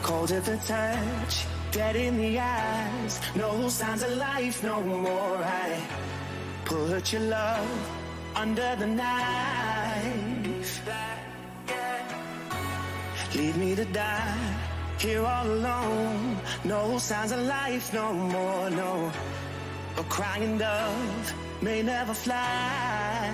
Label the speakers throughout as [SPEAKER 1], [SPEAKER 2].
[SPEAKER 1] Cold at the touch, dead in the eyes, no signs of life no more. I put your love under the knife. Leave me to die here all alone. No signs of life no more, no. A crying dove may never fly.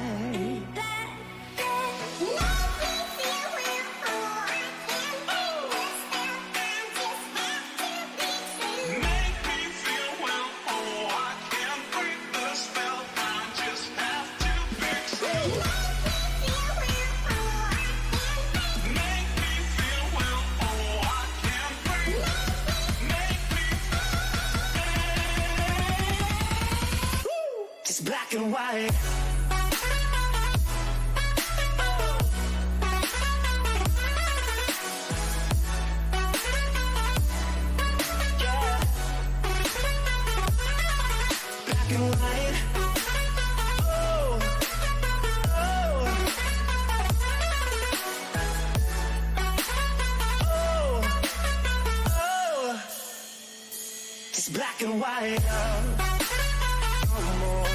[SPEAKER 1] Black and white. Yeah. Black and white. Oh. Oh. Oh. Oh. It's black and white. No more.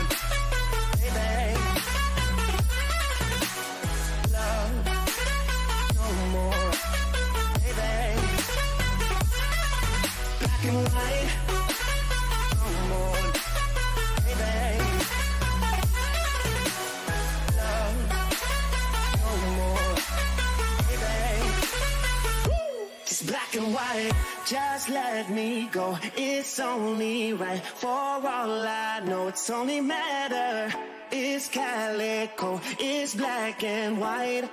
[SPEAKER 1] Just let me go, it's only right. For all I know, it's only matter. It's calico, it's black and white.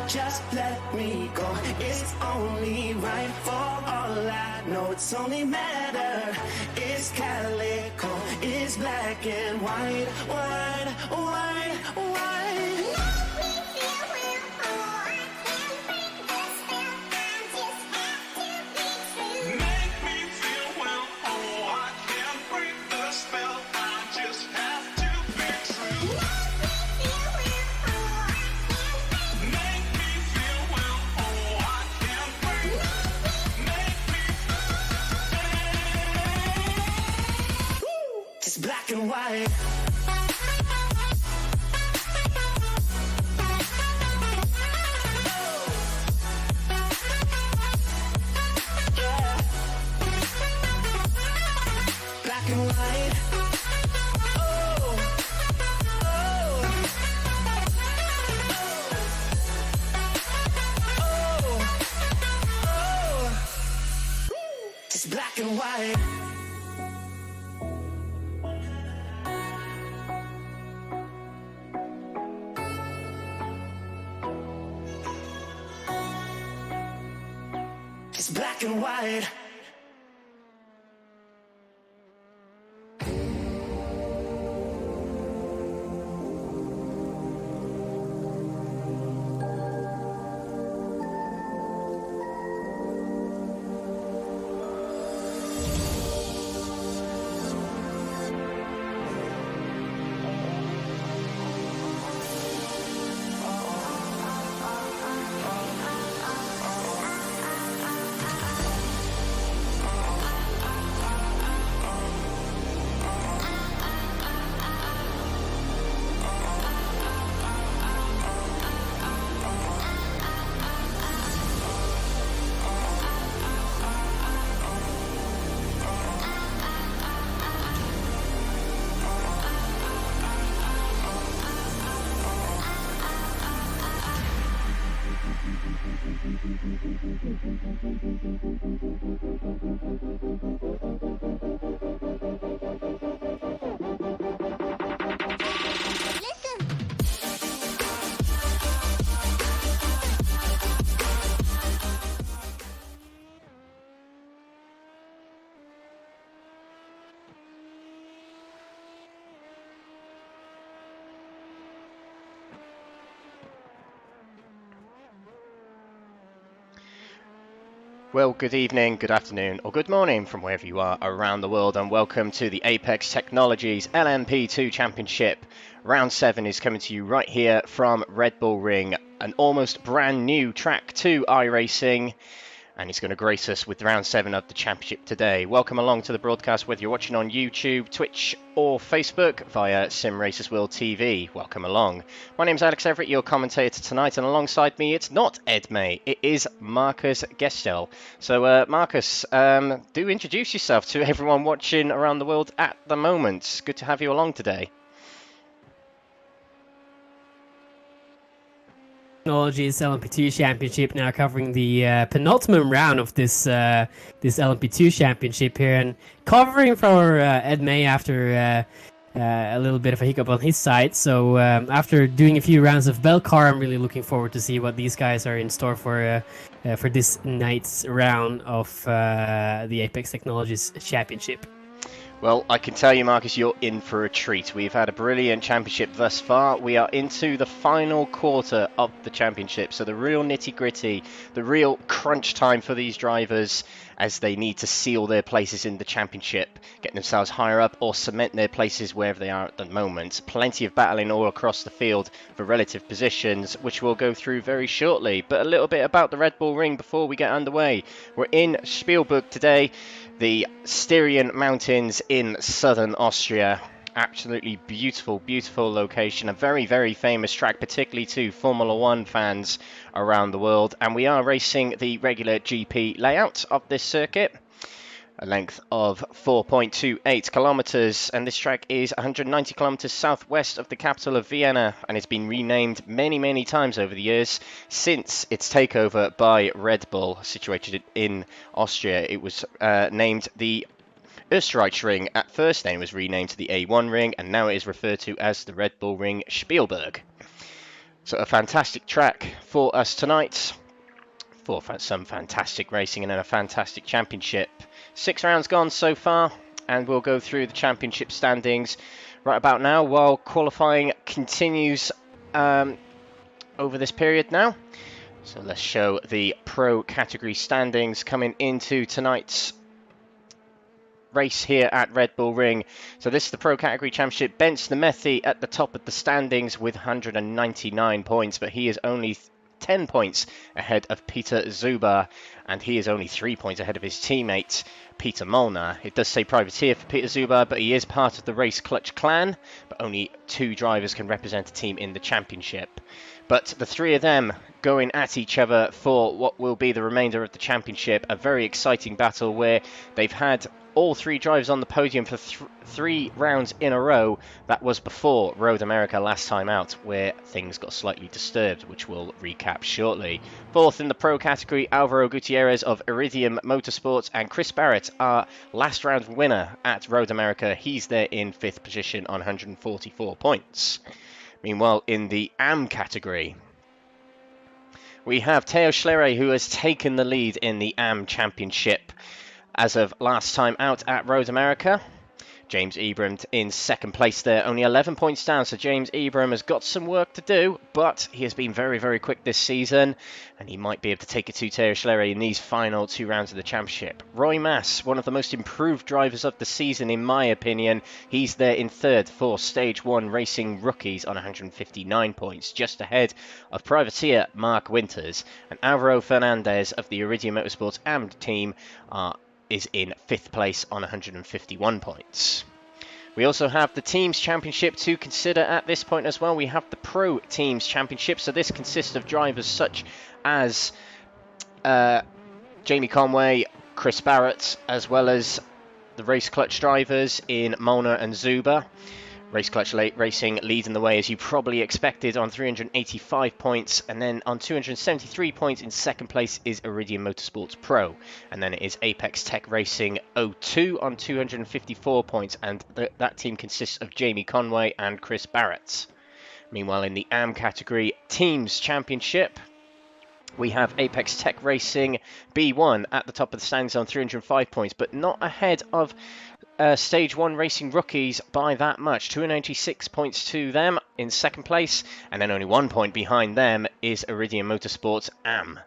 [SPEAKER 1] Just let me go, it's only right. For all I know, it's only matter. It's calico, it's black and white. White. Black and white. Yeah. Black and white. Oh. Oh. Oh. Oh. It's black and white. Black and white.
[SPEAKER 2] Well, good evening, good afternoon, or good morning from wherever you are around the world, and welcome to the Apex Technologies LMP2 Championship. Round 7 is coming to you right here from Red Bull Ring, an almost brand new track to iRacing, and he's going to grace us with round 7 of the championship today. Welcome along to the broadcast, whether you're watching on YouTube, Twitch, or Facebook via Simracersworld TV. Welcome along. My name's Alex Everitt, your commentator tonight, and alongside me, it's not Ed May, it is Markus Gjesdal. So, Markus, do introduce yourself to everyone watching around the world at the moment. Good to have you along today.
[SPEAKER 3] Technologies LMP2 Championship, now covering the penultimate round of this LMP2 Championship here, and covering for Ed May after a little bit of a hiccup on his side. So after doing a few rounds of Belcar, I'm really looking forward to see what these guys are in store for this night's round of the Apex Technologies Championship.
[SPEAKER 2] Well, I can tell you, Markus, you're in for a treat. We've had a brilliant championship thus far. We are into the final quarter of the championship, so the real nitty-gritty, the real crunch time for these drivers as they need to seal their places in the championship, getting themselves higher up or cement their places wherever they are at the moment. Plenty of battling all across the field for relative positions, which we'll go through very shortly. But a little bit about the Red Bull Ring before we get underway. We're in Spielberg today, the Styrian Mountains in southern Austria. Absolutely beautiful, beautiful location. A very, very famous track, particularly to Formula One fans around the world. And we are racing the regular GP layout of this circuit. A length of 4.28 kilometers, and this track is 190 kilometers southwest of the capital of Vienna, and it's been renamed many, many times over the years since its takeover by Red Bull. Situated in Austria, it was named the Österreich Ring at first, then it was renamed to the A1 Ring, and now it is referred to as the Red Bull Ring Spielberg. So a fantastic track for us tonight, for some fantastic racing and then a fantastic championship. 6 rounds gone so far, and we'll go through the championship standings right about now while qualifying continues over this period now. So let's show the pro category standings coming into tonight's race here at Red Bull Ring. So this is the pro category championship. Ben Snemethi at the top of the standings with 199 points, but he is only 10 points ahead of Peter Zuber, and he is only 3 points ahead of his teammate Peter Molnar. It does say privateer for Peter Zuber, but he is part of the Race Clutch clan, but only 2 drivers can represent a team in the championship. But the 3 of them going at each other for what will be the remainder of the championship. A very exciting battle where they've had all 3 drivers on the podium for 3 rounds in a row. That was before Road America last time out, where things got slightly disturbed, which we'll recap shortly. 4th in the pro category, Alvaro Gutierrez of Iridium Motorsports, and Chris Barrett, our last round winner at Road America. He's there in 5th position on 144 points. Meanwhile, in the AM category, we have Theo Schlerer, who has taken the lead in the AM Championship as of last time out at Road America. James Ebram in 2nd place there, only 11 points down, so James Ebram has got some work to do, but he has been very, very quick this season, and he might be able to take it to Theo Schlerer in these final 2 rounds of the championship. Roy Mass, one of the most improved drivers of the season in my opinion, he's there in 3rd for Stage 1 Racing Rookies on 159 points, just ahead of privateer Mark Winters, and Alvaro Fernandez of the Iridium Motorsports AM team is in 5th place on 151 points. We also have the Teams Championship to consider at this point as well. We have the Pro Teams Championship, so this consists of drivers such as Jamie Conway, Chris Barrett, as well as the Race Clutch drivers in Molnar and Zuber. Race Clutch Racing leading the way, as you probably expected, on 385 points, and then on 273 points in 2nd place is Iridium Motorsports Pro, and then it is Apex Tech Racing 02 on 254 points, and that team consists of Jamie Conway and Chris Barrett. Meanwhile, in the AM category Teams Championship, we have Apex Tech Racing B1 at the top of the standings on 305 points, but not ahead of Stage 1 Racing Rookies by that much. 296 points to them in 2nd place, and then only 1 point behind them is Iridium Motorsports AM.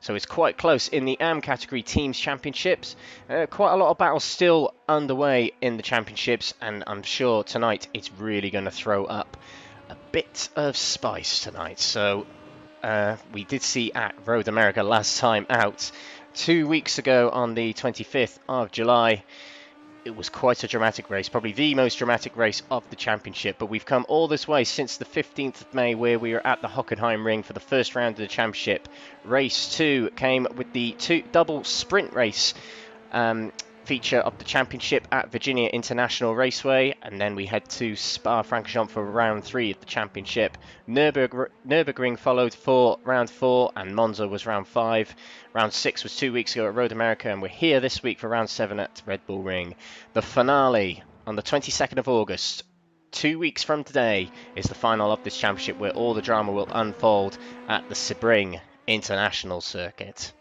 [SPEAKER 2] So it's quite close in the AM category Teams Championships. Quite a lot of battles still underway in the championships, and I'm sure tonight it's really going to throw up a bit of spice tonight. So we did see at Road America last time out 2 weeks ago on the 25th of July. It was quite a dramatic race, probably the most dramatic race of the championship, but we've come all this way since the 15th of May, where we were at the Hockenheim Ring for the first round of the championship. Race 2 came with the double sprint race feature of the championship at Virginia International Raceway, and then we head to Spa-Francorchamps for round 3 of the championship. Nürburgring followed for round 4, and Monza was round 5. Round 6 was 2 weeks ago at Road America, and we're here this week for round 7 at Red Bull Ring. The finale on the 22nd of August, 2 weeks from today, is the final of this championship, where all the drama will unfold at the Sebring International Circuit.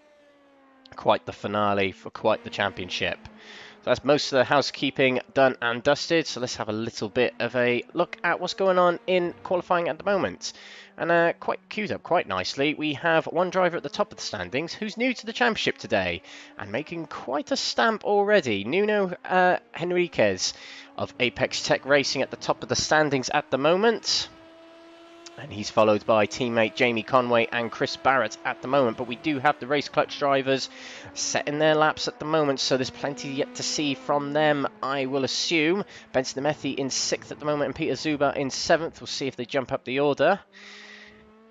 [SPEAKER 2] Quite the finale for quite the championship. So that's most of the housekeeping done and dusted, so let's have a little bit of a look at what's going on in qualifying at the moment. And quite queued up quite nicely, we have one driver at the top of the standings who's new to the championship today and making quite a stamp already. Nuno Henriquez of Apex Tech Racing at the top of the standings at the moment. And he's followed by teammate Jamie Conway and Chris Barrett at the moment. But we do have the race clutch drivers setting their laps at the moment, so there's plenty yet to see from them, I will assume. Benson Amethi in 6th at the moment and Peter Zuber in 7th. We'll see if they jump up the order.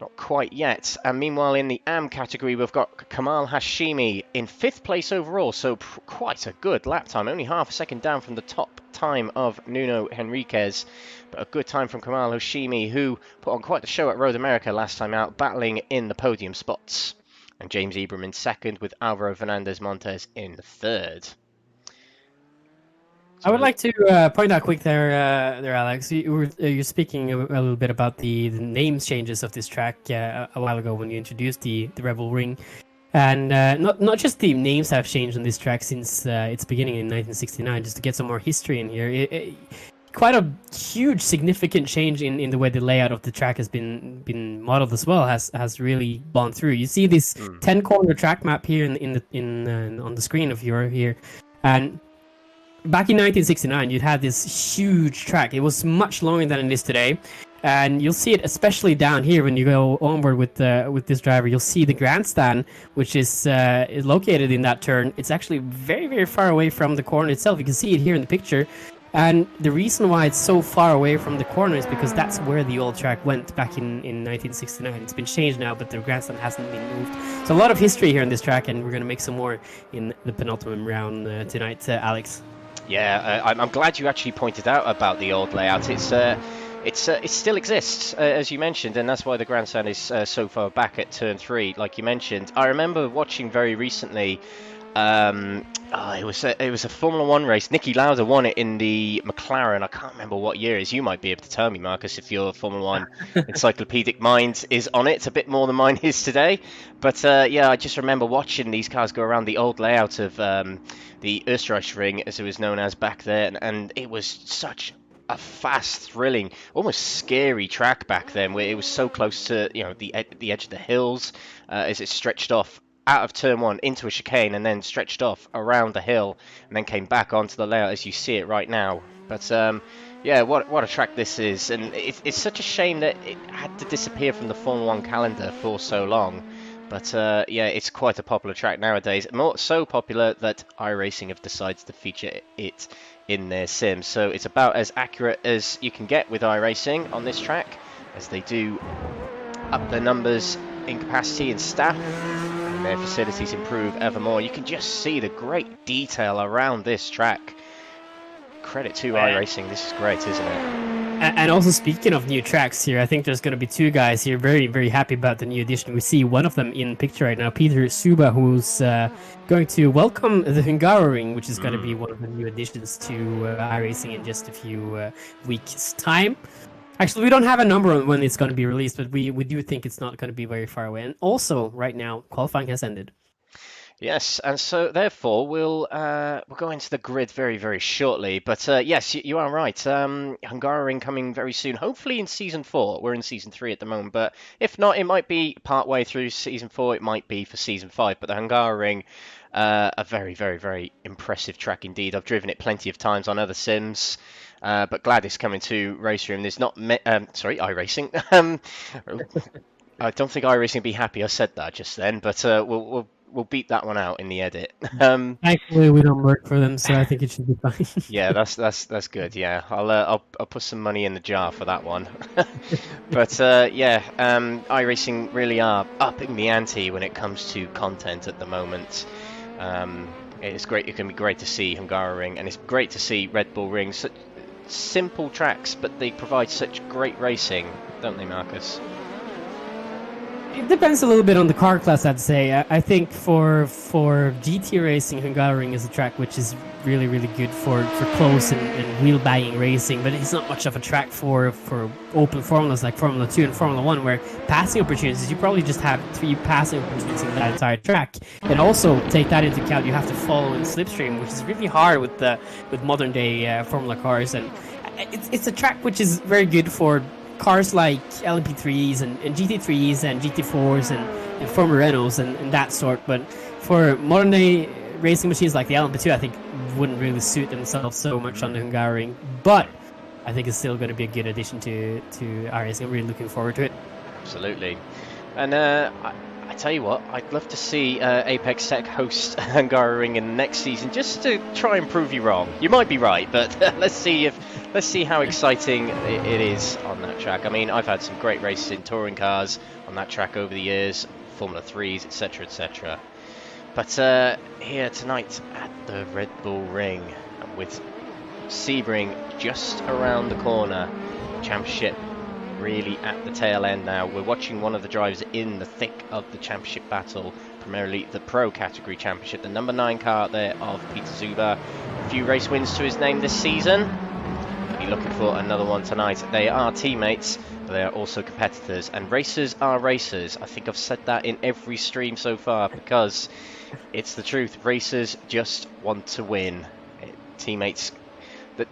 [SPEAKER 2] Not quite yet. And meanwhile, in the AM category, we've got Kamal Hashimi in 5th place overall, so quite a good lap time. Only half a second down from the top time of Nuno Henriquez, but a good time from Kamal Hashimi, who put on quite the show at Road America last time out, battling in the podium spots. And James Ebram in 2nd, with Alvaro Fernandez Montes in 3rd.
[SPEAKER 3] I would like to point out quick there, Alex. You're speaking a little bit about the names changes of this track a while ago when you introduced the Red Bull Ring, and not just the names have changed on this track since its beginning in 1969. Just to get some more history in here, quite a huge, significant change in the way the layout of the track has been modeled as well. Has really gone through. You see this 10-corner track map here on the screen if you're here, and back in 1969, you'd have this huge track. It was much longer than it is today, and you'll see it especially down here when you go onward with this driver. You'll see the grandstand, which is located in that turn. It's actually very, very far away from the corner itself. You can see it here in the picture, and the reason why it's so far away from the corner is because that's where the old track went back in 1969. It's been changed now, but the grandstand hasn't been moved. So a lot of history here in this track, and we're going to make some more in the penultimate round tonight, Alex.
[SPEAKER 2] Yeah, I'm glad you actually pointed out about the old layout. It still exists, as you mentioned, and that's why the grandstand is so far back at turn 3, like you mentioned. I remember watching very recently. It was a Formula 1 race. Niki Lauda won it in the McLaren. I can't remember what year it is. You might be able to tell me, Marcus, if your Formula 1 encyclopedic mind is on it. It's a bit more than mine is today. But yeah, I just remember watching these cars go around the old layout of the Österreich Ring, as it was known as back then, and it was such a fast, thrilling, almost scary track back then, where it was so close to the edge of the hills as it stretched off out of turn 1 into a chicane and then stretched off around the hill and then came back onto the layout as you see it right now. But yeah, what a track this is, and it's such a shame that it had to disappear from the Formula 1 calendar for so long. But yeah, it's quite a popular track nowadays, so popular that iRacing have decided to feature it in their sim. So it's about as accurate as you can get with iRacing on this track, as they do up their numbers in capacity and staff, and their facilities improve ever more. You can just see the great detail around this track. Credit to iRacing, this is great, isn't it?
[SPEAKER 3] And also, speaking of new tracks here, I think there's going to be two guys here very, very happy about the new addition. We see one of them in picture right now, Peter Zuber, who's going to welcome the Hungaroring, which is going to be one of the new additions to iRacing in just a few weeks' time. Actually, we don't have a number on when it's going to be released, but we do think it's not going to be very far away. And also, right now, qualifying has ended.
[SPEAKER 2] Yes, and so therefore we'll go into the grid very, very shortly. But yes, you are right. Hungaroring coming very soon. Hopefully in season 4. We're in season 3 at the moment, but if not, it might be part way through season 4. It might be for season 5. But the Hungaroring, a very, very, very impressive track indeed. I've driven it plenty of times on other sims. But glad it's coming to Race Room. There's not, sorry, iRacing. I don't think iRacing would be happy I said that just then, but we'll beat that one out in the edit.
[SPEAKER 3] Thankfully, we don't work for them, so I think it should be fine.
[SPEAKER 2] Yeah, that's good. Yeah, I'll put some money in the jar for that one. But yeah, iRacing really are upping the ante when it comes to content at the moment. It's great. It can be great to see Hungaroring, and it's great to see Red Bull Ring. Such simple tracks, but they provide such great racing, don't they, Markus?
[SPEAKER 3] It depends a little bit on the car class, I'd say. I think for GT racing, Hungaroring is a track which is really, really good for close and wheel banging racing, but it's not much of a track for open formulas like Formula 2 and Formula 1, where passing opportunities, you probably just have 3 passing opportunities in that entire track. And also take that into account, you have to follow in slipstream, which is really hard with modern day Formula cars. And it's a track which is very good for cars like LMP3s and GT3s and GT4s and former Renaults and that sort, but for modern day racing machines like the LMP2, I think wouldn't really suit themselves so much on the Hungaroring, but I think it's still going to be a good addition to iRacing. I'm really looking forward to it.
[SPEAKER 2] Absolutely. And I tell you what, I'd love to see Apex Tech host Hungaroring in the next season, just to try and prove you wrong. You might be right, but let's see how exciting it is on that track. I mean, I've had some great races in touring cars on that track over the years, Formula 3s, etc., etc. But here tonight at the Red Bull Ring, with Sebring just around the corner, championship really at the tail end now. We're watching one of the drivers in the thick of the championship battle, primarily the pro category championship, the number 9 car there of Peter Zuber. A few race wins to his name this season. He'll be looking for another one tonight. They are teammates, but they are also competitors, and racers are racers. I think I've said that in every stream so far, because it's the truth. Racers just want to win. Teammates,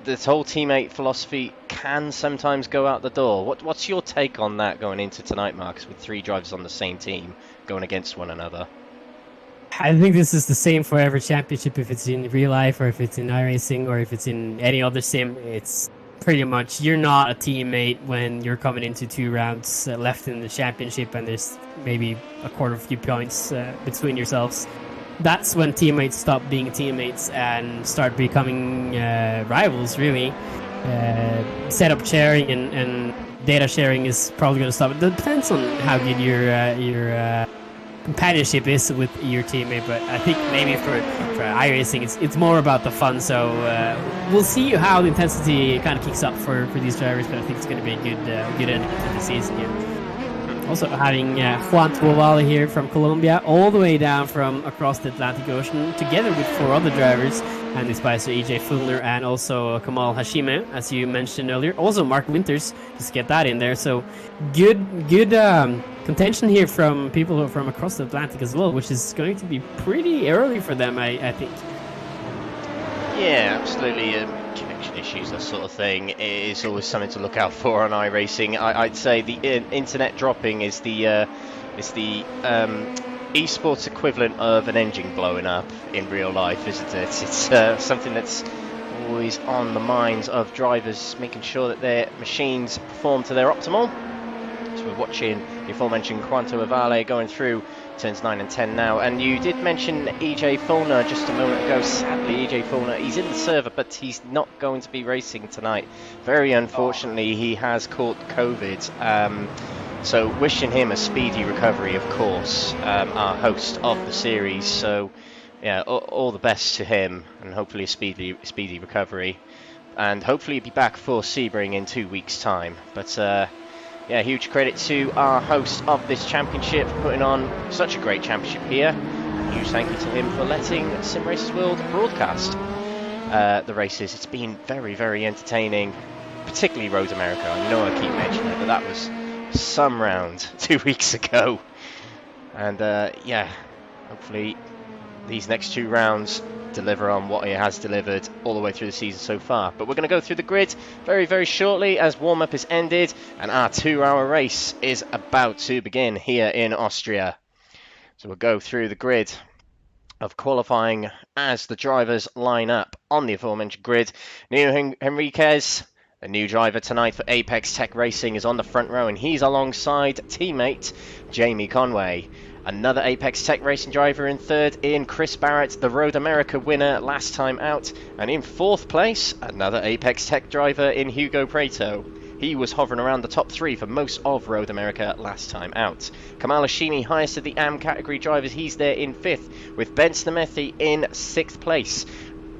[SPEAKER 2] this whole teammate philosophy can sometimes go out the door. What's your take on that going into tonight, Markus, with 3 drivers on the same team going against one another?
[SPEAKER 3] I think this is the same for every championship, if it's in real life or if it's in iRacing or if it's in any other sim. It's pretty much, you're not a teammate when you're coming into 2 rounds left in the championship and there's maybe a quarter of a few points between yourselves. That's when teammates stop being teammates and start becoming rivals, really. Setup sharing and data sharing is probably going to stop. It depends on how good your companionship is with your teammate, but I think maybe for iRacing, it's more about the fun. So we'll see how the intensity kind of kicks up for these drivers, but I think it's going to be a good ending to the season here. Also having Juan Tuovala here from Colombia, all the way down from across the Atlantic Ocean, together with 4 other drivers, Andy Spicer, EJ Fulner, and also Kamal Hashime, as you mentioned earlier. Also Mark Winters, just get that in there. So good contention here from people from across the Atlantic as well, which is going to be pretty early for them, I think.
[SPEAKER 2] Yeah, absolutely. Connection issues, that sort of thing, is always something to look out for on iRacing. I'd say the internet dropping is the esports equivalent of an engine blowing up in real life, isn't it? It's something that's always on the minds of drivers, making sure that their machines perform to their optimal. So we're watching the aforementioned Quanto Avale going through turns 9 and 10 now, and you did mention EJ Fulner just a moment ago. Sadly, EJ Fulner, he's in the server, but he's not going to be racing tonight. Very unfortunately, he has caught COVID. So wishing him a speedy recovery, of course, our host of the series. So yeah, all the best to him, and hopefully a speedy recovery, and hopefully he'll be back for Sebring in 2 weeks' time. But yeah, huge credit to our host of this championship for putting on such a great championship here. Huge thank you to him for letting Simracersworld broadcast the races. It's been very, very entertaining, particularly Road America. I know I keep mentioning it, but that was some round 2 weeks ago. And yeah, hopefully these next 2 rounds deliver on what he has delivered all the way through the season so far. But we're going to go through the grid very, very shortly as warm-up is ended and our 2-hour race is about to begin here in Austria. So we'll go through the grid of qualifying as the drivers line up on the aforementioned grid. Nuno Henriquez, a new driver tonight for Apex Tech Racing, is on the front row and he's alongside teammate Jamie Conway. Another Apex Tech Racing driver in third in Chris Barrett, the Road America winner last time out. And in fourth place, another Apex Tech driver in Hugo Preto. He was hovering around the top 3 for most of Road America last time out. Kamal Hashimi, highest of the AM category drivers, he's there in 5th, with Ben Snamethi in 6th place.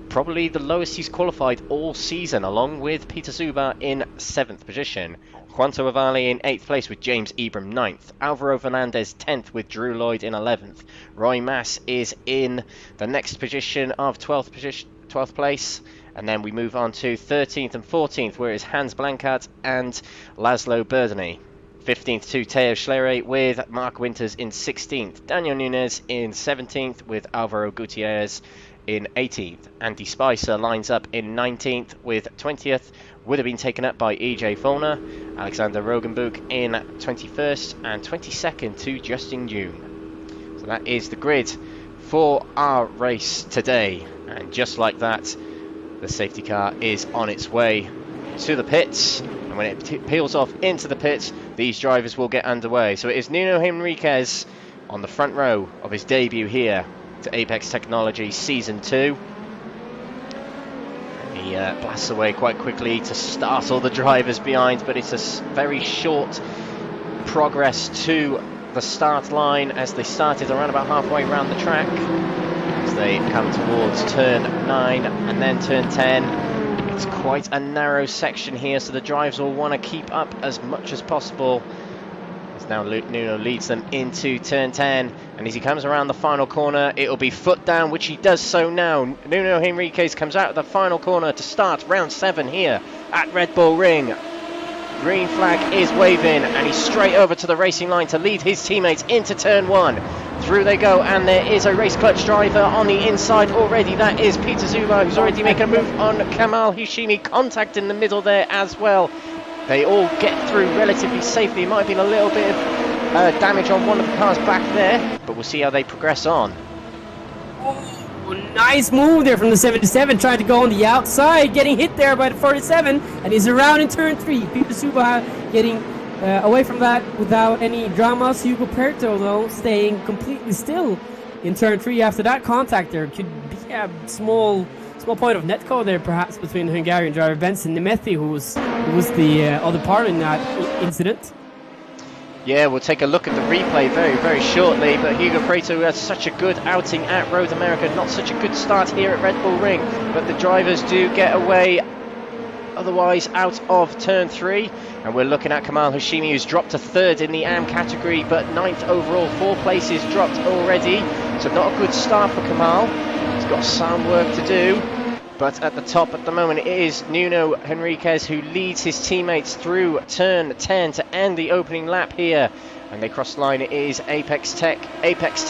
[SPEAKER 2] Probably the lowest he's qualified all season, along with Peter Zuba in 7th position. Juanto Avali in 8th place with James Ebram 9th. Alvaro Fernandez 10th with Drew Lloyd in 11th. Roy Mass is in the next position of 12th place. And then we move on to 13th and 14th, where it's Hans Blankart and Laszlo Berdany. 15th to Teo Schlerer with Mark Winters in 16th. Daniel Nunes in 17th with Alvaro Gutierrez in 18th. Andy Spicer lines up in 19th with 20th. Would have been taken up by EJ Follner. Alexander Rogenbuch in 21st and 22nd to Justin June. So that is the grid for our race today. And just like that, the safety car is on its way to the pits. And when it peels off into the pits, these drivers will get underway. So it is Nuno Henriquez on the front row of his debut here to Apex Technologies Season 2. He blasts away quite quickly to startle the drivers behind, but it's a very short progress to the start line as they started around about halfway around the track. As they come towards turn 9 and then turn 10. It's quite a narrow section here, so the drivers will want to keep up as much as possible. As now Nuno leads them into turn 10, and as he comes around the final corner, it'll be foot down, which he does so now. Nuno Henriquez comes out of the final corner to start round 7 here at Red Bull Ring. Green flag is waving, and he's straight over to the racing line to lead his teammates into turn 1. Through they go, and there is a race clutch driver on the inside already. That is Peter Zuba, who's already making a move on Kamal Hashimi. Contact in the middle there as well. They all get through relatively safely. It might have been a little bit of damage on one of the cars back there, but we'll see how they progress on.
[SPEAKER 3] Oh, nice move there from the 77, trying to go on the outside, getting hit there by the 47, and he's around in turn 3. Peter Zuba getting away from that without any dramas. Hugo Perto, though, staying completely still in turn 3 after that contact. There could be a small point of netcode there, perhaps, between the Hungarian driver Benson Nemethi, who was the other part in that incident.
[SPEAKER 2] Yeah, we'll take a look at the replay very, very shortly, but Hugo Preto has such a good outing at Road America, not such a good start here at Red Bull Ring, but the drivers do get away otherwise out of turn 3, and we're looking at Kamal Hashimi, who's dropped to 3rd in the AM category, but 9th overall, 4 places dropped already, so not a good start for Kamal. He's got some work to do, but at the top at the moment it is Nuno Henriquez who leads his teammates through turn 10 to end the opening lap here, and they cross the line. It is Apex Tech, and Apex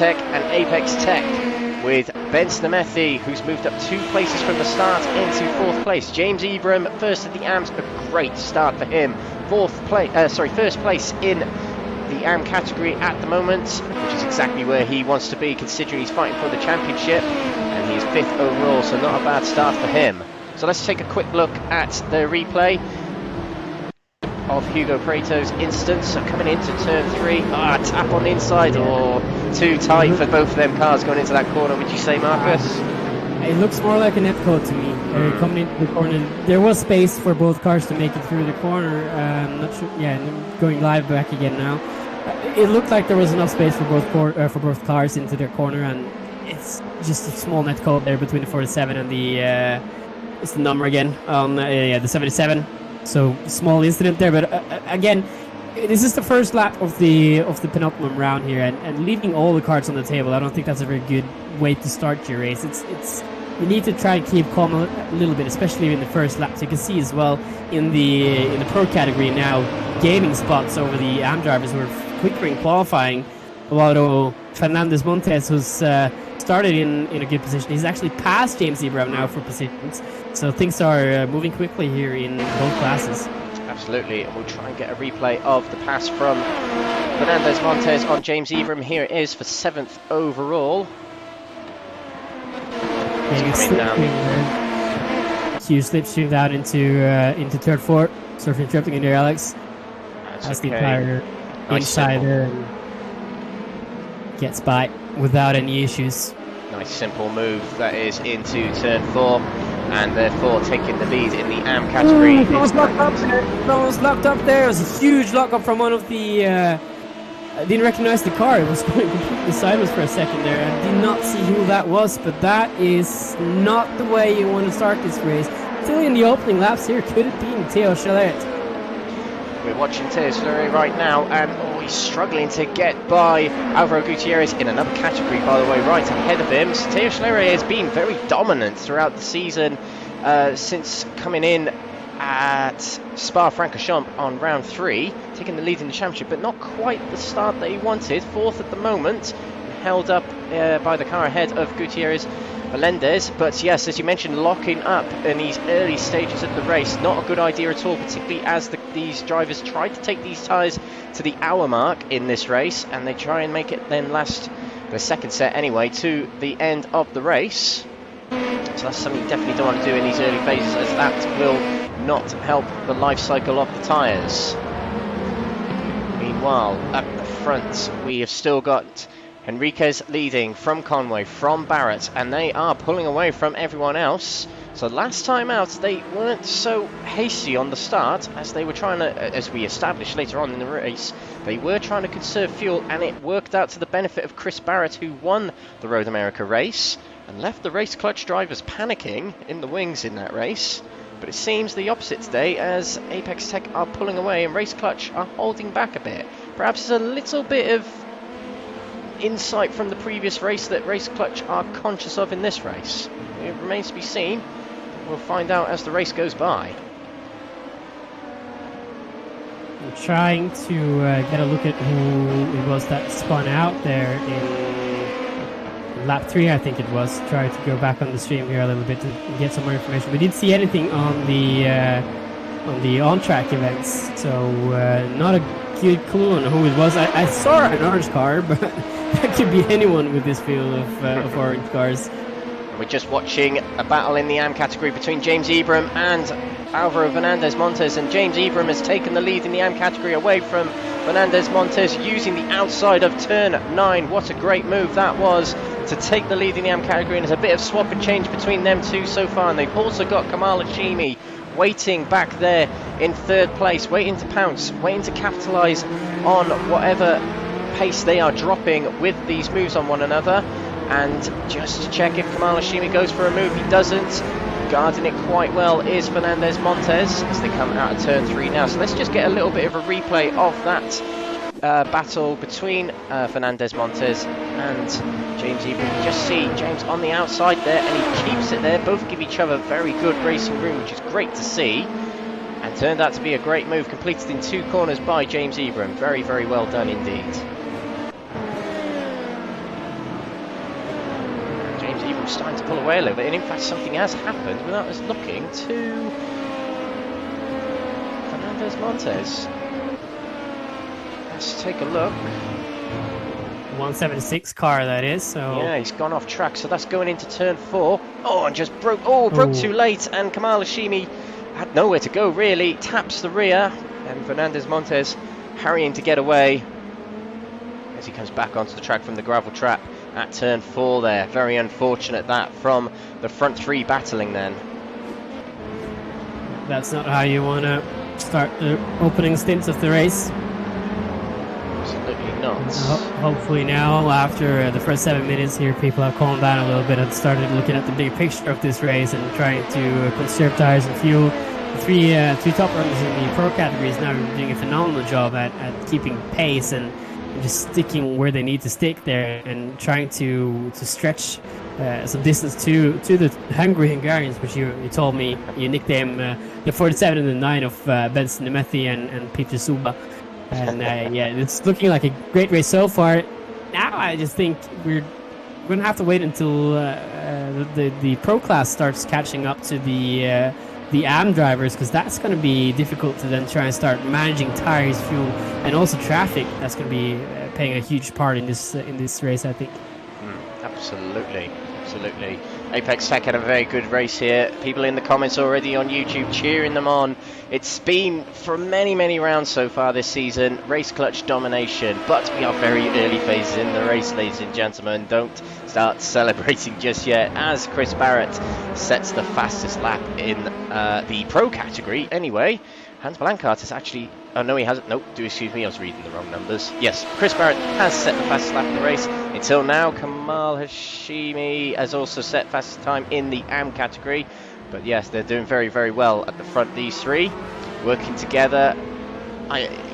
[SPEAKER 2] Tech with Ben Snamethi, who's moved up 2 places from the start into 4th place. James Ebram first at the AMs, a great start for him. First place in the AM category at the moment, which is exactly where he wants to be considering he's fighting for the championship, and he's 5th overall, so not a bad start for him. So let's take a quick look at the replay of Hugo Preto's instance. So coming into turn 3, tap on the inside, or too tight for both of them cars going into that corner, would you say, Marcus?
[SPEAKER 3] It looks more like a netcode to me. Coming into the corner, there was space for both cars to make it through the corner. Not sure. Yeah, going live back again now. It looked like there was enough space for both cars into their corner, and it's just a small netcode there between the 47 and the it's the number again on the 77. So small incident there, but again, this is the first lap of the penultimate round here, and leaving all the cards on the table, I don't think that's a very good way to start your race. It's you need to try and keep calm a little bit, especially in the first lap. So you can see as well in the pro category now, gaining spots over the AM drivers who are quicker in qualifying. Alvaro Fernandez Montes, who's started in a good position. He's actually passed James Ebram now for positions, so things are moving quickly here in both classes.
[SPEAKER 2] Absolutely, and we'll try and get a replay of the pass from Fernandez Montes on James Ebram. Here it is for 7th overall.
[SPEAKER 3] Huge slipstream down into turn 4. Surfing tripping in there, Alex. That's
[SPEAKER 2] okay.
[SPEAKER 3] the entire inside there, and gets by without any issues.
[SPEAKER 2] Nice simple move that is into turn 4, and therefore taking the lead in the AM category.
[SPEAKER 3] Almost locked up there. Almost locked up there. It was a huge lock up from one of the. I didn't recognize the car. It was going completely sideways for a second there. I did not see who that was, but that is not the way you want to start this race. Still in the opening laps here, could it be Theo Chalert?
[SPEAKER 2] We're watching Theo Chalert right now, and he's struggling to get by Alvaro Gutierrez in another category, by the way, right ahead of him. So Theo Chalert has been very dominant throughout the season since coming in at Spa-Francorchamps on round 3, taking the lead in the championship, but not quite the start that he wanted. 4th at the moment, held up by the car ahead of Gutierrez Melendez. But yes, as you mentioned, locking up in these early stages of the race, not a good idea at all, particularly as these drivers try to take these tyres to the hour mark in this race, and they try and make it then last the second set anyway to the end of the race. So that's something you definitely don't want to do in these early phases, as that will not help the life cycle of the tyres. Meanwhile, up the front, we have still got Henriquez leading from Conway, from Barrett, and they are pulling away from everyone else. So last time out, they weren't so hasty on the start, as they were trying to, as we established later on in the race, they were trying to conserve fuel, and it worked out to the benefit of Chris Barrett, who won the Road America race, and left the race clutch drivers panicking in the wings in that race. But it seems the opposite today, as Apex Tech are pulling away and Race Clutch are holding back a bit. Perhaps there's a little bit of insight from the previous race that Race Clutch are conscious of in this race. It remains to be seen. We'll find out as the race goes by.
[SPEAKER 3] I'm trying to get a look at who it was that spun out there in lap 3, I think it was. Try to go back on the stream here a little bit to get some more information. We didn't see anything on the on-track events, so not a good clue on who it was. I saw an orange car, but that could be anyone with this field of orange cars.
[SPEAKER 2] We're just watching a battle in the AM category between James Ebram and Alvaro Fernandez Montes, and James Ebram has taken the lead in the AM category away from Fernandez Montes using the outside of turn 9. What a great move that was to take the lead in the AM category, and there's a bit of swap and change between them two so far, and they've also got Kamal Hashimi waiting back there in 3rd place, waiting to pounce, waiting to capitalise on whatever pace they are dropping with these moves on one another. And just to check if Kamal Hashimi goes for a move, he doesn't. Guarding it quite well is Fernandez Montes as they come out of turn 3 now. So let's just get a little bit of a replay of that battle between Fernandez Montes and James Ebram. You just see James on the outside there, and he keeps it there. Both give each other very good racing room, which is great to see. And turned out to be a great move, completed in 2 corners by James Ebram. Very, very well done indeed. Starting to pull away a little bit, and in fact something has happened without us looking to Fernandez Montes. Let's take a look.
[SPEAKER 3] 176 car that is, so
[SPEAKER 2] yeah, he's gone off track, so that's going into turn 4. Oh, and just broke too late, and Kamal Hashimi had nowhere to go really, taps the rear, and Fernandez Montes hurrying to get away as he comes back onto the track from the gravel trap at turn 4 there. Very unfortunate that from the front 3 battling then.
[SPEAKER 3] That's not how you want to start the opening stints of the race.
[SPEAKER 2] Absolutely not.
[SPEAKER 3] Hopefully now, after the first 7 minutes here, people have calmed down a little bit and started looking at the big picture of this race and trying to conserve tires and fuel. The three top runners in the pro categories now are doing a phenomenal job at keeping pace and just sticking where they need to stick there and trying to stretch some distance to the hungry Hungarians, which you told me you nicknamed the 47 and the 9 of Benson Nemethi and Peter Suba. And yeah, it's looking like a great race so far. now I just think we're going to have to wait until the pro class starts catching up to the AM drivers, because that's going to be difficult to then try and start managing tires, fuel, and also traffic. That's going to be playing a huge part in this race, I think.
[SPEAKER 2] Absolutely, absolutely. Apex Tech had a very good race here. People in the comments already on YouTube cheering them on. It's been, for many, many rounds so far this season, race clutch domination. But we are very early phases in the race, ladies and gentlemen. Don't start celebrating just yet, as Chris Barrett sets the fastest lap in the pro category. Anyway, Hans Blankart has actually... Oh, no, he hasn't. Nope, excuse me, I was reading the wrong numbers. Yes, Chris Barrett has set the fastest lap in the race. Until now, Kamal Hashimi has also set fastest time in the AM category. But yes, they're doing very, very well at the front, these three. Working together.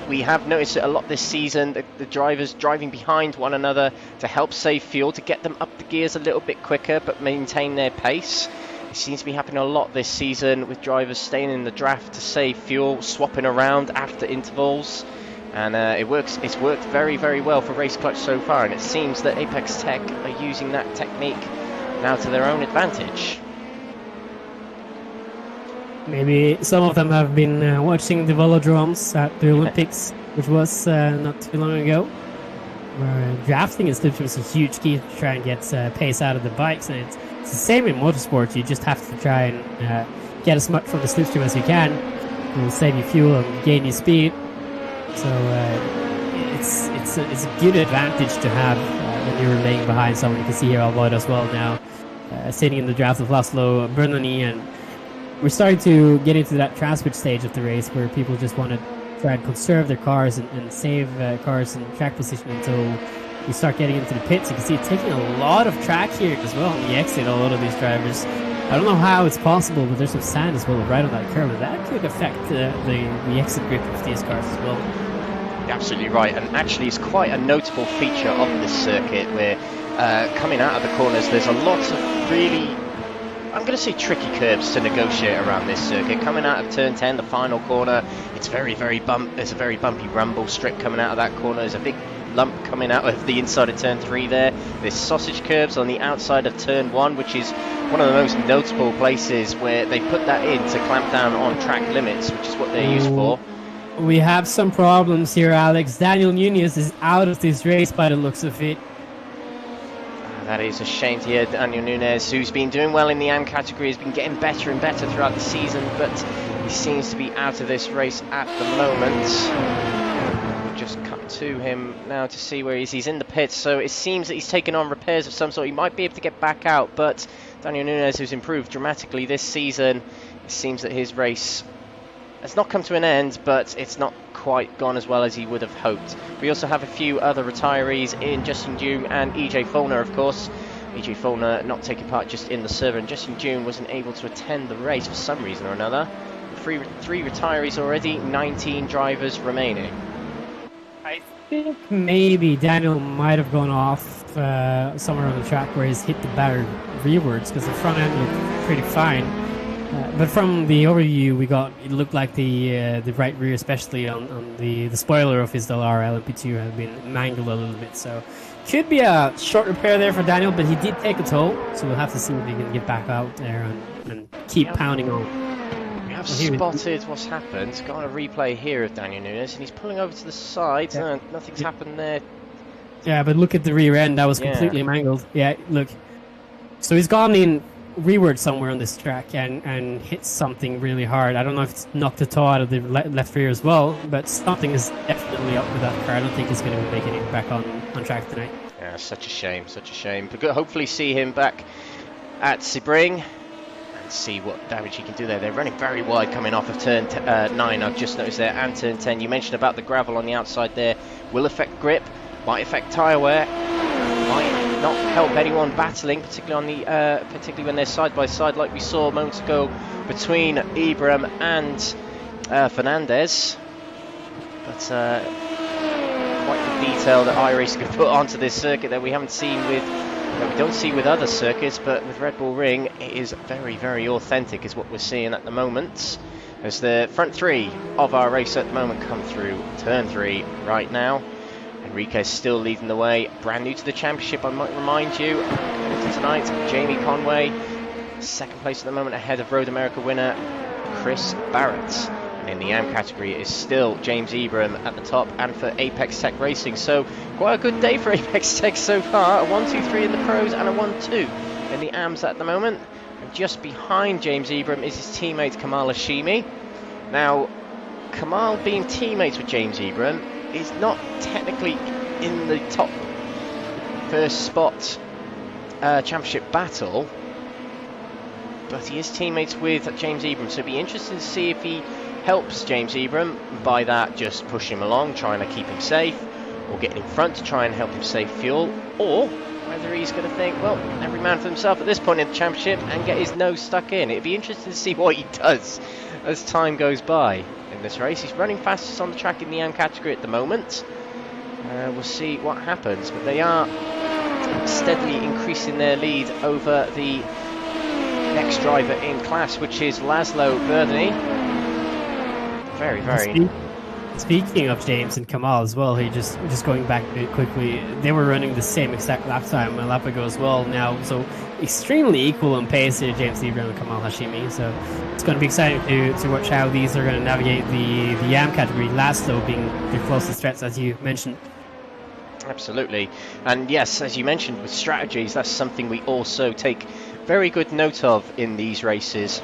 [SPEAKER 2] We have noticed it a lot this season, the drivers driving behind one another to help save fuel, to get them up the gears a little bit quicker, but maintain their pace. It seems to be happening a lot this season, with drivers staying in the draft to save fuel, swapping around after intervals, and it's worked very, very well for Race Clutch so far, and it seems that Apex Tech are using that technique now to their own advantage. Maybe
[SPEAKER 3] some of them have been watching the velodromes at the Olympics, which was not too long ago, where drafting in slipstream is a huge key to try and get pace out of the bikes, and it's the same in motorsport. You just have to try and get as much from the slipstream as you can. It will save you fuel and gain you speed. So it's a good advantage to have when you're laying behind someone. You can see here Alvaro as well now, sitting in the draft with Laszlo Bernani, and we're starting to get into that transfer stage of the race where people just want to try and conserve their cars and save cars in track position until we start getting into the pits. You can see it taking a lot of track here as well on the exit, a lot of these drivers. I don't know how it's possible, but there's some sand as well right on that curve, and that could affect the exit grip of these cars as well.
[SPEAKER 2] You're absolutely right, and actually it's quite a notable feature of this circuit where coming out of the corners there's a lot of really, I'm going to say, tricky curves to negotiate around this circuit. Coming out of turn 10, the final corner, it's very, there's a very bumpy rumble strip coming out of that corner. There's a big lump coming out of the inside of turn 3 there. There's sausage curves on the outside of turn 1, which is one of the most notable places where they put that in to clamp down on track limits, which is what they're used for.
[SPEAKER 3] We have some problems here, Alex. Daniel Nunez is out of this race by the looks of it.
[SPEAKER 2] That is a shame to hear. Daniel Nunez, who's been doing well in the AM category, has been getting better and better throughout the season, but he seems to be out of this race at the moment. We'll just cut to him now to see where he is. He's in the pits, so it seems that he's taken on repairs of some sort. He might be able to get back out, but Daniel Nunez, who's improved dramatically this season, it seems that his race has not come to an end, but it's not quite gone as well as he would have hoped. We also have a few other retirees in Justin June and EJ Follner, of course. EJ Follner not taking part just in the server, and Justin June wasn't able to attend the race for some reason or another. Three retirees already, 19 drivers remaining.
[SPEAKER 3] I think maybe Daniel might have gone off somewhere on the track where he's hit the batter rearwards, because the front end looked pretty fine. But from the overview we got, it looked like the right rear, especially on the spoiler of his Dallara LMP2, had been mangled a little bit. So could be a short repair there for Daniel, but he did take a toll. So we'll have to see if he can get back out there and keep pounding on.
[SPEAKER 2] We have spotted what's happened. Got a replay here of Daniel Nunez, and he's pulling over to the side.
[SPEAKER 3] Yeah.
[SPEAKER 2] Nothing's happened there.
[SPEAKER 3] Yeah, but look at the rear end. That was completely mangled. Yeah, look. So he's gone in rearward somewhere on this track and hit something really hard. I don't know if it's knocked the toe out of the left rear as well, but something is definitely up with that car. I don't think he's going to be making it back on track tonight.
[SPEAKER 2] Yeah, such a shame, such a shame. But hopefully see him back at Sebring and see what damage he can do there. They're running very wide coming off of turn 9, I've just noticed there, and turn 10. You mentioned about the gravel on the outside there. Will affect grip, might affect tyre wear, might not help anyone battling, particularly when they're side by side, like we saw a moment ago between Ibram and Fernandez. But quite the detail that iRacing have put onto this circuit that we don't see with other circuits, but with Red Bull Ring, it is very, very authentic, is what we're seeing at the moment. As the front three of our race at the moment come through turn 3 right now. Enriquez still leading the way. Brand new to the championship, I might remind you. Tonight, Jamie Conway, second place at the moment, ahead of Road America winner Chris Barrett. And in the AM category, it is still James Ebram at the top, and for Apex Tech Racing. So quite a good day for Apex Tech so far. A 1-2-3 in the pros and a 1-2 in the AMs at the moment. And just behind James Ebram is his teammate Kamal Hashimi. Now, Kamal being teammates with James Ebram is not technically in the top first spot championship battle, but he is teammates with James Ebram, so it'll be interesting to see if he helps James Ebram. By that, just push him along, trying to keep him safe, or getting in front to try and help him save fuel, or whether he's going to think, well, every man for himself at this point in the championship, and get his nose stuck in. It'd be interesting to see what he does as time goes by in this race. He's running fastest on the track in the AM category at the moment. We'll see what happens, but they are steadily increasing their lead over the next driver in class, which is Laszlo Verdany. Very.
[SPEAKER 3] Speaking of James and Kamal as well, he just going back a bit quickly, they were running the same exact lap time a lap ago as well now, so extremely equal on pace here, James Ebram and Kamal Hashimi. So it's going to be exciting to watch how these are going to navigate the YAM category, Laszlo being the closest threats, as you mentioned.
[SPEAKER 2] Absolutely. And yes, as you mentioned, with strategies, that's something we also take very good note of in these races.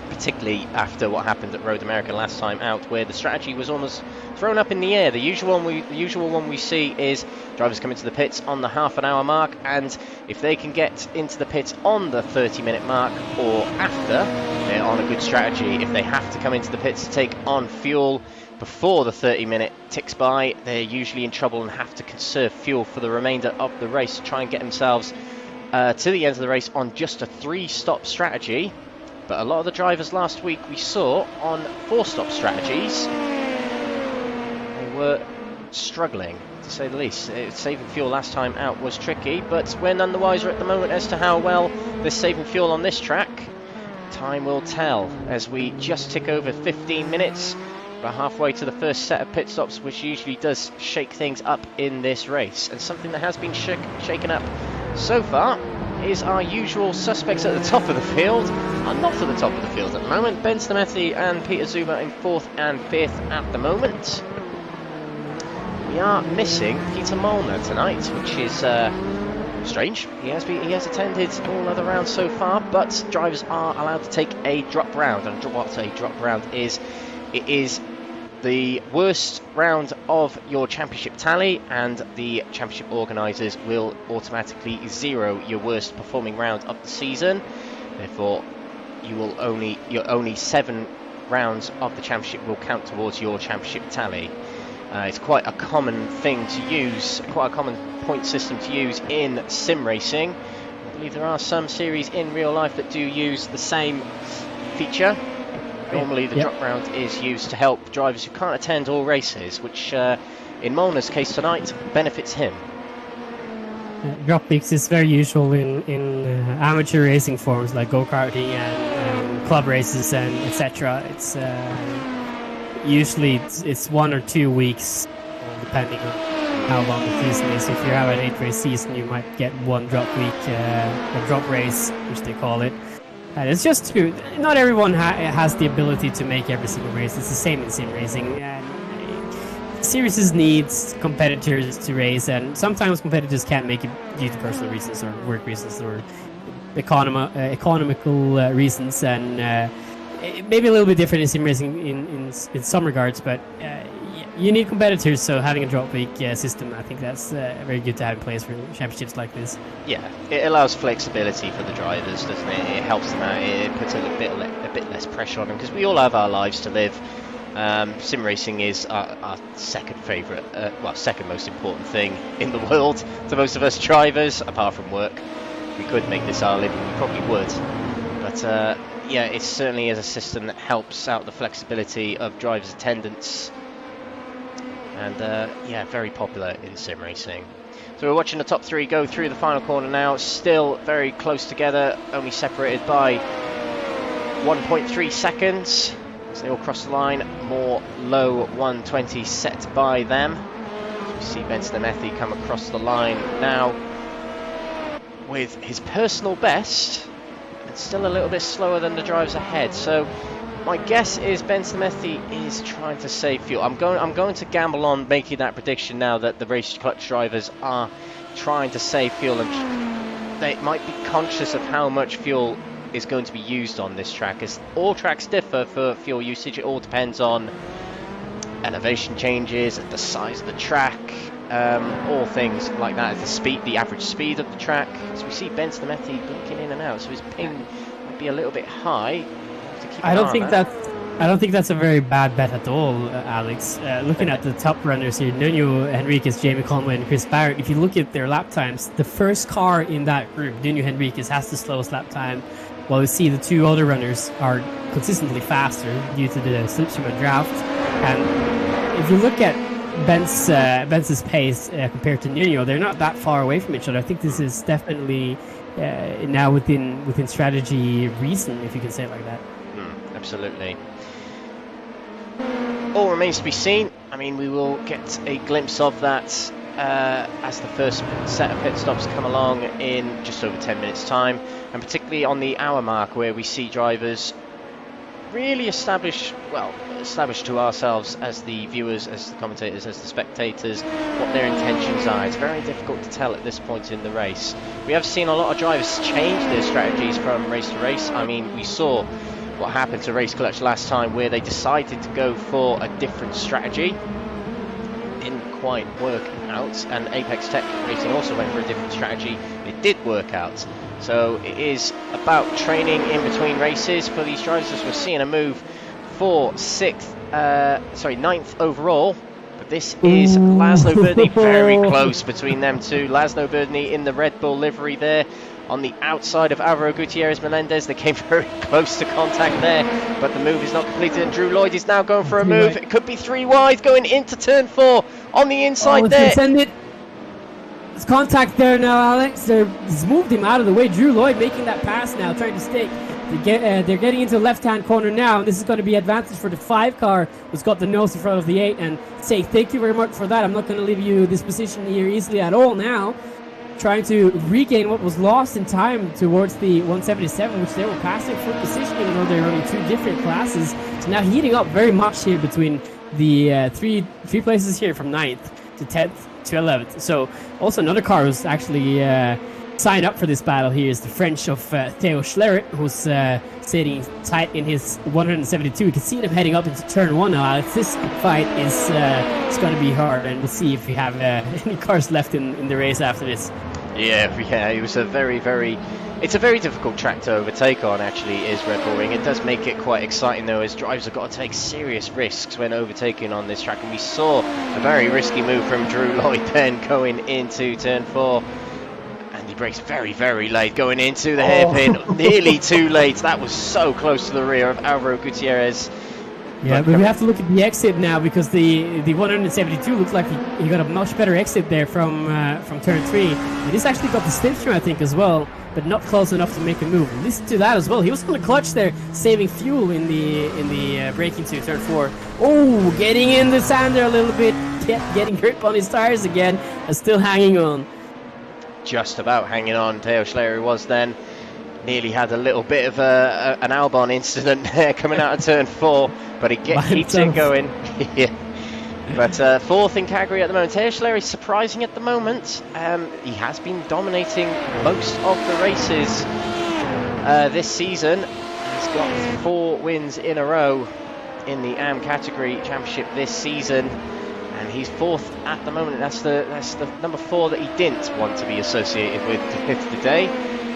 [SPEAKER 2] Particularly after what happened at Road America last time out, where the strategy was almost thrown up in the air. The usual one we see is drivers come into the pits on the half-an-hour mark, and if they can get into the pits on the 30-minute mark or after, they're on a good strategy. If they have to come into the pits to take on fuel before the 30-minute ticks by, they're usually in trouble and have to conserve fuel for the remainder of the race to try and get themselves to the end of the race on just a 3-stop strategy. But a lot of the drivers last week we saw on 4-stop strategies, they were struggling, to say the least. Saving fuel last time out was tricky, but we're none the wiser at the moment as to how well they're saving fuel on this track. Time will tell as we just tick over 15 minutes. We're halfway to the first set of pit stops, which usually does shake things up in this race. And something that has been shaken up so far is our usual suspects at the top of the field are not at the top of the field at the moment. Ben Stametti and Peter Zuma in 4th and 5th at the moment. We are missing Peter Molnar tonight, which is strange. He has attended all other rounds so far, but drivers are allowed to take a drop round. And what a drop round is, it is the worst round of your championship tally, and the championship organisers will automatically zero your worst performing round of the season. Therefore, your only 7 rounds of the championship will count towards your championship tally. It's quite a common thing to use, quite a common point system to use in sim racing. I believe there are some series in real life that do use the same feature. Normally the drop round is used to help drivers who can't attend all races, which in Molnar's case tonight benefits him.
[SPEAKER 3] Drop weeks is very usual in amateur racing forms like go-karting and club races and etc. It's usually it's 1 or 2 weeks, depending on how long the season is. If you have an 8-race season, you might get 1 drop week, a drop race, which they call it. And it's just true. Not everyone has the ability to make every single race. It's the same in sim racing. Series needs competitors to race, and sometimes competitors can't make it due to personal reasons or work reasons or economical reasons, and maybe a little bit different in sim racing in some regards. But you need competitors, so having a drop week system, I think that's very good to have in place for championships like this. Yeah,
[SPEAKER 2] it allows flexibility for the drivers, doesn't it? It helps them out. It puts a bit less pressure on them, because we all have our lives to live. Sim racing is our second favourite, second most important thing in the world to most of us drivers, apart from work. If we could make this our living, we probably would. But yeah, it certainly is a system that helps out the flexibility of drivers' attendance. And yeah, very popular in sim racing. So we're watching the top 3 go through the final corner now, still very close together, only separated by 1.3 seconds. As they all cross the line, more low 120 set by them. We see Benstemethi come across the line now with his personal best, and still a little bit slower than the drivers ahead. So my guess is Benstemethi is trying to save fuel. I'm going to gamble on making that prediction now that the race clutch drivers are trying to save fuel, and they might be conscious of how much fuel is going to be used on this track, as all tracks differ for fuel usage. It all depends on elevation changes, the size of the track, all things like that, the speed, the average speed of the track. So we see Benstemethi blinking in and out, so his ping might be a little bit high.
[SPEAKER 3] I don't think that's a very bad bet at all, Alex. Looking at the top runners here, Nuno Henriquez, Jamie Conway, and Chris Barrett, if you look at their lap times, the first car in that group, Nuno Henriquez, has the slowest lap time, while we see the two other runners are consistently faster due to the slipstream and draft. And if you look at Benz's pace compared to Nuno, they're not that far away from each other. I think this is definitely now within strategy reason, if you can say it like that.
[SPEAKER 2] Absolutely. All remains to be seen. I mean, we will get a glimpse of that as the first set of pit stops come along in just over 10 minutes time, and particularly on the hour mark, where we see drivers really establish to ourselves as the viewers, as the commentators, as the spectators, what their intentions are. It's very difficult to tell at this point in the race. We have seen a lot of drivers change their strategies from race to race. I mean, we saw what happened to Race Clutch last time, where they decided to go for a different strategy. Didn't quite work out, and Apex Tech Racing also went for a different strategy. It did work out. So it is about training in between races for these drivers, as we're seeing a move for ninth overall. But this is Laszlo Birdney, very close between them two. Laszlo Birdney in the Red Bull livery there, on the outside of Alvaro Gutierrez Melendez. They came very close to contact there, but the move is not completed, and Drew Lloyd is now going for a move. It could be 3 wide going into turn 4 on the inside there.
[SPEAKER 3] It's contact there now, Alex. He's moved him out of the way. Drew Lloyd making that pass now, trying to stick. They're getting into the left-hand corner now, and this is going to be advantage for the 5 car, who's got the nose in front of the 8, and say thank you very much for that. I'm not going to leave you this position here easily at all now. Trying to regain what was lost in time towards the 177, which they were passing for position, even though they're running 2 different classes. So now heating up very much here between the three places here, from 9th to 10th to 11th. So also another car who's actually signed up for this battle here is the French of Theo Schleret, who's sitting tight in his 172. You can see them heading up into turn 1 now, Alex. This fight is it's going to be hard, and we'll see if we have any cars left in the race after this.
[SPEAKER 2] Yeah, it was it's a very difficult track to overtake on, actually, is Red Bull Ring. It does make it quite exciting, though, as drivers have got to take serious risks when overtaking on this track, and we saw a very risky move from Drew Lloyd then going into turn 4. He breaks very, very late going into the hairpin, nearly too late. That was so close to the rear of Alvaro Gutierrez.
[SPEAKER 3] Yeah, but we have to look at the exit now, because the 172 looks like he got a much better exit there from turn 3. And this actually got the slipstream, I think, as well, but not close enough to make a move. Listen to that as well. He was on the clutch there, saving fuel in the braking to turn 4. Oh, getting in the sand there a little bit, getting grip on his tires again, and still hanging on.
[SPEAKER 2] Just about hanging on. Theo Schleret was then. Nearly had a little bit of an Albon incident there coming out of turn 4, but he keeps it going. Yeah. But 4th in category at the moment. Theo Schleret is surprising at the moment. He has been dominating most of the races this season. He's got 4 wins in a row in the AM category championship this season. And he's 4th at the moment. That's the number 4 that he didn't want to be associated with today.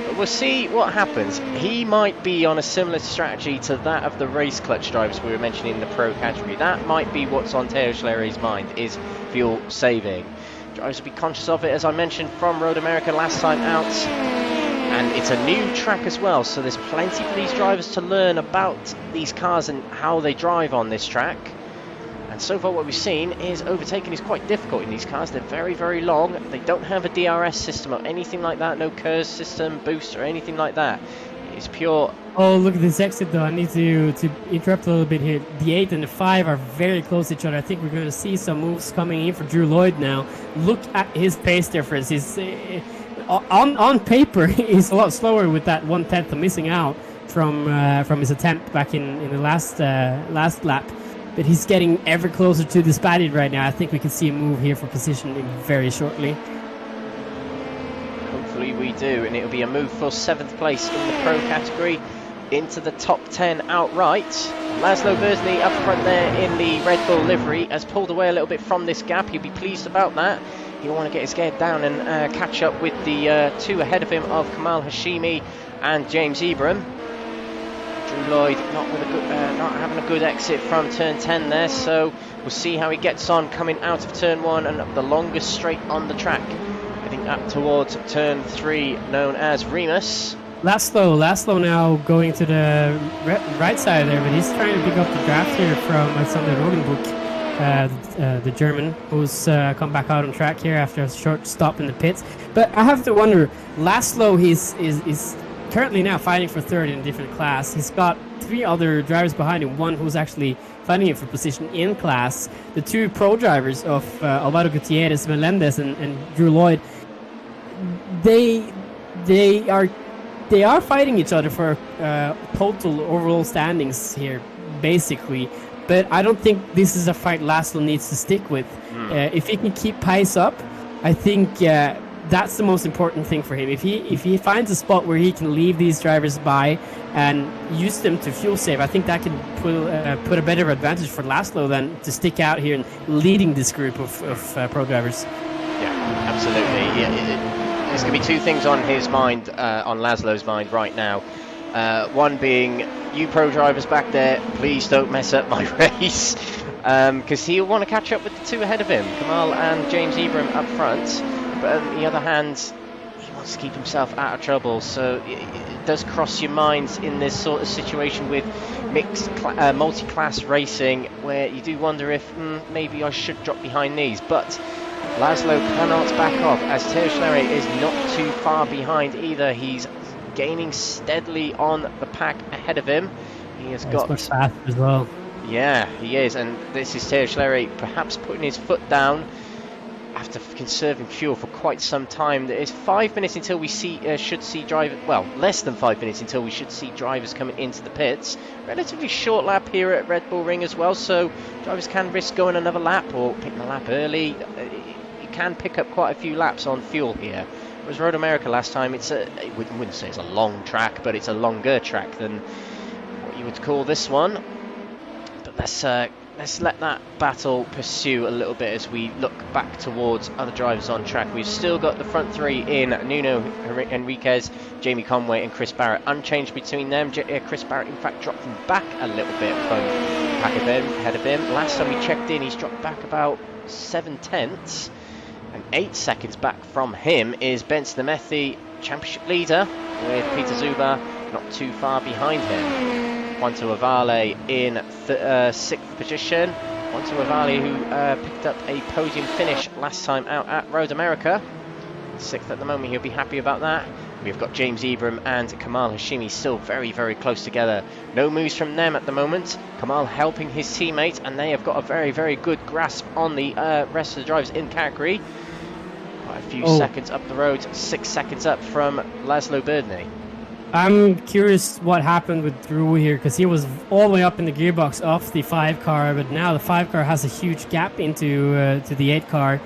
[SPEAKER 2] But we'll see what happens. He might be on a similar strategy to that of the race clutch drivers we were mentioning in the pro category. That might be what's on Theo Schleret's mind, is fuel saving. Drivers will be conscious of it, as I mentioned, from Road America last time out. And it's a new track as well, so there's plenty for these drivers to learn about these cars and how they drive on this track. And so far what we've seen is overtaking is quite difficult in these cars. They're very, very long. They don't have a DRS system or anything like that. No KERS system, boost or anything like that. It's pure.
[SPEAKER 3] Oh, look at this exit though. I need to interrupt a little bit here. The 8 and the 5 are very close to each other. I think we're going to see some moves coming in for Drew Lloyd now. Look at his pace difference. He's on paper he's a lot slower with that 1/10 of missing out from his attempt back in the last lap. But he's getting ever closer to the Spaniard right now. I think we can see a move here for position very shortly.
[SPEAKER 2] Hopefully we do, and it'll be a move for 7th place in the pro category into the top 10 outright. Laszlo Berzny up front there in the Red Bull livery has pulled away a little bit from this gap. He'll be pleased about that. He'll want to get his head down and catch up with the 2 ahead of him of Kamal Hashimi and James Ibram. Drew Lloyd not having a good exit from turn 10 there, so we'll see how he gets on coming out of turn 1 and up the longest straight on the track, heading up towards turn 3 known as Remus.
[SPEAKER 3] Laszlo now going to the right side there, but he's trying to pick up the draft here from Alexander Rodenbuch, the German, who's come back out on track here after a short stop in the pits. But I have to wonder, Laszlo is currently now fighting for 3rd in a different class. He's got 3 other drivers behind him, one who's actually fighting him for position in class. The 2 pro drivers of Alvaro Gutierrez, Melendez, and Drew Lloyd, they are fighting each other for total overall standings here, basically. But I don't think this is a fight Laszlo needs to stick with. If he can keep pace up, I think that's the most important thing for him. If he finds a spot where he can leave these drivers by and use them to fuel save, I think that can put a better advantage for Laszlo than to stick out here and leading this group of pro drivers.
[SPEAKER 2] Yeah, absolutely. Yeah, there's going to be 2 things on his mind, on Laszlo's mind right now. One being, you pro drivers back there, please don't mess up my race, because he'll want to catch up with the 2 ahead of him, Kamal and James Ibram up front. But on the other hand, he wants to keep himself out of trouble, so it does cross your minds in this sort of situation with mixed multi-class racing, where you do wonder if maybe I should drop behind these. But Laszlo cannot back off, as Theo Schlerer is not too far behind either. He's gaining steadily on the pack ahead of him. He has got
[SPEAKER 3] much faster as well.
[SPEAKER 2] Yeah, he is, and this is Theo Schlerer perhaps putting his foot down after conserving fuel for quite some time. There is 5 minutes until we should see drivers, well, less than 5 minutes until we should see drivers coming into the pits. Relatively short lap here at Red Bull Ring as well, so drivers can risk going another lap or picking a lap early. You can pick up quite a few laps on fuel here. Whereas Road America last time, I wouldn't say it's a long track, but it's a longer track than what you would call this one. But let's let that battle pursue a little bit as we look back towards other drivers on track. We've still got the front 3 in Nuno Enriquez, Jamie Conway and Chris Barrett unchanged between them. Chris Barrett in fact dropped him back a little bit from ahead of him. Last time we checked in, he's dropped back about 7/10, and 8 seconds back from him is Ben Snemethi, championship leader, with Peter Zuber not too far behind him. Juanto Avale in 6th position. Juanto Avale, who picked up a podium finish last time out at Road America. 6th at the moment, he'll be happy about that. We've got James Ibram and Kamal Hashimi still very, very close together. No moves from them at the moment. Kamal helping his teammate, and they have got a very, very good grasp on the rest of the drivers in category. Quite a few seconds up the road, 6 seconds up from Laszlo Berzny.
[SPEAKER 3] I'm curious what happened with Drew here, because he was all the way up in the gearbox off the 5 car, but now the 5 car has a huge gap into to the 8 car.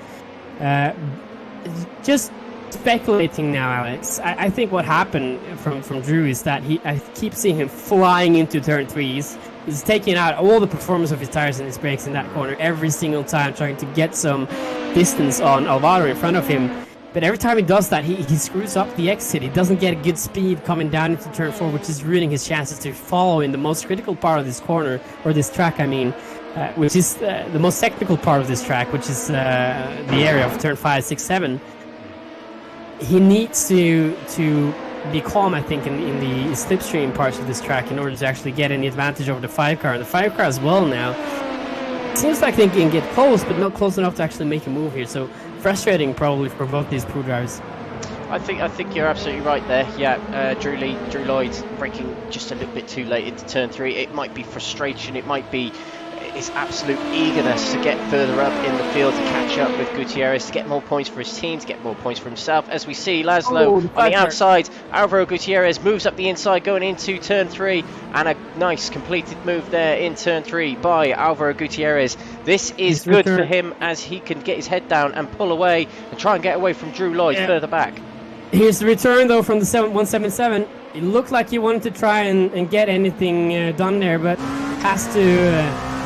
[SPEAKER 3] Just speculating now, Alex. I think what happened from Drew is that I keep seeing him flying into turn 3s. He's taking out all the performance of his tires and his brakes in that corner every single time, trying to get some distance on Alvaro in front of him. But every time he does that, he screws up the exit. He doesn't get a good speed coming down into turn 4, which is ruining his chances to follow in the most critical part of this corner, or this track, I mean, which is the most technical part of this track, which is the area of turn 5, 6, 7. He needs to be calm, I think, in the slipstream parts of this track in order to actually get any advantage over the 5 car. And the 5 car as well now, it seems like they can get close, but not close enough to actually make a move here. So frustrating probably for both these pro drivers.
[SPEAKER 2] I think you're absolutely right there. Yeah, Drew Lloyd braking just a little bit too late into turn 3. It might be frustration. It might be his absolute eagerness to get further up in the field, to catch up with Gutierrez, to get more points for his team, to get more points for himself. As we see Laszlo on the outside, Alvaro Gutierrez moves up the inside going into turn 3, and a nice completed move there in turn 3 by Alvaro Gutierrez. This is good for him, as he can get his head down and pull away and try and get away from Drew Lloyd further back.
[SPEAKER 3] Here's the return though from the 177. It looked like he wanted to try and get anything done there, but has to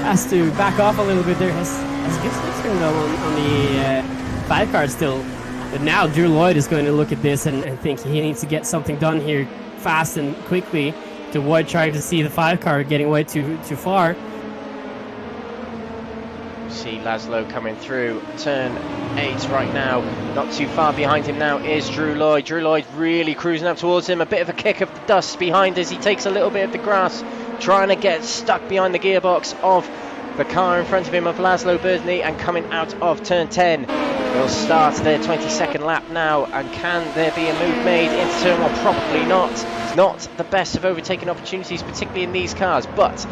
[SPEAKER 3] has to back off a little bit there. Has good switching though on the 5 car still. But now Drew Lloyd is going to look at this and think he needs to get something done here fast and quickly to avoid trying to see the 5 car getting away too far.
[SPEAKER 2] See Laszlo coming through turn 8 right now. Not too far behind him now is Drew Lloyd. Drew Lloyd really cruising up towards him. A bit of a kick of the dust behind as he takes a little bit of the grass, trying to get stuck behind the gearbox of the car in front of him of Laszlo Bertny, and coming out of turn 10. We'll start their 22nd lap now, and can there be a move made into turn 1? Probably not. It's not the best of overtaking opportunities, particularly in these cars, but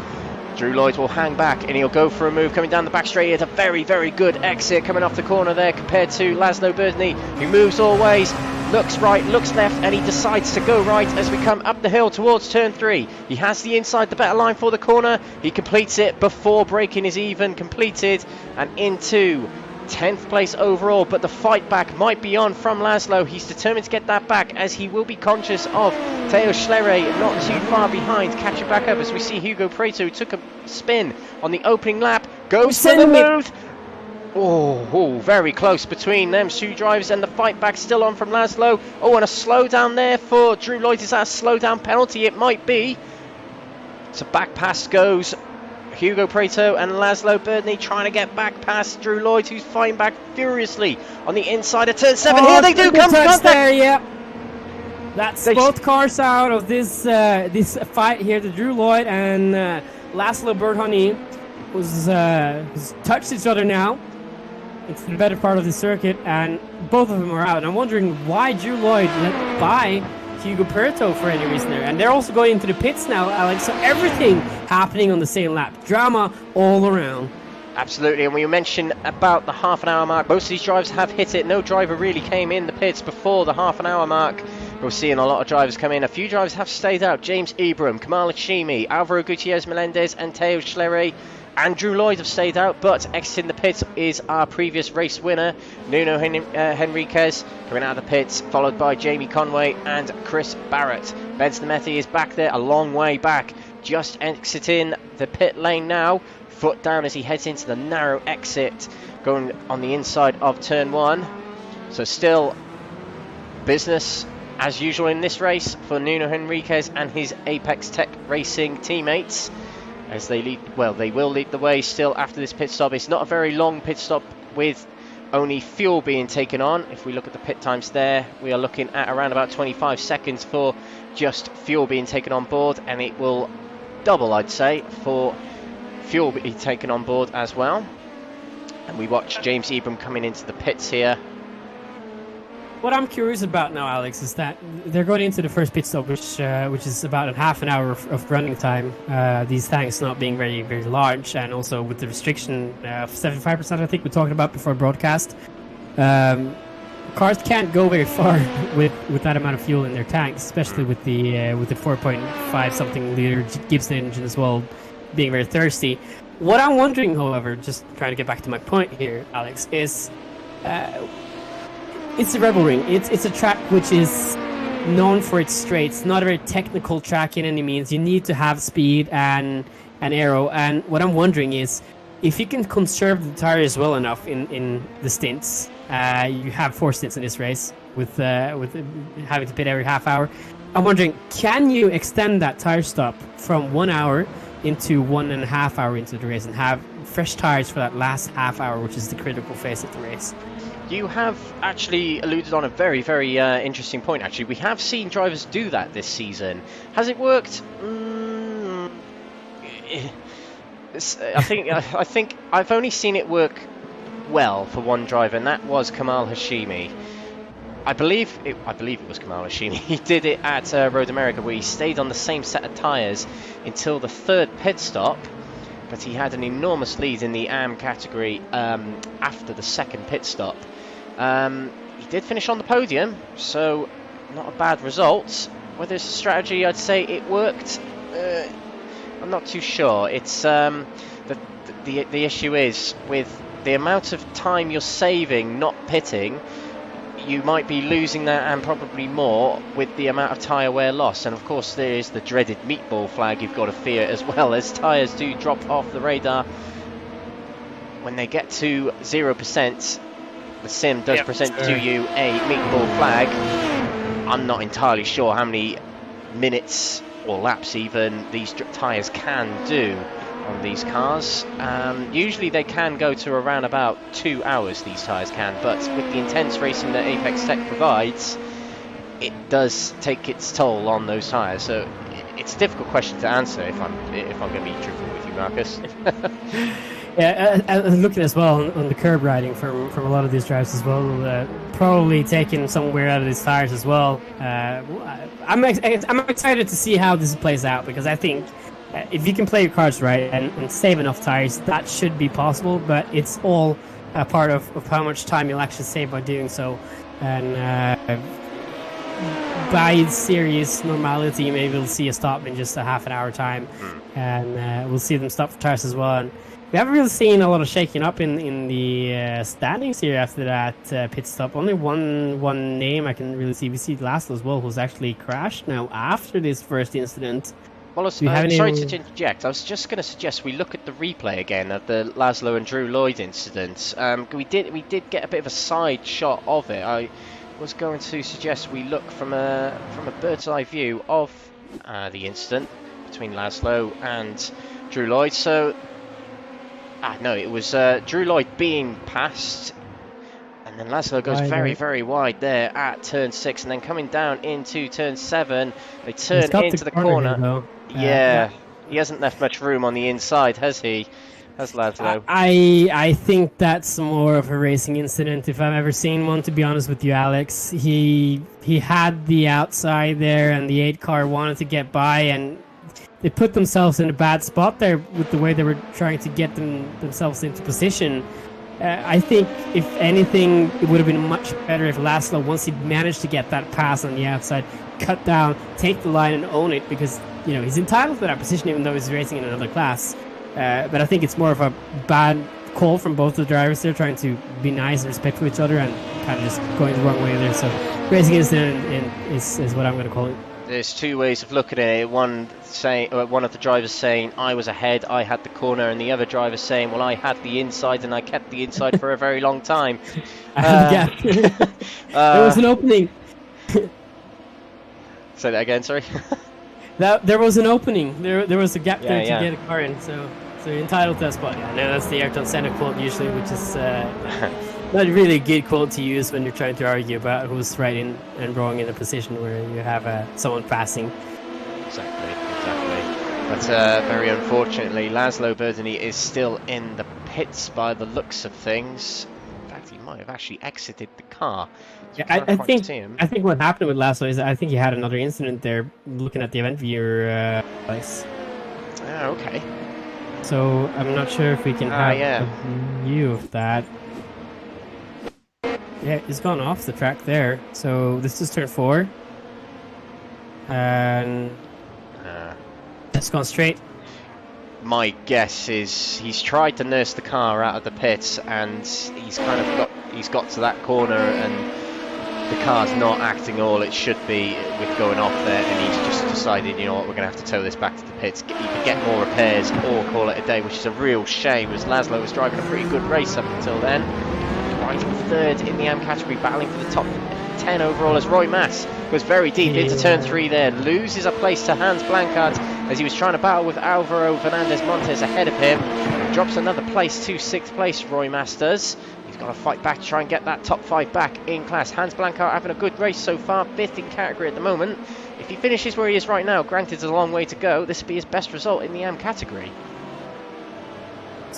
[SPEAKER 2] Drew Lloyd will hang back and he'll go for a move coming down the back straight. It's a very, very good exit coming off the corner there compared to Laszlo Bertny, who moves all ways, looks right, looks left, and he decides to go right as we come up the hill towards turn 3. He has the inside, the better line for the corner. He completes it before braking is even completed, and into 10th place overall, but the fight back might be on from Laszlo. He's determined to get that back, as he will be conscious of Theo Schlerer not too far behind, catching back up as we see Hugo Preto, who took a spin on the opening lap, goes for the move. Oh, very close between them two drivers, and the fight back still on from Laszlo. Oh, and a slowdown there for Drew Lloyd. Is that a slowdown penalty? It might be. So back pass goes Hugo Preto and Laszlo Bertny, trying to get back past Drew Lloyd, who's fighting back furiously on the inside of turn 7. Here they do come to contact.
[SPEAKER 3] There, yeah. That's both cars out of this this fight here. The Drew Lloyd and Laszlo Bertny was touched each other now. It's the better part of the circuit, and both of them are out. And I'm wondering why Drew Lloyd let by Hugo Preto for any reason there. And they're also going into the pits now, Alex. So everything happening on the same lap. Drama all around.
[SPEAKER 2] Absolutely, and we mentioned about the half-an-hour mark. Most of these drivers have hit it. No driver really came in the pits before the half-an-hour mark. We're seeing a lot of drivers come in. A few drivers have stayed out. James Ibram, Kamal Hashimi, Alvaro Gutierrez Melendez, and Theo Schlerer. And Drew Lloyd have stayed out, but exiting the pits is our previous race winner, Nuno Henriquez, coming out of the pits, followed by Jamie Conway and Chris Barrett. Benz Nemethi is back there, a long way back, just exiting the pit lane now, foot down as he heads into the narrow exit, going on the inside of turn 1. So still business as usual in this race for Nuno Henriquez and his Apex Tech Racing teammates, as they lead. Well, they will lead the way still after this pit stop. It's not a very long pit stop, with only fuel being taken on. If we look at the pit times there, we are looking at around about 25 seconds for just fuel being taken on board, and it will double, I'd say, for fuel being taken on board as well. And we watch James Ibram coming into the pits here.
[SPEAKER 3] What I'm curious about now, Alex, is that they're going into the first pit stop, which is about a half an hour of running time. These tanks not being very, very large, and also with the restriction of 75%, I think we talked about before broadcast. Cars can't go very far with that amount of fuel in their tanks, especially with the 4.5 something liter Gibson engine as well, being very thirsty. What I'm wondering, however, just trying to get back to my point here, Alex, is it's the Rebel Ring. It's a track which is known for its straights. Not a very technical track in any means. You need to have speed and aero. And what I'm wondering is, if you can conserve the tires well enough in the stints, you have 4 stints in this race with having to pit every half hour. I'm wondering, can you extend that tire stop from 1 hour into 1.5 hours into the race and have fresh tires for that last half hour, which is the critical phase of the race?
[SPEAKER 2] You have actually alluded on a very, very interesting point. Actually, we have seen drivers do that this season. Has it worked? I think I've only seen it work well for one driver, and that was Kamal Hashimi. I believe it was Kamal Hashimi. He did it at Road America, where he stayed on the same set of tyres until the third pit stop, but he had an enormous lead in the AM category after the second pit stop. He did finish on the podium, so not a bad result. Whether it's a strategy, I'd say it worked. I'm not too sure. It's the issue is with the amount of time you're saving not pitting, you might be losing that and probably more with the amount of tyre wear loss. And of course there is the dreaded meatball flag you've got to fear as well, as tyres do drop off the radar. When they get to 0%, the sim does present to you a meatball flag. I'm not entirely sure how many minutes or laps even these tyres can do on these cars. Usually they can go to around about 2 hours, these tyres can, but with the intense racing that Apex Tech provides, it does take its toll on those tyres. So it's a difficult question to answer if I'm going to be truthful with you, Markus.
[SPEAKER 3] Yeah, looking as well on the curb riding from a lot of these drivers as well, probably taking somewhere out of these tires as well. I'm excited to see how this plays out, because I think if you can play your cards right and save enough tires, that should be possible, but it's all a part of how much time you'll actually save by doing so. And by serious normality, maybe we'll see a stop in just a half an hour time, and we'll see them stop for tires as well. And we haven't really seen a lot of shaking up in the standings here after that pit stop. Only one name I can really see. We see Laszlo as well, who's actually crashed now after this first incident.
[SPEAKER 2] Well, sorry to interject. I was just going to suggest we look at the replay again of the Laszlo and Drew Lloyd incident. We did get a bit of a side shot of it. I was going to suggest we look from a bird's eye view of the incident between Laszlo and Drew Lloyd. So, no, it was Drew Lloyd being passed, and then Laszlo goes very, very wide there at turn 6, and then coming down into turn 7, they turn into the corner. Yeah, he hasn't left much room on the inside, has he? Has Laszlo?
[SPEAKER 3] I think that's more of a racing incident if I've ever seen one, to be honest with you, Alex. He had the outside there, and the 8 car wanted to get by, and they put themselves in a bad spot there with the way they were trying to get themselves into position. I think, if anything, it would have been much better if Laszlo, once he managed to get that pass on the outside, cut down, take the line and own it, because he's entitled to that position even though he's racing in another class. But I think it's more of a bad call from both the drivers. They're trying to be nice and respectful to each other and kind of just going the wrong way there. So racing incident is what I'm going to call it.
[SPEAKER 2] There's two ways of looking at it. One of the drivers saying, I was ahead, I had the corner, and the other driver saying, well, I had the inside and I kept the inside for a very long time.
[SPEAKER 3] There was an opening.
[SPEAKER 2] Say that again, sorry.
[SPEAKER 3] There was an opening. There was a gap there to get a car in, so you're entitled to that spot. Yeah, no, that's the Ayrton Senna quote usually, which is not really a good quote to use when you're trying to argue about who's right in and wrong in a position where you have someone passing.
[SPEAKER 2] Exactly. But very unfortunately, Laszlo Berdini is still in the pits by the looks of things. In fact, he might have actually exited the car. So
[SPEAKER 3] yeah, I think what happened with Laszlo is I think he had another incident there. Looking at the event viewer place.
[SPEAKER 2] Ah, okay.
[SPEAKER 3] So I'm not sure if we can have a view of that. Yeah, he's gone off the track there. So this is turn 4. And it's gone straight.
[SPEAKER 2] My guess is he's tried to nurse the car out of the pits, and he's got to that corner, and the car's not acting all it should be with going off there, and he's just decided, you know what, we're going to have to tow this back to the pits, either get more repairs or call it a day, which is a real shame, as Laszlo was driving a pretty good race up until then. Right in third in the AM category, battling for the top 10 overall, as Roy Mass goes very deep into turn 3 there, loses a place to Hans Blankard as he was trying to battle with Alvaro Fernandez Montes ahead of him. Drops another place to 6th place, Roy Mass does. He's got to fight back to try and get that top 5 back in class. Hans Blankard having a good race so far, 5th in category at the moment. If he finishes where he is right now, granted it's a long way to go, this will be his best result in the AM category.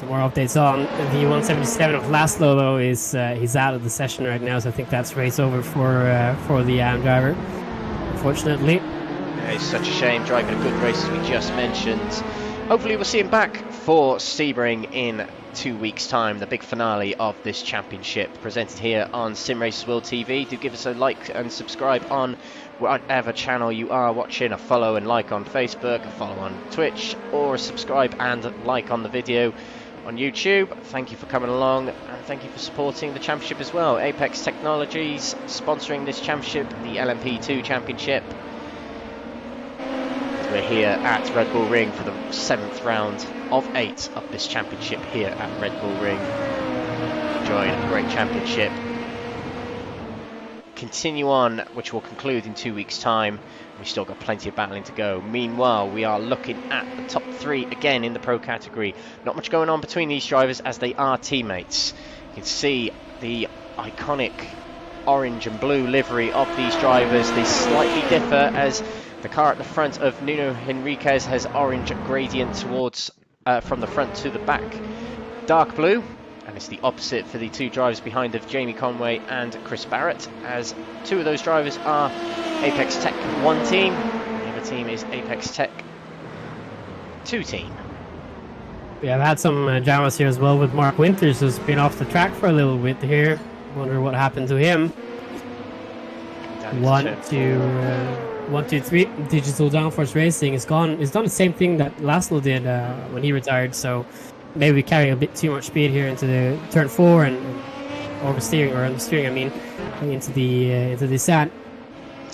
[SPEAKER 3] some more updates on the 177 of Laszlo, though, is he's out of the session right now, so I think that's race over for the AM driver, unfortunately.
[SPEAKER 2] Yeah, it's such a shame, driving a good race as we just mentioned. Hopefully we'll see him back for Sebring in 2 weeks' time, the big finale of this championship, presented here on Simracersworld TV. Do give us a like and subscribe on whatever channel you are watching, a follow and like on Facebook, a follow on Twitch, or a subscribe and like on the video on YouTube. Thank you for coming along, and thank you for supporting the championship as well. Apex Technologies sponsoring this championship, the LMP2 Championship. We're here at Red Bull Ring for the 7th round of 8 of this championship here at Red Bull Ring. Enjoying a great championship. Continue on, which will conclude in 2 weeks' time. We've still got plenty of battling to go. Meanwhile, we are looking at the top 3 again in the pro category. Not much going on between these drivers as they are teammates. You can see the iconic orange and blue livery of these drivers. They slightly differ, as the car at the front of Nuno Henriquez has orange gradient towards from the front to the back, dark blue, and it's the opposite for the 2 drivers behind of Jamie Conway and Chris Barrett, as 2 of those drivers are Apex Tech 1 team, the other team is Apex Tech 2 team.
[SPEAKER 3] We have had some dramas here as well with Mark Winters, who's been off the track for a little bit here. Wonder what happened to him. 1, 2, 3. Digital Downforce Racing is gone. He's done the same thing that Laszlo did when he retired. So maybe carrying a bit too much speed here into the turn 4 and oversteering, or understeering, I mean, into the descent.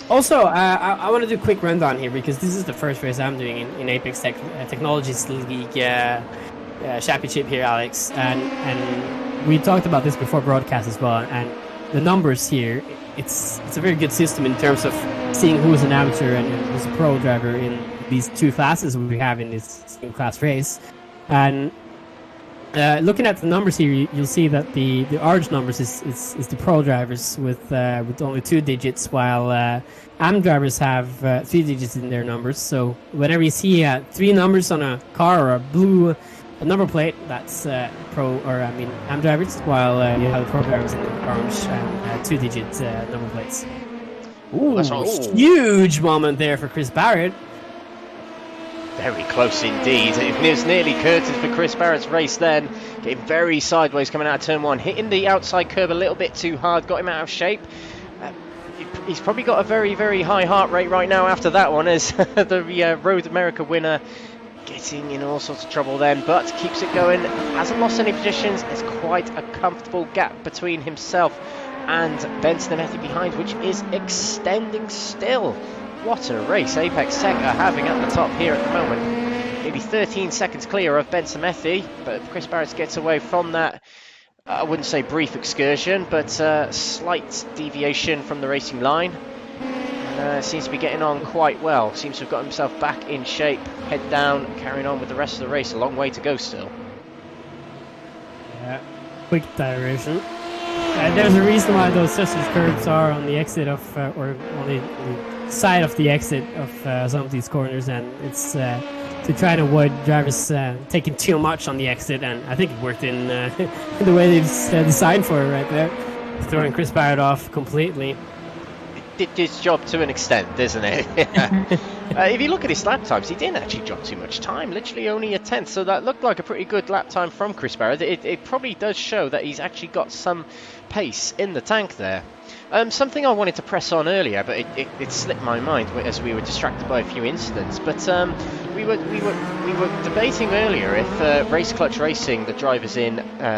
[SPEAKER 3] Also, I want to do a quick rundown here, because this is the first race I'm doing in Apex Technologies League Championship here, Alex. And we talked about this before broadcast as well. And the numbers here, it's a very good system in terms of seeing who's an amateur and who's a pro driver in these 2 classes we have in this same class race. And looking at the numbers here, you'll see that the orange numbers is the pro drivers with only 2 digits, while AM drivers have 3 digits in their numbers. So whenever you see 3 numbers on a car or a blue number plate, that's AM drivers, while you have the pro drivers in the orange and 2-digit number plates. Ooh, that's a huge moment there for Chris Barrett.
[SPEAKER 2] Very close indeed. It was nearly curtains for Chris Barrett's race then. Getting very sideways coming out of turn 1. Hitting the outside curb a little bit too hard. Got him out of shape. He's probably got a very, very high heart rate right now after that one, as the Road America winner getting in all sorts of trouble then, but keeps it going. Hasn't lost any positions. There's quite a comfortable gap between himself and Benson Amethi behind, which is extending still. What a race Apex Tech are having at the top here at the moment. Maybe 13 seconds clear of Benson Amethi, but Chris Barrett gets away from that, I wouldn't say brief excursion, but slight deviation from the racing line. Seems to be getting on quite well. Seems to have got himself back in shape. Head down, carrying on with the rest of the race. A long way to go still.
[SPEAKER 3] Yeah, quick direction. There's a reason why those Sussex curbs are on the exit of, or on the side of the exit of some of these corners, and it's to try to avoid drivers taking too much on the exit, and I think it worked in the way they've designed for it right there, throwing Chris Barrett off completely.
[SPEAKER 2] It did his job to an extent, doesn't it? If you look at his lap times, he didn't actually drop too much time, literally only a tenth, so that looked like a pretty good lap time from Chris Barrett. It probably does show that he's actually got some pace in the tank there. Something I wanted to press on earlier, but it slipped my mind as we were distracted by a few incidents. But we were debating earlier if Race Clutch Racing, the drivers in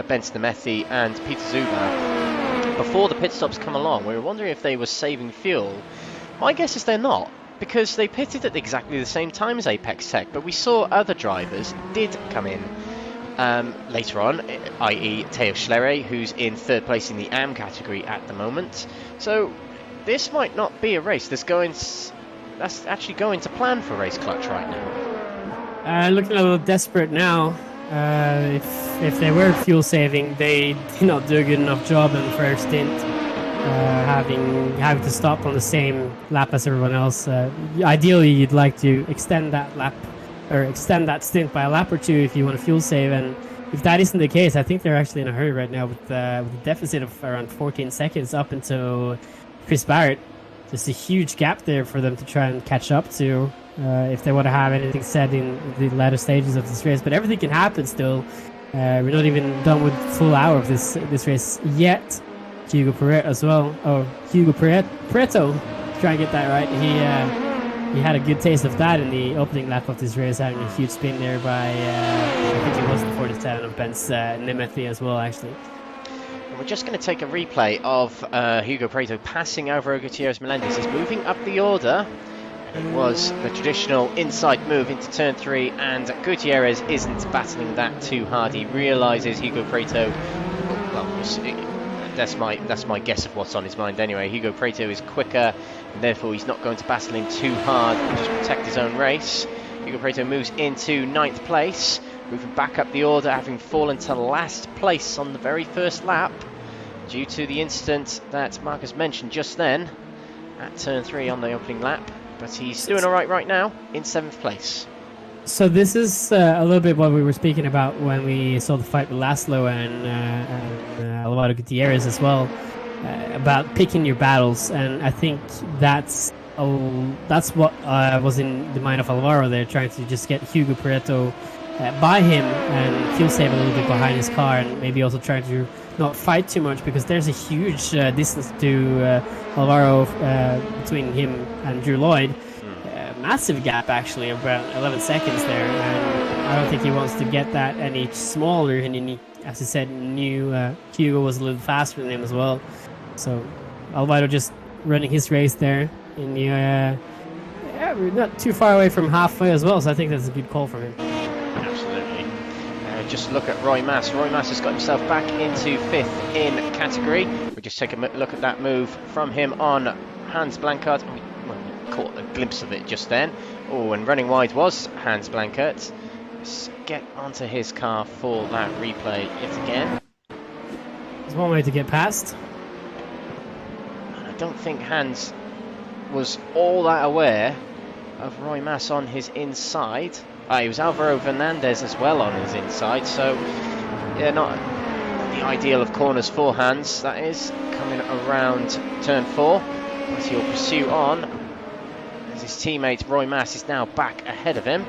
[SPEAKER 2] Benson Amethi and Peter Zuber, before the pit stops come along, we were wondering if they were saving fuel. My guess is they're not, because they pitted at exactly the same time as Apex Tech, but we saw other drivers did come in later on, i.e. Theo Schlerer, who's in 3rd place in the AM category at the moment. So this might not be a race that's actually going to plan for Race Clutch right now.
[SPEAKER 3] Looking a little desperate now. If they were fuel saving, they did not do a good enough job in the first stint, having to stop on the same lap as everyone else. Ideally, you'd like to extend that lap, or extend that stint by a lap or two if you want to fuel save, and if that isn't the case, I think they're actually in a hurry right now with a deficit of around 14 seconds up until Chris Barrett. There's a huge gap there for them to try and catch up to if they want to have anything said in the latter stages of this race. But everything can happen still. We're not even done with the full hour of this race yet. Hugo Pareto as well. Oh, Hugo Pareto. Try and get that right. He had a good taste of that in the opening lap of this race, having a huge spin there by I think it was the 47 of Ben's Nemeth as well, actually.
[SPEAKER 2] We're just going to take a replay of Hugo Pareto passing Alvaro Gutierrez Melendez. He's moving up the order. It was the traditional inside move into turn 3, and Gutierrez isn't battling that too hard. He realises Hugo Pareto, well, that's my guess of what's on his mind anyway. Hugo Pareto is quicker, and therefore he's not going to battle him too hard and just protect his own race. Hugo Pareto moves into 9th place, moving back up the order, having fallen to last place on the very first lap due to the incident that Markus mentioned just then at turn 3 on the opening lap. But he's doing all right now in 7th place.
[SPEAKER 3] So this is a little bit what we were speaking about when we saw the fight with Laszlo and Alvaro Gutierrez as well, about picking your battles. And I think that's what was in the mind of Alvaro there, trying to just get Hugo Pareto by him and fuel save a little bit behind his car, and maybe also trying to not fight too much, because there's a huge distance to Alvaro between him and Drew Lloyd. Massive gap, actually, about 11 seconds there, and I don't think he wants to get that any smaller. And he, as I said, knew Hugo was a little faster than him as well. So Alvaro just running his race there in the we're not too far away from halfway as well, so I think that's a good call from him.
[SPEAKER 2] Absolutely. Just look at Roy Mass. Roy Mass has got himself back into 5th in category. We just take a look at that move from him on Hans Blankert. We caught a glimpse of it just then. Oh, and running wide was Hans Blankert. Let's get onto his car for that replay yet again.
[SPEAKER 3] There's one way to get past.
[SPEAKER 2] I don't think Hans was all that aware of Roy Mass on his inside. It was Alvaro Fernandez as well on his inside, so yeah, not the ideal of corners for Hans. That is coming around turn 4 as he'll pursue on, as his teammate Roy Mass is now back ahead of him.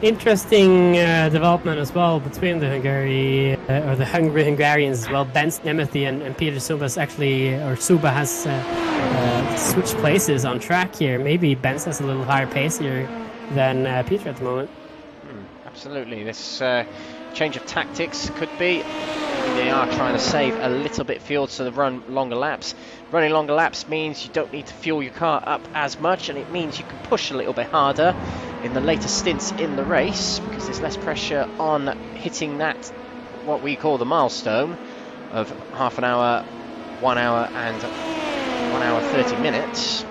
[SPEAKER 3] Interesting development as well between the Hungarians as well. Ben Nemeth and Peter Subas Suba has switched places on track here. Maybe Ben has a little higher pace here than Peter at the moment.
[SPEAKER 2] Absolutely. This change of tactics could be. They are trying to save a little bit fuel to run longer laps. Running longer laps means you don't need to fuel your car up as much, and it means you can push a little bit harder in the later stints in the race, because there's less pressure on hitting that, what we call the milestone of half an hour, 1 hour and 1 hour 30 minutes.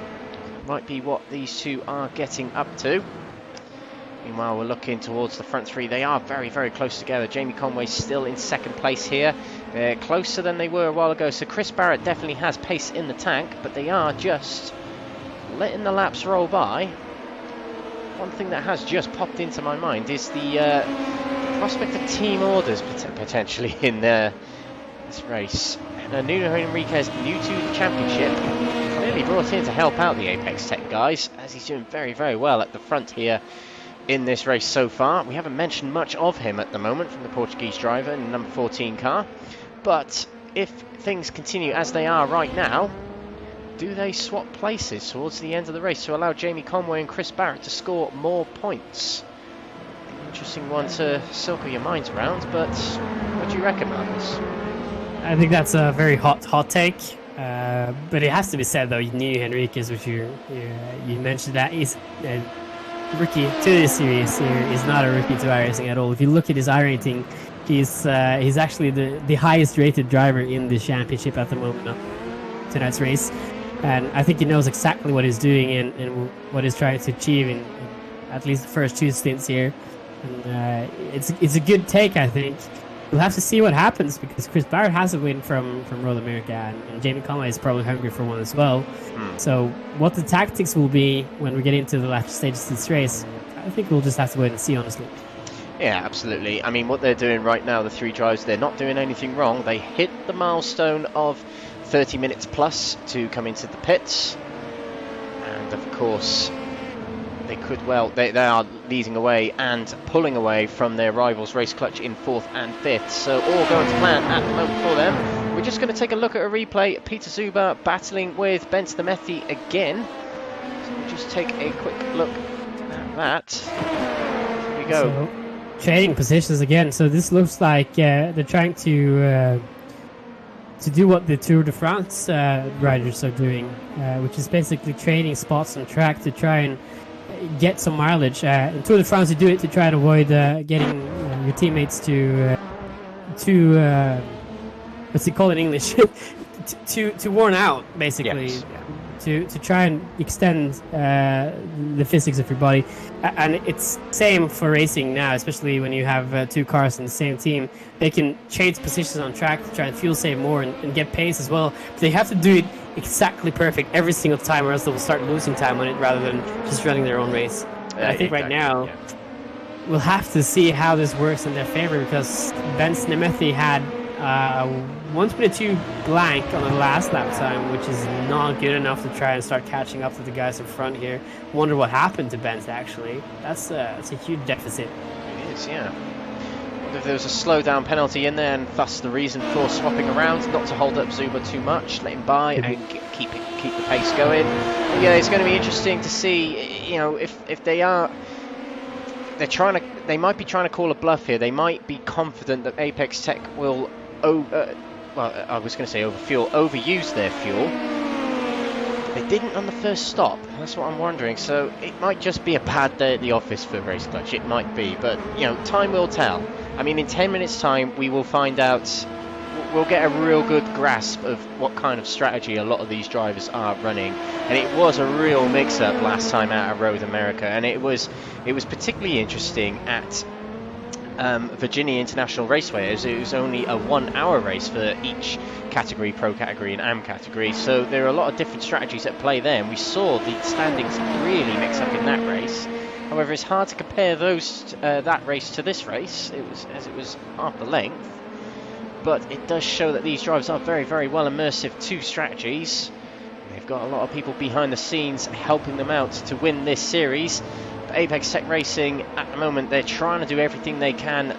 [SPEAKER 2] Might be what these two are getting up to. Meanwhile, we're looking towards the front 3. They are very, very close together. Jamie Conway still in 2nd place here. They're closer than they were a while ago. So Chris Barrett definitely has pace in the tank, but they are just letting the laps roll by. One thing that has just popped into my mind is the prospect of team orders potentially in this race. Nuno Henriquez, new to the championship, clearly brought in to help out the Apex Tech guys, as he's doing very, very well at the front here in this race so far. We haven't mentioned much of him at the moment from the Portuguese driver in the number 14 car, but if things continue as they are right now, do they swap places towards the end of the race to allow Jamie Conway and Chris Barrett to score more points? Interesting one to circle your minds around, but what do you reckon, Markus?
[SPEAKER 3] I think that's a very hot take, but it has to be said though, Nuno Henriquez, which you mentioned, that is rookie to this series here, is not a rookie to iRacing at all. If you look at his iRating, he's actually the highest rated driver in the championship at the moment of tonight's race, and I think he knows exactly what he's doing and what he's trying to achieve in at least the first 2 stints here. And it's a good take, I think. We'll have to see what happens, because Chris Barrett has a win from Road America, and Jamie Conway is probably hungry for one as well. So what the tactics will be when we get into the last stages of this race, I think we'll just have to wait and see, honestly.
[SPEAKER 2] Yeah, absolutely. I mean, what they're doing right now, the 3 drives, they're not doing anything wrong. They hit the milestone of 30 minutes plus to come into the pits. And of course, they could well, they are leading away and pulling away from their rivals Race Clutch in 4th and 5th. So all going to plan at the moment for them. We're just going to take a look at a replay. Peter Zuber battling with Ben Snemethi again. So we'll just take a quick look at that. Here we go.
[SPEAKER 3] So, trading positions again. So this looks like they're trying to do what the Tour de France riders are doing, which is basically trading spots on track to try and get some mileage. In Tour de France, you do it to try and avoid getting your teammates to what's it called in English? to worn out, basically.
[SPEAKER 2] Yes.
[SPEAKER 3] To try and extend the physics of your body. And it's same for racing now, especially when you have 2 cars in the same team. They can change positions on track to try and fuel save more and get pace as well. But they have to do it exactly perfect every single time, or else they will start losing time on it rather than just running their own race. I think right now we'll have to see how this works in their favor, because Ben Snemethi had 1:22 blank on the last lap time, which is not good enough to try and start catching up to the guys in front here. Wonder what happened to Ben's actually. That's a huge deficit.
[SPEAKER 2] It is, yeah. Wonder if there was a slowdown penalty in there, and thus the reason for swapping around, not to hold up Zuber too much, let him by and keep the pace going. But yeah, it's going to be interesting to see, you know, if they are. They might be trying to call a bluff here. They might be confident that Apex Tech will I was going to say overuse their fuel. They didn't on the first stop. That's what I'm wondering. So it might just be a bad day at the office for Race Clutch. It might be, but you know, time will tell. I mean, in 10 minutes' time, we will find out. We'll get a real good grasp of what kind of strategy a lot of these drivers are running. And it was a real mix-up last time out of Road America, and it was particularly interesting at Virginia International Raceway, as it was only a 1-hour race for each category, pro category and AM category. So there are a lot of different strategies at play there, and we saw the standings really mix up in that race. However, it's hard to compare that race to this race. It was half the length. But it does show that these drivers are very, very well immersive to strategies. They've got a lot of people behind the scenes helping them out to win this series. But Apex Tech Racing, at the moment, they're trying to do everything they can,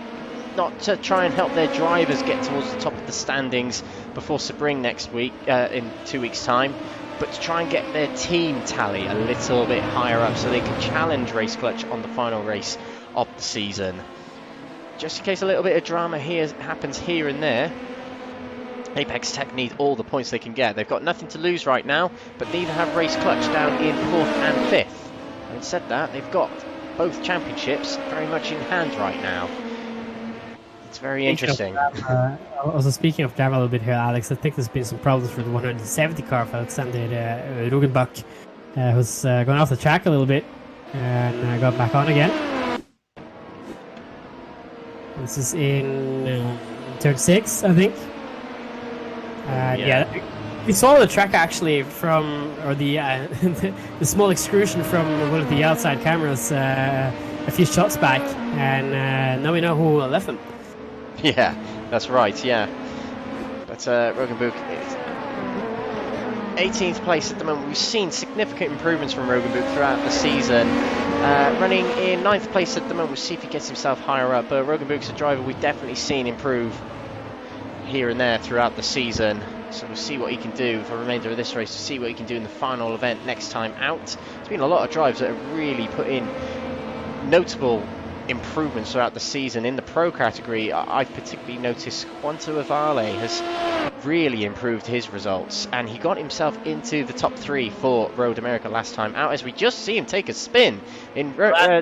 [SPEAKER 2] not to try and help their drivers get towards the top of the standings before Spring next week, in 2 weeks' time, but to try and get their team tally a little bit higher up so they can challenge Race Clutch on the final race of the season. Just in case a little bit of drama here happens here and there, Apex Tech need all the points they can get. They've got nothing to lose right now, but neither have Race Clutch down in 4th and 5th. Having said that, they've got both championships very much in hand right now. It's very interesting.
[SPEAKER 3] Also, speaking of drama a little bit here, Alex, I think there's been some problems with the 170 car for Alexander Rugenbach, who's gone off the track a little bit and got back on again. This is in turn 6, I think. Yeah, we saw the track actually from, or the the small excursion from one of the outside cameras a few shots back, and now we know who left them.
[SPEAKER 2] Yeah, that's right. Yeah, but Rogenbuch is 18th place at the moment. We've seen significant improvements from Rogenbuch throughout the season. Running in 9th place at the moment. We'll see if he gets himself higher up. But Rogenbuch's a driver we've definitely seen improve here and there throughout the season. So we'll see what he can do for the remainder of this race, to see what he can do in the final event next time out. There's been a lot of drivers that have really put in notable improvements throughout the season. In the pro category, I've particularly noticed Quanto Avale has really improved his results, and he got himself into the top 3 for Road America last time out, as we just see him take a spin in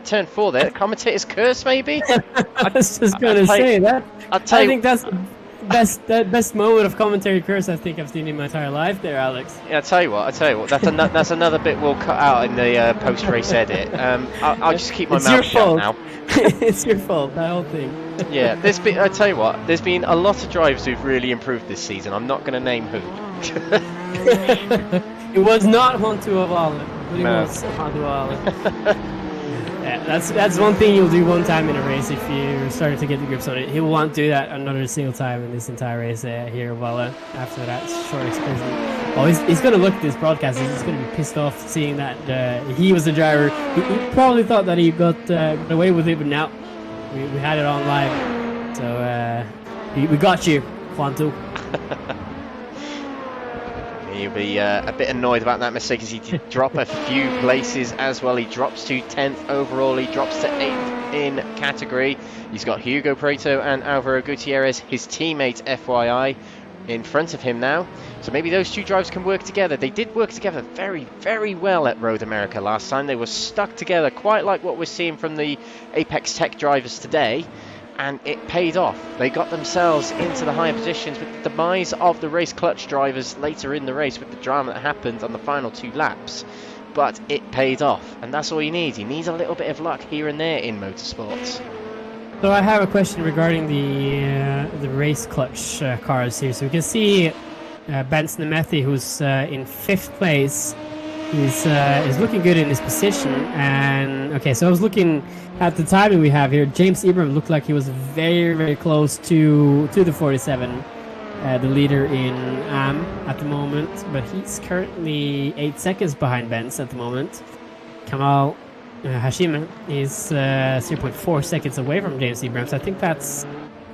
[SPEAKER 2] turn 4 there. Commentator's curse, maybe?
[SPEAKER 3] I was just going to say that. I think that's the best moment of commentary curse I think I've seen in my entire life there, Alex.
[SPEAKER 2] Yeah, I tell you what, that's another bit we'll cut out in the post-race edit. I'll just keep my mouth shut now.
[SPEAKER 3] It's your fault, that whole thing.
[SPEAKER 2] Yeah, I tell you what, there's been a lot of drivers who've really improved this season. I'm not going to name who.
[SPEAKER 3] It was not Quanto Avale, but it was Quanto Avale. Yeah, that's one thing you'll do one time in a race if you're starting to get the grips on it. He won't do that another single time in this entire race here, Walla, after that short explosion. Oh, he's going to look at this broadcast. He's going to be pissed off seeing that he was the driver. He probably thought that he got away with it, but now we had it on live. So we got you, Juanto.
[SPEAKER 2] He'll be a bit annoyed about that mistake as he did drop a few places as well. He drops to 10th overall. He drops to 8th in category. He's got Hugo Prieto and Alvaro Gutierrez, his teammate FYI, in front of him now. So maybe those two drivers can work together. They did work together very, very well at Road America last time. They were stuck together, quite like what we're seeing from the Apex Tech drivers today. And it paid off. They got themselves into the higher positions with the demise of the race clutch drivers later in the race with the drama that happened on the final 2 laps. But it paid off, and that's all you need. You need a little bit of luck here and there in motorsports.
[SPEAKER 3] So I have a question regarding the race clutch cars here. So we can see Benson Nemethi, who's in 5th place. He's looking good in his position. And okay, so I was looking at the timing we have here. James Ibram looked like he was very, very close to the 47, the leader in AM at the moment, but he's currently 8 seconds behind Benz at the moment. Kamal Hashim is 0.4 seconds away from James Ibram, so I think that's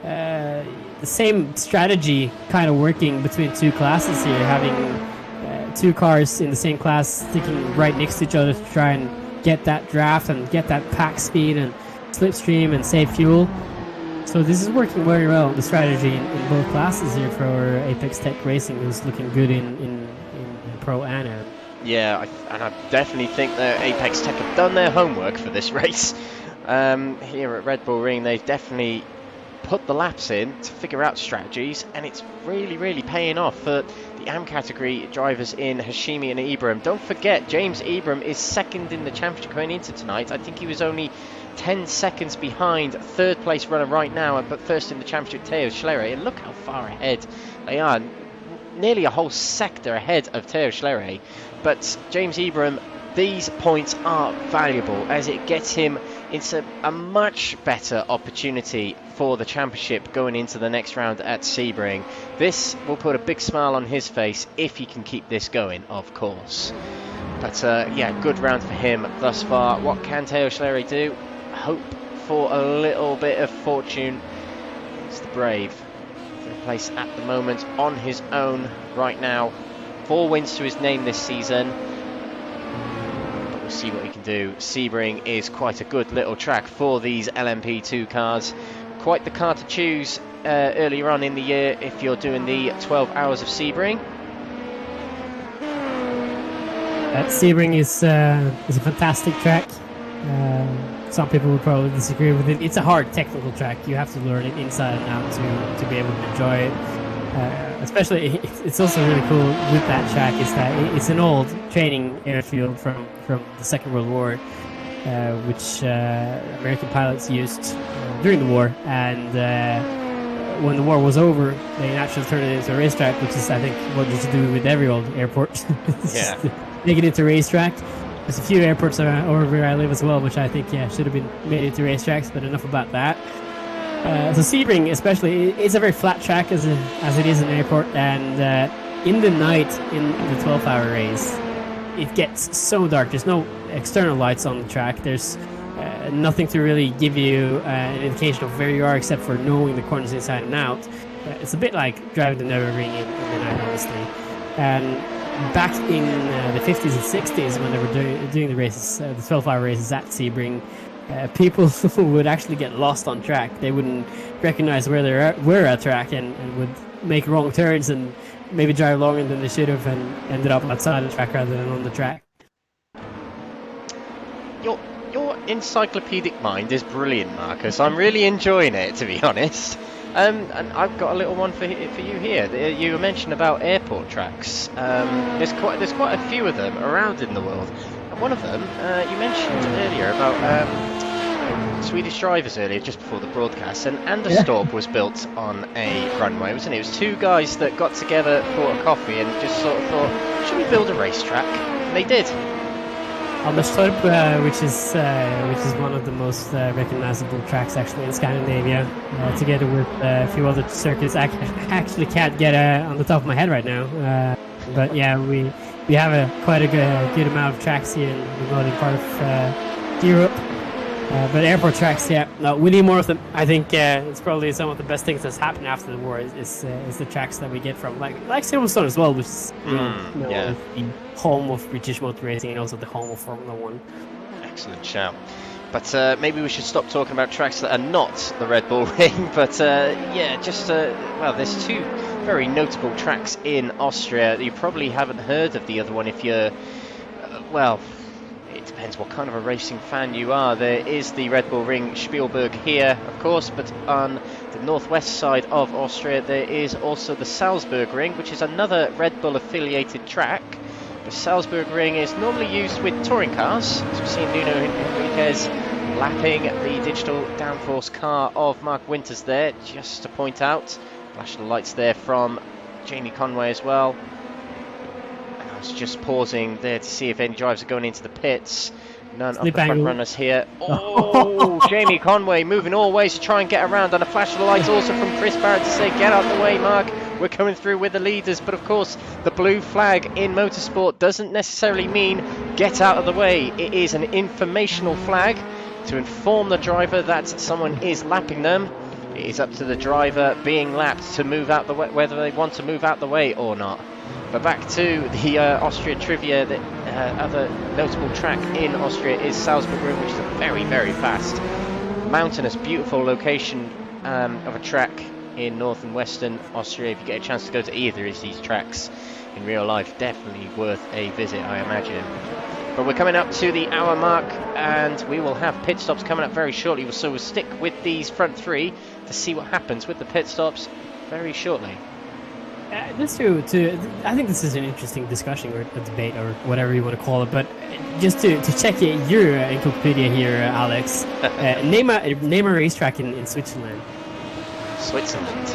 [SPEAKER 3] the same strategy kind of working between 2 classes here, having 2 cars in the same class sticking right next to each other to try and get that draft and get that pack speed and slipstream and save fuel. So this is working very well, the strategy in both classes here for Apex Tech Racing, who's looking good in Pro and Air.
[SPEAKER 2] Yeah, and I definitely think that Apex Tech have done their homework for this race. Here at Red Bull Ring, they've definitely put the laps in to figure out strategies, and it's really, really paying off for the AM category drivers in Hashimi and Ibram. Don't forget, James Ibram is 2nd in the championship going into tonight. I think he was only 10 seconds behind 3rd place runner right now, but 1st in the championship, Teo Schlerer. And look how far ahead they are. Nearly a whole sector ahead of Teo Schlerer. But James Ibram, these points are valuable as it gets him into a much better opportunity for the championship going into the next round at Sebring. This will put a big smile on his face if he can keep this going, of course. But yeah, good round for him thus far. What can Teo Schlerer do? Hope for a little bit of fortune. It's the Brave. 3rd place at the moment on his own right now. 4 wins to his name this season. We'll see what he can do. Sebring is quite a good little track for these LMP2 cars. Quite the car to choose earlier on in the year if you're doing the 12 hours of Sebring.
[SPEAKER 3] Sebring is a fantastic track. Some people would probably disagree with it. It's a hard technical track. You have to learn it inside and out to be able to enjoy it. Especially, it's also really cool with that track is that it's an old training airfield from the Second World War, which American pilots used during the war. And when the war was over, they naturally turned it into a racetrack, which is, I think, what you should do with every old airport.
[SPEAKER 2] Yeah.
[SPEAKER 3] Make it into a racetrack. There's a few airports over where I live as well, which I think should have been made into racetracks, but enough about that. So Sebring especially, it's a very flat track as it is an airport, and in the night in the 12-hour race, it gets so dark. There's no external lights on the track. There's nothing to really give you an indication of where you are except for knowing the corners inside and out. It's a bit like driving the Nürburgring in the night, honestly. And back in the 50s and 60s, when they were doing the races, the 12-hour races at Sebring, people would actually get lost on track. They wouldn't recognize where they were at track and would make wrong turns and maybe drive longer than they should have and ended up outside the track rather than on the track.
[SPEAKER 2] Your encyclopedic mind is brilliant, Marcus. I'm really enjoying it, to be honest. And I've got a little one for you here. You mentioned about airport tracks. There's quite a few of them around in the world. And one of them, you mentioned earlier about Swedish drivers earlier, just before the broadcast. And Anderstorp was built on a runway, wasn't it? It was 2 guys that got together for a coffee and just sort of thought, should we build a racetrack? And they did.
[SPEAKER 3] Anderstorp, which is one of the most recognizable tracks actually in Scandinavia, together with a few other circuits. I actually can't get on the top of my head right now, but yeah, we have quite a good amount of tracks here in the northern part of Europe. But airport tracks, yeah, no, we need more of them. I think it's probably some of the best things that's happened after the war is the tracks that we get from like Silverstone as well, which is the home of British motor racing and also the home of Formula 1.
[SPEAKER 2] Excellent shout. But maybe we should stop talking about tracks that are not the Red Bull Ring. But yeah, just well, there's two very notable tracks in Austria. You probably haven't heard of the other one if you're well. It depends what kind of a racing fan you are. There is the Red Bull Ring Spielberg here, of course, but on the northwest side of Austria there is also the Salzburg Ring, which is another Red Bull affiliated track. The Salzburg Ring is normally used with touring cars, as we've seen Nuno Henriquez lapping the digital downforce car of Mark Winters there, just to point out. Flash the lights there from Jamie Conway as well. I was just pausing there to see if any drivers are going into the pits. None of the front runners here. Oh, Jamie Conway moving all ways to try and get around, and a flash of the lights also from Chris Barrett to say, get out the way, Mark. We're coming through with the leaders. But of course, the blue flag in motorsport doesn't necessarily mean get out of the way. It is an informational flag to inform the driver that someone is lapping them. It is up to the driver being lapped to move out the way, whether they want to move out the way or not. But back to the Austria trivia, the other notable track in Austria is Salzburg Ring, which is a very, very fast, mountainous, beautiful location of a track in north and western Austria. If you get a chance to go to either of these tracks in real life, definitely worth a visit, I imagine. But we're coming up to the hour mark, and we will have pit stops coming up very shortly, so we'll stick with these front three to see what happens with the pit stops very shortly.
[SPEAKER 3] I think this is an interesting discussion or a debate or whatever you want to call it, but just to check your encyclopedia here, Alex, name a racetrack in Switzerland.
[SPEAKER 2] Switzerland.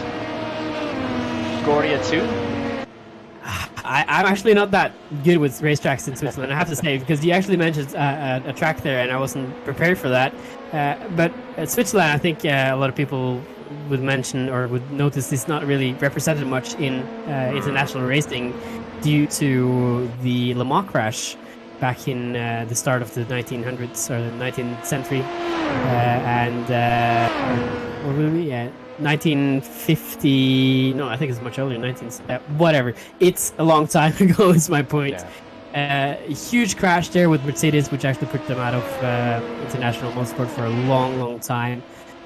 [SPEAKER 2] Goria 2?
[SPEAKER 3] I'm actually not that good with racetracks in Switzerland, I have to say, because you actually mentioned a track there and I wasn't prepared for that. But Switzerland, I think a lot of people would mention or would notice is not really represented much in international racing due to the Le Mans crash back in the start of the 1900s or the 19th century, and what would we? 1950? No, I think it's much earlier. Whatever. It's a long time ago. Is my point. Yeah. A huge crash there with Mercedes, which actually put them out of international motorsport for a long, long time,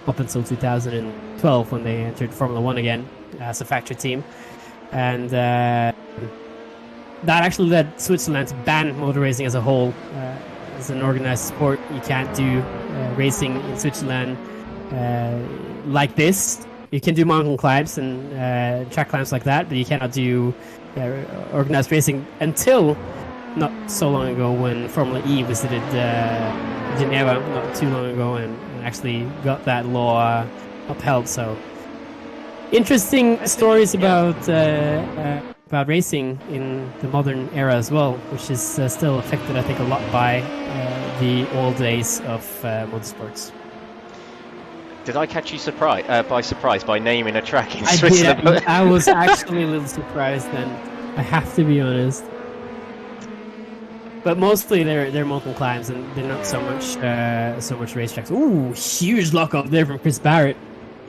[SPEAKER 3] up until 2012 when they entered Formula 1 again as a factory team. And that actually led Switzerland to ban motor racing as a whole. As an organized sport, you can't do racing in Switzerland like this. You can do mountain climbs and track climbs like that, but you cannot do organized racing until not so long ago when Formula E visited Geneva not too long ago and actually got that law upheld. So interesting stories about racing in the modern era as well, which is still affected, I think, a lot by the old days of motorsports.
[SPEAKER 2] Did I catch you by surprise by naming a track in Switzerland?
[SPEAKER 3] I was actually a little surprised then, I have to be honest. But mostly they're mountain climbs and they're not so much racetracks. Ooh, huge lock up there from Chris Barrett.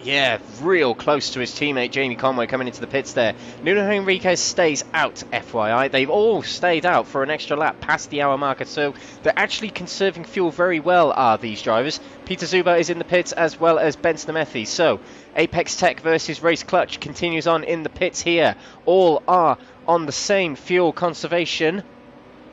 [SPEAKER 2] Yeah, real close to his teammate Jamie Conway coming into the pits there. Nuno Henriquez stays out, FYI. They've all stayed out for an extra lap past the hour marker, so they're actually conserving fuel very well, are these drivers. Peter Zuber is in the pits as well as Ben Snemethi. So Apex Tech versus Race Clutch continues on in the pits here. All are on the same fuel conservation.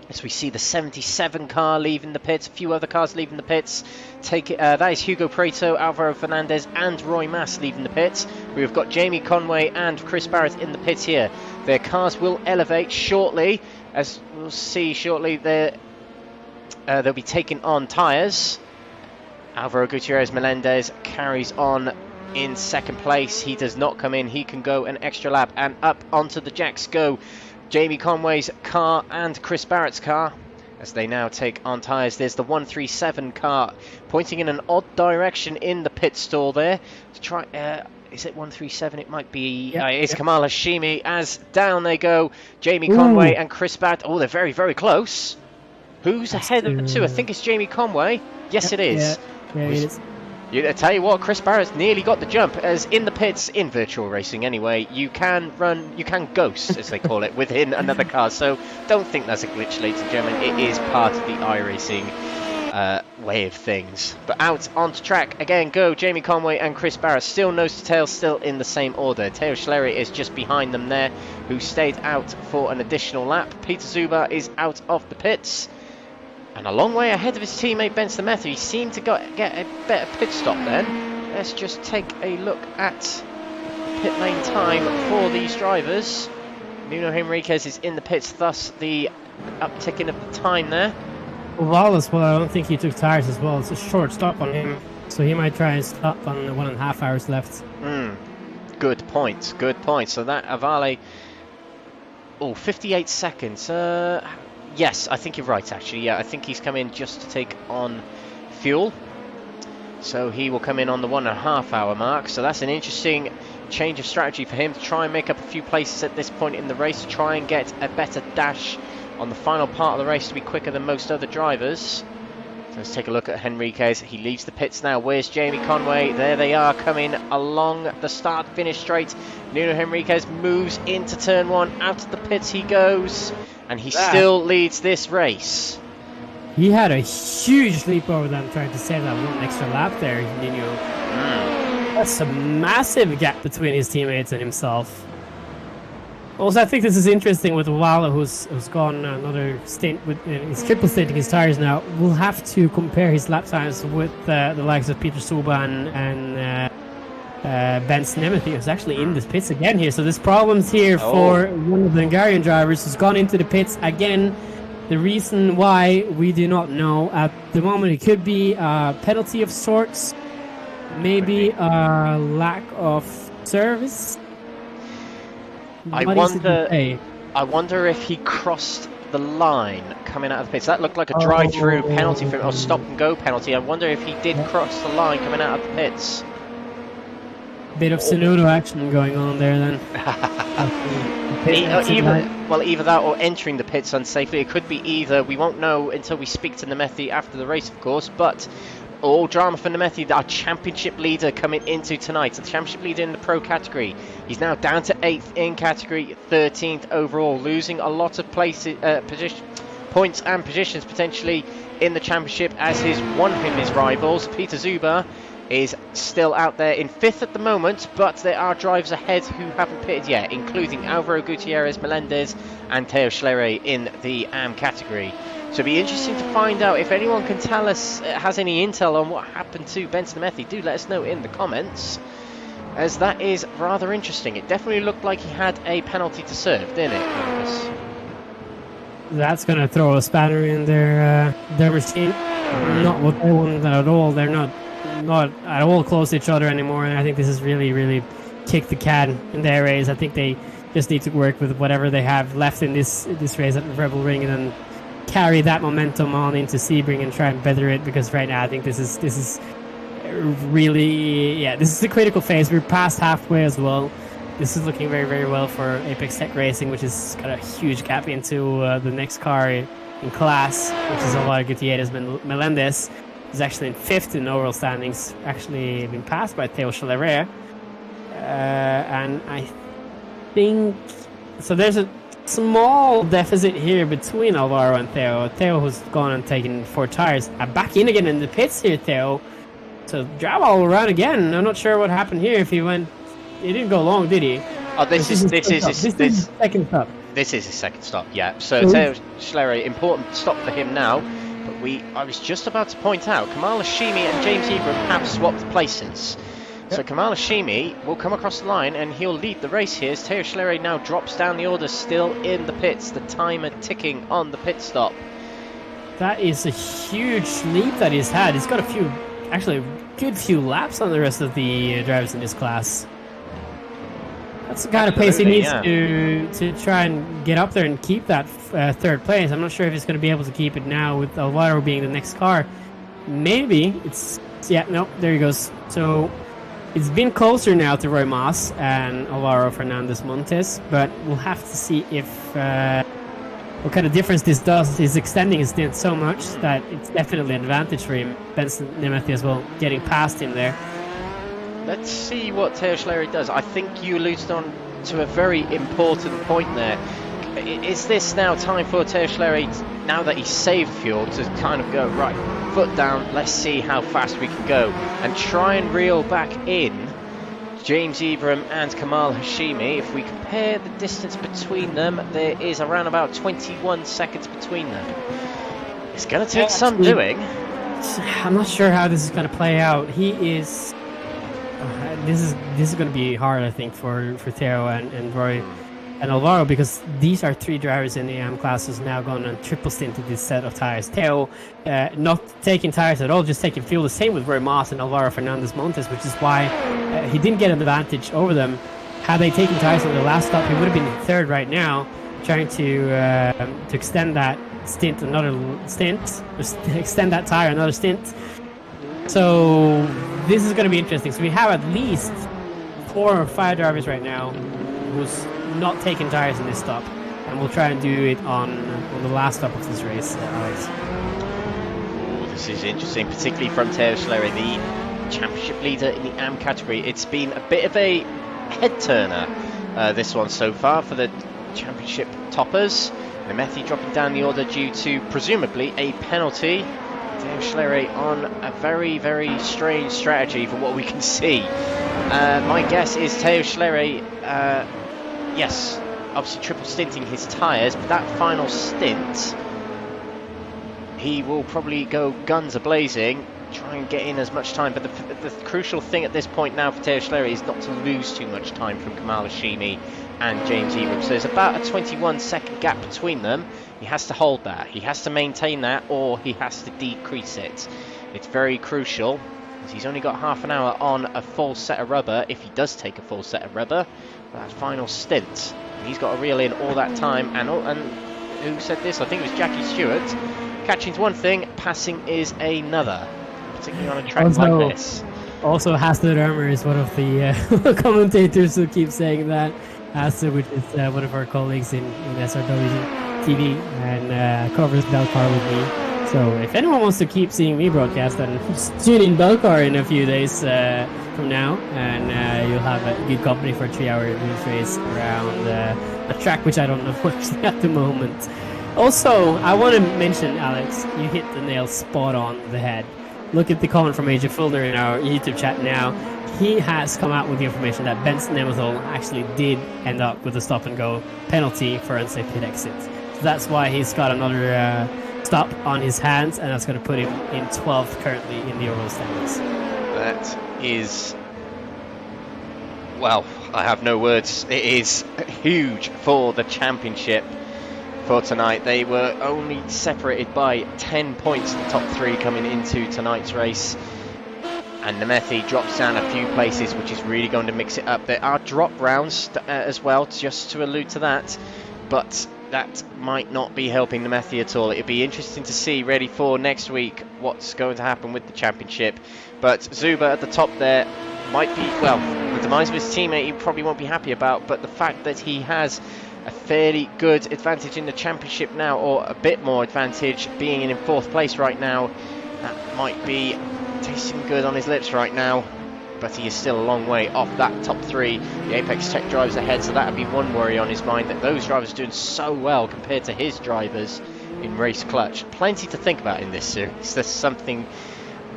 [SPEAKER 2] As we see the 77 car leaving the pits, a few other cars leaving the pits. That is Hugo Prieto, Alvaro Fernandez and Roy Mass leaving the pits. We've got Jamie Conway and Chris Barrett in the pits here. Their cars will elevate shortly. As we'll see shortly, they'll be taking on tyres. Alvaro Gutierrez Melendez carries on in second place. He does not come in. He can go an extra lap, and up onto the jacks go Jamie Conway's car and Chris Barrett's car. as they now take on tyres. There's the 137 car pointing in an odd direction in the pit stall there to try. Is it 137? It might be. It's Kamal Hashimi as down they go. Jamie Conway and Chris Barrett. Oh, they're very, very close. Who's ahead of the two? I think it's Jamie Conway. Yes, it is.
[SPEAKER 3] Yeah, it is.
[SPEAKER 2] I tell you what, Chris Barrett's nearly got the jump, as in the pits, in virtual racing anyway, you can ghost, as they call it, within another car. So don't think that's a glitch, ladies and gentlemen. It is part of the iRacing way of things. But out onto track again go Jamie Conway and Chris Barrett, still nose to tail, still in the same order. Theo Schlery is just behind them there, who stayed out for an additional lap. Peter Zuber is out of the pits, and a long way ahead of his teammate Ben Stametta. He seemed to get a better pit stop then. Let's just take a look at pit lane time for these drivers. Nuno Henriquez is in the pits, thus the upticking of the time there.
[SPEAKER 3] Wallace, well, I don't think he took tires as well. It's a short stop on him, so he might try and stop on 1.5 hours left.
[SPEAKER 2] Good point, good point. So that Avale, 58 seconds. Yes, I think you're right, actually. Yeah, I think he's come in just to take on fuel. So he will come in on the 1.5 hour mark. So that's an interesting change of strategy for him to try and make up a few places at this point in the race, to try and get a better dash on the final part of the race, to be quicker than most other drivers. So let's take a look at Henriquez. He leaves the pits now. Where's Jamie Conway? There they are, coming along the start-finish straight. Nuno Henriquez moves into turn 1. Out of the pits he goes, and he still leads this race.
[SPEAKER 3] He had a huge leap over them, trying to save that one extra lap there, Nuno. That's a massive gap between his teammates and himself. Also, I think this is interesting with Walla, who's gone another stint with he's triple stinting his tires now. We'll have to compare his lap times with the likes of Peter Suba and Ben Snemeth, who's actually in the pits again here. So there's problems here for one of the Hungarian drivers who's gone into the pits again. The reason why we do not know at the moment. It could be a penalty of sorts, maybe a lack of service.
[SPEAKER 2] I wonder if he crossed the line coming out of the pits. That looked like a drive-through penalty for him, or stop-and-go penalty. I wonder if he did cross the line coming out of the pits.
[SPEAKER 3] Bit of Sonoda action going on there then.
[SPEAKER 2] Either that or entering the pits unsafely. It could be either. We won't know until we speak to Nemethi after the race, of course, but all drama for Nemethi, our championship leader coming into tonight. The championship leader in the pro category. He's now down to 8th in category, 13th overall, losing a lot of places, points and positions potentially in the championship, as one of his rivals, Peter Zuber, is still out there in 5th at the moment, but there are drivers ahead who haven't pitted yet, including Alvaro Gutierrez, Melendez and Theo Schlery in the AM category. So it'll be interesting to find out if anyone can tell us, has any intel on what happened to Benson Methi. Do let us know in the comments, as that is rather interesting. It definitely looked like he had a penalty to serve, didn't it, Marcus?
[SPEAKER 3] That's going to throw a spanner in their machine. Not what they want at all. They're not at all close to each other anymore, and I think this has really kicked the can in their race. I think they just need to work with whatever they have left in this race at Rebel Ring, and then carry that momentum on into Sebring and try and better it, because right now I think this is really, this is the critical phase. We're past halfway as well. This is looking very well for Apex Tech Racing, which has got a huge gap into the next car in class, which is Alvaro Gutierrez. Melendez is actually in 5th in overall standings, actually been passed by Theo Schlerer. And I think so there's a small deficit here between Alvaro and Theo. Theo, who's gone and taken 4 tires, back in again in the pits here, Theo. So drive all around again. I'm not sure what happened here. If he didn't go long, did he?
[SPEAKER 2] Oh, this is his
[SPEAKER 3] second stop.
[SPEAKER 2] This is his second stop, yeah. So Theo Schlery, important stop for him now. But I was just about to point out, Kamal Hashimi and James Ebram have swapped places. So Kamal Hashimi will come across the line and he'll lead the race here, as Theo Schlery now drops down the order, still in the pits, the timer ticking on the pit stop.
[SPEAKER 3] That is a huge leap that he's had. He's got a good few laps on the rest of the drivers in this class. That's the kind of pace he needs
[SPEAKER 2] yeah.
[SPEAKER 3] to try and get up there and keep that third place. I'm not sure if he's going to be able to keep it now with Alvaro being the next car. Maybe it's no, there he goes. So it's been closer now to Roy Maas and Alvaro Fernandez Montes, but we'll have to see if what kind of difference this does. He's extending his stint so much that it's definitely an advantage for him. Benson Nemeth as well, getting past him there.
[SPEAKER 2] Let's see what Teo Schleri does. I think you alluded on to a very important point there. Is this now time for Teo Schleri, now that he's saved fuel, to kind of go, right, foot down, let's see how fast we can go, and try and reel back in James Ebram and Kamal Hashimi? If we compare the distance between them, there is around about 21 seconds between them. It's going to take some doing.
[SPEAKER 3] I'm not sure how this is going to play out. He is... This is going to be hard, I think, for Teo and Roy and Alvaro, because these are three drivers in the AM class who's now gone on triple stint to this set of tires. Teo not taking tires at all, just taking fuel. The same with Roy Maas and Alvaro Fernandez Montes, which is why he didn't get an advantage over them. Had they taken tires on the last stop, he would have been third right now, trying to extend that stint another stint, extend that tire another stint. So this is going to be interesting. So we have at least 4 or 5 drivers right now who's not taking tires in this stop, and we'll try and do it on the last stop of this race, Alex.
[SPEAKER 2] Ooh, this is interesting, particularly from Teo Schleri, the championship leader in the AM category. It's been a bit of a head turner, this one so far, for the championship toppers. Nemethi dropping down the order due to presumably a penalty. Teo Schleri on a very, very strange strategy from what we can see. My guess is Teo Schleri, yes, obviously triple stinting his tyres, but that final stint, he will probably go guns a-blazing, try and get in as much time. But the crucial thing at this point now for Teo Schleri is not to lose too much time from Kamal Hashimi and James Ebram. So there's about a 21-second gap between them. He has to hold that, he has to maintain that, or he has to decrease it. It's very crucial, as he's only got half an hour on a full set of rubber, if he does take a full set of rubber, for that final stint. He's got to reel in all that time, and who said this? I think it was Jackie Stewart. Catching's one thing, passing is another, particularly on a track like this.
[SPEAKER 3] Also, Haslett Armour is one of the commentators who keep saying that. Haslett, which is one of our colleagues in SRW TV, and covers Belcar with me. So if anyone wants to keep seeing me broadcast, then tune in Belcar in a few days from now, and you'll have a good company for a 3-hour race around a track which I don't know actually at the moment. Also, I want to mention, Alex, you hit the nail spot on the head. Look at the comment from AJ Fulner in our YouTube chat now. He has come out with the information that Benson Nemethel actually did end up with a stop-and-go penalty for unsafe pit exit. So that's why he's got another stop on his hands, and that's going to put him in 12th currently in the overall standings.
[SPEAKER 2] That is... well, I have no words. It is huge for the championship for tonight. They were only separated by 10 points, the top 3 coming into tonight's race. And Nemethi drops down a few places, which is really going to mix it up. There are drop rounds as well, just to allude to that. But that might not be helping Nemethi at all. It'll be interesting to see, ready for next week, what's going to happen with the championship. But Zuba at the top there might be, well, the demise of his teammate he probably won't be happy about, but the fact that he has a fairly good advantage in the championship now, or a bit more advantage, being in 4th place right now, that might be tasting good on his lips right now, but he is still a long way off that top 3. The Apex Tech drivers ahead, so that would be one worry on his mind, that those drivers are doing so well compared to his drivers in race clutch. Plenty to think about in this series. There's something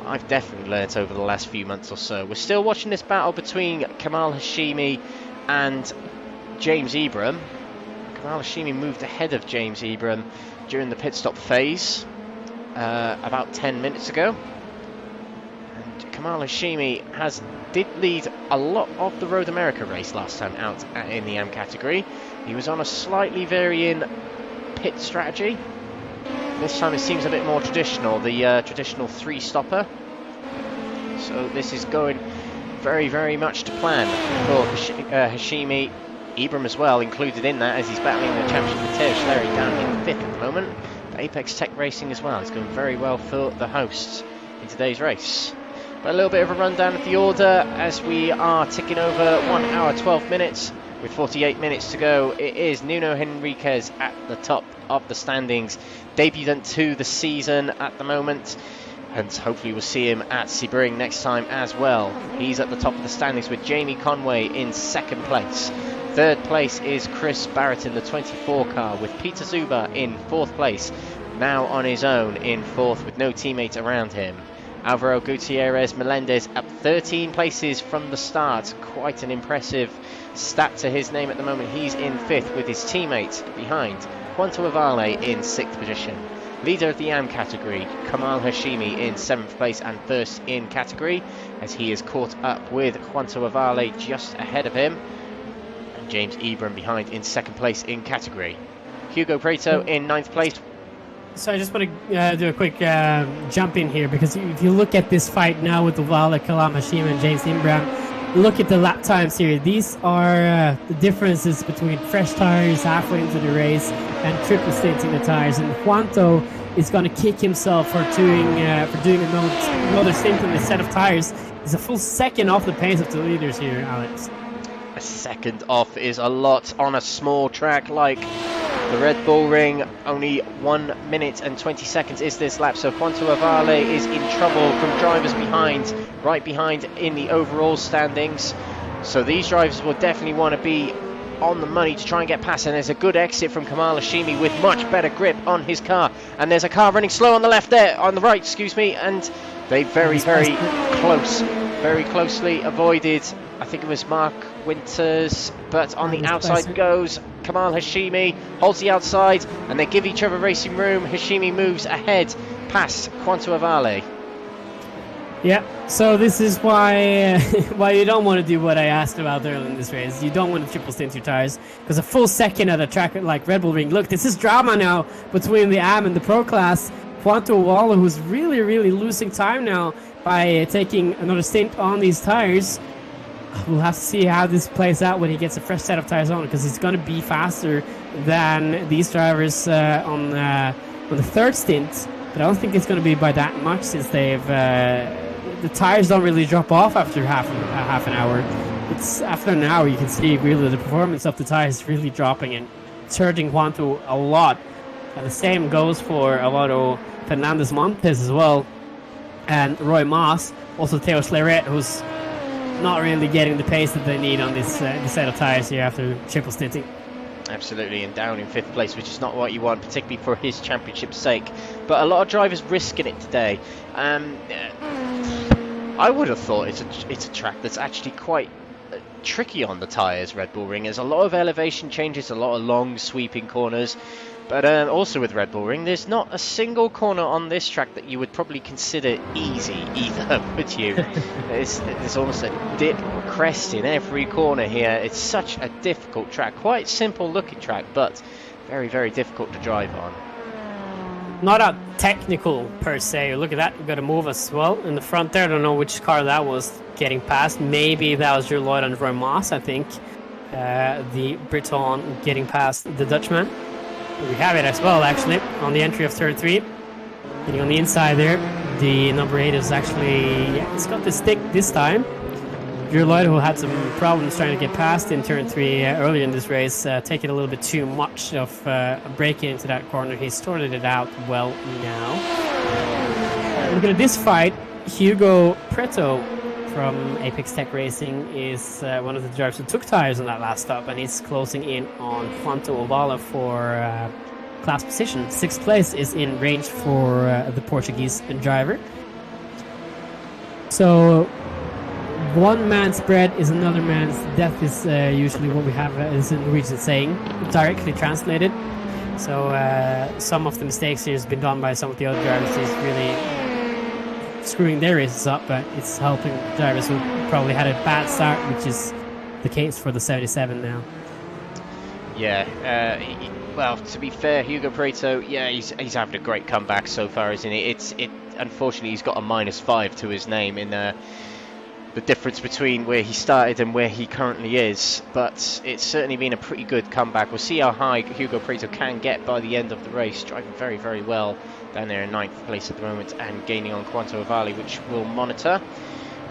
[SPEAKER 2] I've definitely learnt over the last few months or so. We're still watching this battle between Kamal Hashimi and James Ebram. Kamal Hashimi moved ahead of James Ebram during the pit stop phase about 10 minutes ago. And Kamal Hashimi did lead a lot of the Road America race last time out in the AM category. He was on a slightly varying pit strategy. This time it seems a bit more traditional, the traditional 3-stopper. So this is going very, very much to plan for Hashimi. Ibram as well included in that, as he's battling the championship with Teo Schleri down in 5th at the moment. But Apex Tech Racing as well. It's going very well for the hosts in today's race. But a little bit of a rundown of the order as we are ticking over 1 hour 12 minutes with 48 minutes to go. It is Nuno Henriquez at the top of the standings, debutant to the season at the moment, and hopefully we'll see him at Sebring next time as well. He's at the top of the standings with Jamie Conway in 2nd place. 3rd place is Chris Barrett in the 24 car, with Peter Zuba in 4th place, now on his own in 4th with no teammates around him. Alvaro Gutierrez Melendez up 13 places from the start, quite an impressive stat to his name at the moment. He's in 5th with his teammate behind, Juanto Avale in 6th position. Leader of the AM category, Kamal Hashimi in 7th place and 1st in category, as he is caught up with Juanto Avale just ahead of him. James Ibram behind in 2nd place in category. Hugo Preto in 9th place.
[SPEAKER 3] So I just want to do a quick jump in here, because if you look at this fight now with Uvale, Kalam Hashim and James Ibram, look at the lap times here. These are the differences between fresh tires halfway into the race and triple stinting the tires. And Juanto is going to kick himself for doing another stint on this set of tires. He's a full second off the pace of the leaders here, Alex.
[SPEAKER 2] A second off is a lot on a small track like the Red Bull Ring. Only 1 minute and 20 seconds is this lap, so Juanto Avale is in trouble from drivers behind, right behind in the overall standings. So these drivers will definitely want to be on the money to try and get past, and there's a good exit from Kamal Hashimi with much better grip on his car, and there's a car running slow on the left there, on the right, excuse me, and they very closely avoided, I think it was Mark Winters, but on the outside goes Kamal Hashimi, holds the outside, and they give each other racing room. Hashimi moves ahead past Juanto Avale.
[SPEAKER 3] Yeah, so this is why you don't want to do what I asked about earlier in this race. You don't want to triple stint your tires, because a full second at a track like Red Bull Ring. Look, this is drama now between the AM and the Pro Class. Juanto Avale, who's really losing time now by taking another stint on these tires. We'll have to see how this plays out when he gets a fresh set of tires on, because he's going to be faster than these drivers on the 3rd stint. But I don't think it's going to be by that much, since they've the tires don't really drop off after half an hour. It's after an hour you can see really the performance of the tires really dropping and it's hurting Juanto a lot. And the same goes for Alvaro Fernandez Montes as well, and Roy Maas, also Theo Schleri, who's not really getting the pace that they need on this set of tires here after triple stinting. Absolutely, and down in 5th place, which is not what you want, particularly for his championship's sake. But a lot of drivers risking it today. I would have thought it's a track that's actually quite tricky on the tyres, Red Bull Ring. There's a lot of elevation changes, a lot of long sweeping corners. But also with Red Bull Ring, there's not a single corner on this track that you would probably consider easy either, would you? There's almost a dip or crest in every corner here. It's such a difficult track. Quite simple looking track, but very difficult to drive on. Not a technical per se. Look at that, we've got a move as well in the front there. I don't know which car that was getting past. Maybe that was your Lloyd and Roy Maas, I think. The Briton getting past the Dutchman. We have it as well, actually, on the entry of turn 3. Getting on the inside there. The number 8 is actually, it's got the stick this time. Drew Lloyd, who had some problems trying to get past in turn 3 earlier in this race, taking a little bit too much of a break into that corner. He sorted it out well now. Looking at this fight, Hugo Preto from Apex Tech Racing is one of the drivers who took tires on that last stop, and he's closing in on Juanto Avale for class position. 6th place is in range for the Portuguese driver. So one man's bread is another man's death is usually what we have as a Norwegian saying, directly translated. So some of the mistakes here has been done by some of the other drivers. He's really screwing their races up, but it's helping drivers who probably had a bad start, which is the case for the 77 now. Yeah, well, to be fair, Hugo Preto, yeah, he's having a great comeback so far, isn't he? Unfortunately, he's got a -5 to his name in
[SPEAKER 2] the difference between where he started and where he currently is, but it's certainly been a pretty good comeback. We'll see how high Hugo Prieto can get by the end of the race, driving very, very well down there in 9th place at the moment and gaining on Quanto Avali, which we'll monitor.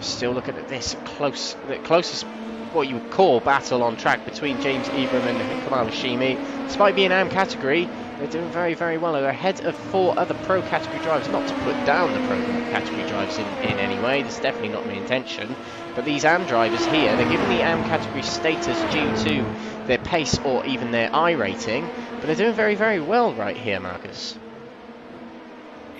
[SPEAKER 2] Still looking at this the closest what you would call battle on track between James Ibram and Kamal Hashimi. Despite being AM category, they're doing very, very well. They're ahead of 4 other pro category drivers. Not to put down the pro category drivers in any way, this is definitely not my intention. But these AM drivers here, they're given the AM category status due to their pace or even their I rating, but they're doing very, very well right here, Marcus.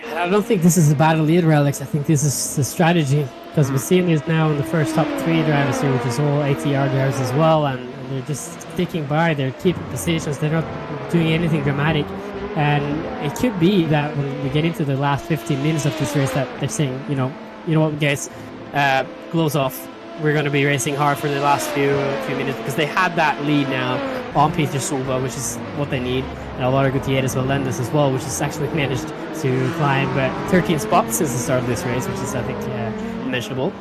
[SPEAKER 3] I don't think this is a battle either, Alex. I think this is the strategy, because we're seeing this now in the first top 3 drivers here, which is all ATR drivers as well, and they're just sticking by, they're keeping positions, they're not doing anything dramatic. And it could be that when we get into the last 15 minutes of this race that they're saying, you know what, guys, gloves off, we're going to be racing hard for the last few minutes, because they had that lead now on Peter Solberg, which is what they need, and Alvaro Gutierrez will lend us as well, which has actually managed to climb 13 spots since the start of this race, which is, I think, mentionable.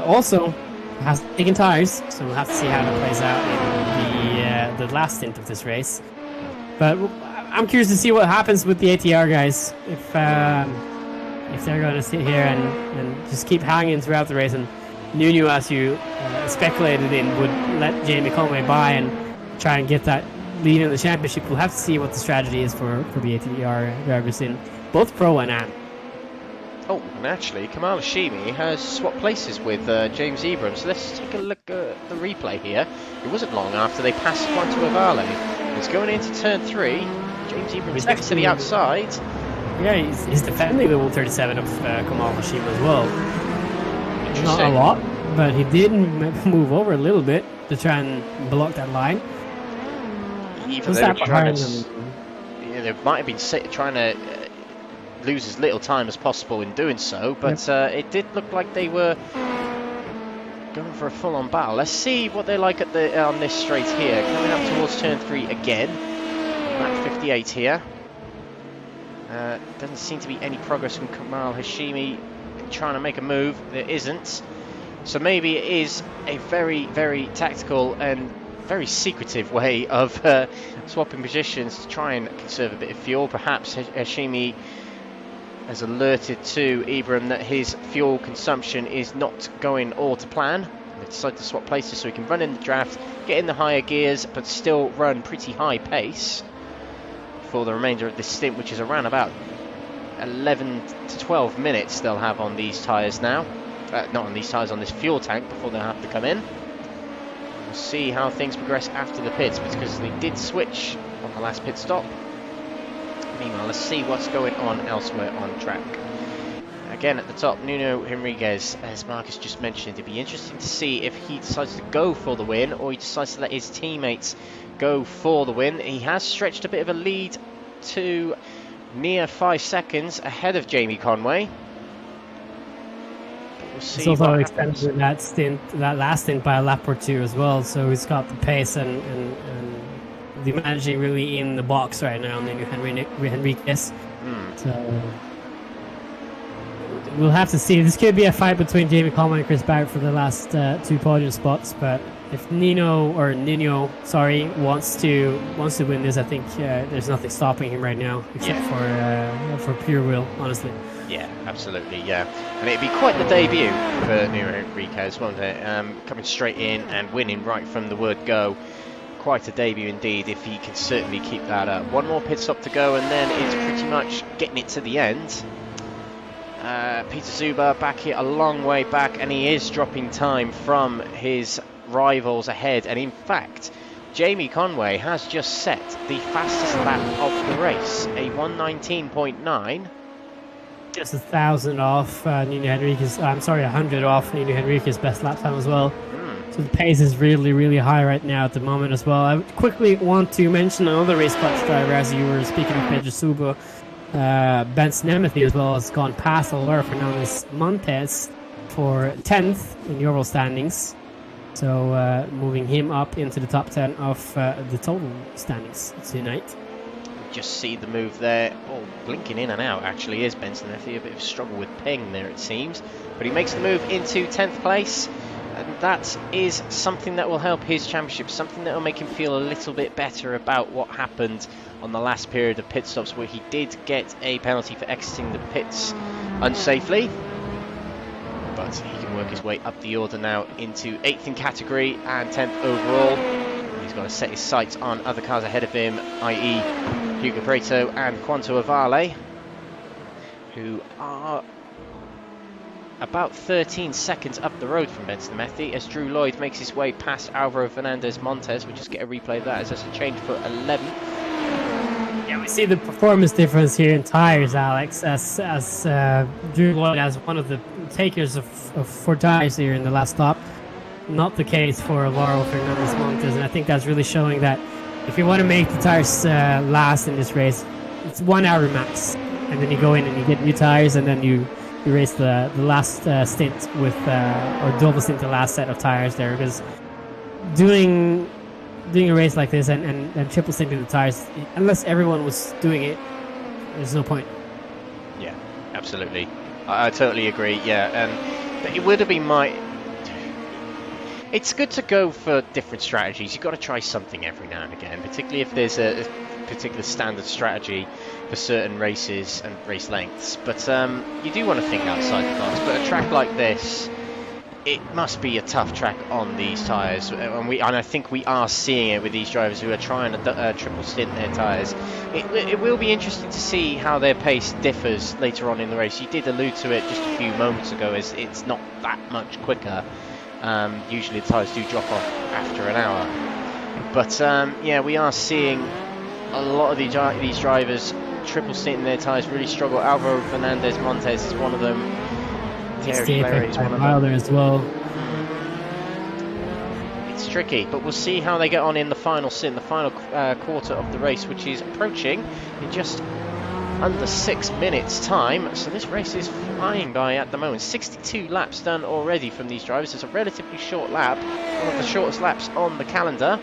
[SPEAKER 3] Also has taken tires, so we'll have to see how that plays out in the last stint of this race. But I'm curious to see what happens with the ATR guys, if they're going to sit here and just keep hanging throughout the race, and Nuno, as you speculated in, would let Jamie Conway by and try and get that lead in the championship. We'll have to see what the strategy is for the ATR drivers in both Pro and AM.
[SPEAKER 2] Oh, and actually, Kamal Hashimi has swapped places with James Ibram, so let's take a look at the replay here. It wasn't long after they passed Quanto Avale. He's going into turn 3. James Ibram takes to the outside.
[SPEAKER 3] Yeah, he's defending the 137 of Kamal Hashimi as well. Not a lot, but he did move over a little bit to try and block that line.
[SPEAKER 2] Even though they might have been trying to lose as little time as possible in doing so, but it did look like they were going for a full-on battle. Let's see what they're like at on this straight here. Coming up towards turn 3 again. Lap 58 here. Doesn't seem to be any progress from Kamal Hashimi trying to make a move. There isn't. So maybe it is a very, very tactical and very secretive way of swapping positions to try and conserve a bit of fuel. Perhaps Hashimi has alerted to Ibram that his fuel consumption is not going all to plan. They decided to swap places so he can run in the draft, get in the higher gears, but still run pretty high pace for the remainder of this stint, which is around about 11 to 12 minutes they'll have on these tyres now. Not on these tyres, on this fuel tank before they have to come in. We'll see how things progress after the pits, because they did switch on the last pit stop. Meanwhile, let's see what's going on elsewhere on track. Again, at the top, Nuno Henriquez, as Marcus just mentioned. It'd be interesting to see if he decides to go for the win or he decides to let his teammates go for the win. He has stretched a bit of a lead to near 5 seconds ahead of Jamie Conway. We'll see.
[SPEAKER 3] He's also extended that last stint by a lap or 2 as well, so he's got the pace and the managing really in the box right now, Nuno Henriquez. So we'll have to see. This could be a fight between Jamie Conway and Chris Barrett for the last 2 podium spots, but if Nuno wants to win this, I think there's nothing stopping him right now except for pure will, honestly.
[SPEAKER 2] Yeah, absolutely, yeah. And it'd be quite the debut for Nuno Henriquez, won't it? Coming straight in and winning right from the word go. Quite a debut indeed, if he can certainly keep that up. 1 more pit stop to go, and then it's pretty much getting it to the end. Peter Zuber back here a long way back, and he is dropping time from his rivals ahead. And in fact, Jamie Conway has just set the fastest lap of the race, a 1:19.9.
[SPEAKER 3] Just 1,000 off Nuno Henriquez. I'm sorry, 100 off Nuno Henriquez's best lap time as well. So the pace is really, really high right now at the moment as well. I quickly want to mention another race clutch driver, as you were speaking of Pedro Subo. Ben Snemethy as well has gone past Alvaro Fernandez Montes for 10th in the overall standings. So moving him up into the top 10 of the total standings tonight.
[SPEAKER 2] just see the move there. Oh, blinking in and out actually is Benson Effie. A bit of a struggle with ping there it seems. But he makes the move into 10th place. And that is something that will help his championship. Something that will make him feel a little bit better about what happened on the last period of pit stops, where he did get a penalty for exiting the pits unsafely. But he can work his way up the order now into 8th in category and 10th overall. He's got to set his sights on other cars ahead of him, i.e. Hugo Preto and Quanto Avale, who are about 13 seconds up the road from Benson Methy, as Drew Lloyd makes his way past Alvaro Fernandez Montes. We'll just get a replay of that as there's a change for 11th.
[SPEAKER 3] Yeah, we see the performance difference here in tires, Alex, as Drew Lloyd as one of the takers of 4 tires here in the last stop. Not the case for Alvaro Fernandez Montes, and I think that's really showing that if you want to make the tires last in this race, it's 1 hour max, and then you go in and you get new tires, and then you race the last stint with or double stint the last set of tires there, because doing a race like this and triple stinting the tires, unless everyone was doing it, there's no point.
[SPEAKER 2] Yeah, absolutely. I totally agree. Yeah, and it would have been it's good to go for different strategies. You've got to try something every now and again, particularly if there's a particular standard strategy for certain races and race lengths. But you do want to think outside the box. But a track like this, it must be a tough track on these tyres, and I think we are seeing it with these drivers who are trying to triple stint their tyres. It will be interesting to see how their pace differs later on in the race. You did allude to it just a few moments ago, as it's not that much quicker. Usually the tyres do drop off after an hour. But yeah, we are seeing a lot of these drivers triple stinting their tyres really struggle. Alvaro Fernandez Montes is one of them. Thierry Flaherty is one of them
[SPEAKER 3] as well.
[SPEAKER 2] It's tricky, but we'll see how they get on in the final stint, the final quarter of the race, which is approaching in just under 6 minutes time. So this race is flying by at the moment. 62 laps done already from these drivers. It's a relatively short lap, one of the shortest laps on the calendar.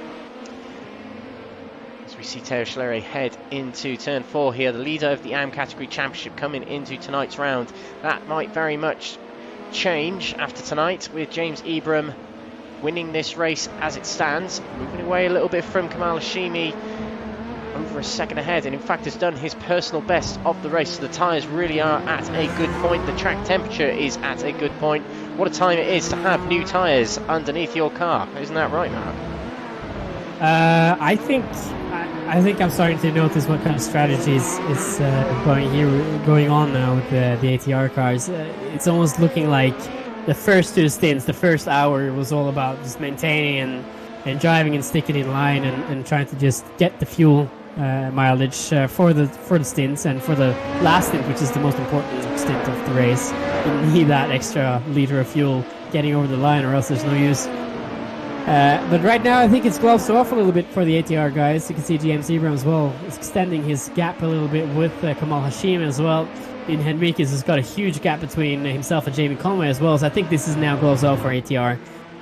[SPEAKER 2] As we see Thierry Flaherty head into turn 4 here, the leader of the AM category championship coming into tonight's round. That might very much change after tonight, with James Ibram winning this race as it stands, moving away a little bit from Kamal Hashimi, over a second ahead, and in fact has done his personal best of the race. So the tyres really are at a good point. The track temperature is at a good point. What a time it is to have new tyres underneath your car. Isn't that right, Mark?
[SPEAKER 3] I think I'm starting to notice what kind of strategies is going on now with the ATR cars. It's almost looking like the first 2 stints, the first hour, was all about just maintaining and driving and sticking in line and trying to just get the fuel mileage for the stints, and for the last stint, which is the most important stint of the race, you need that extra liter of fuel getting over the line, or else there's no use. But right now I think it's gloves off a little bit for the ATR guys. You can see James Ibram as well is extending his gap a little bit with Kamal Hashim as well. And Henriquez has got a huge gap between himself and Jamie Conway as well, so I think this is now gloves off for ATR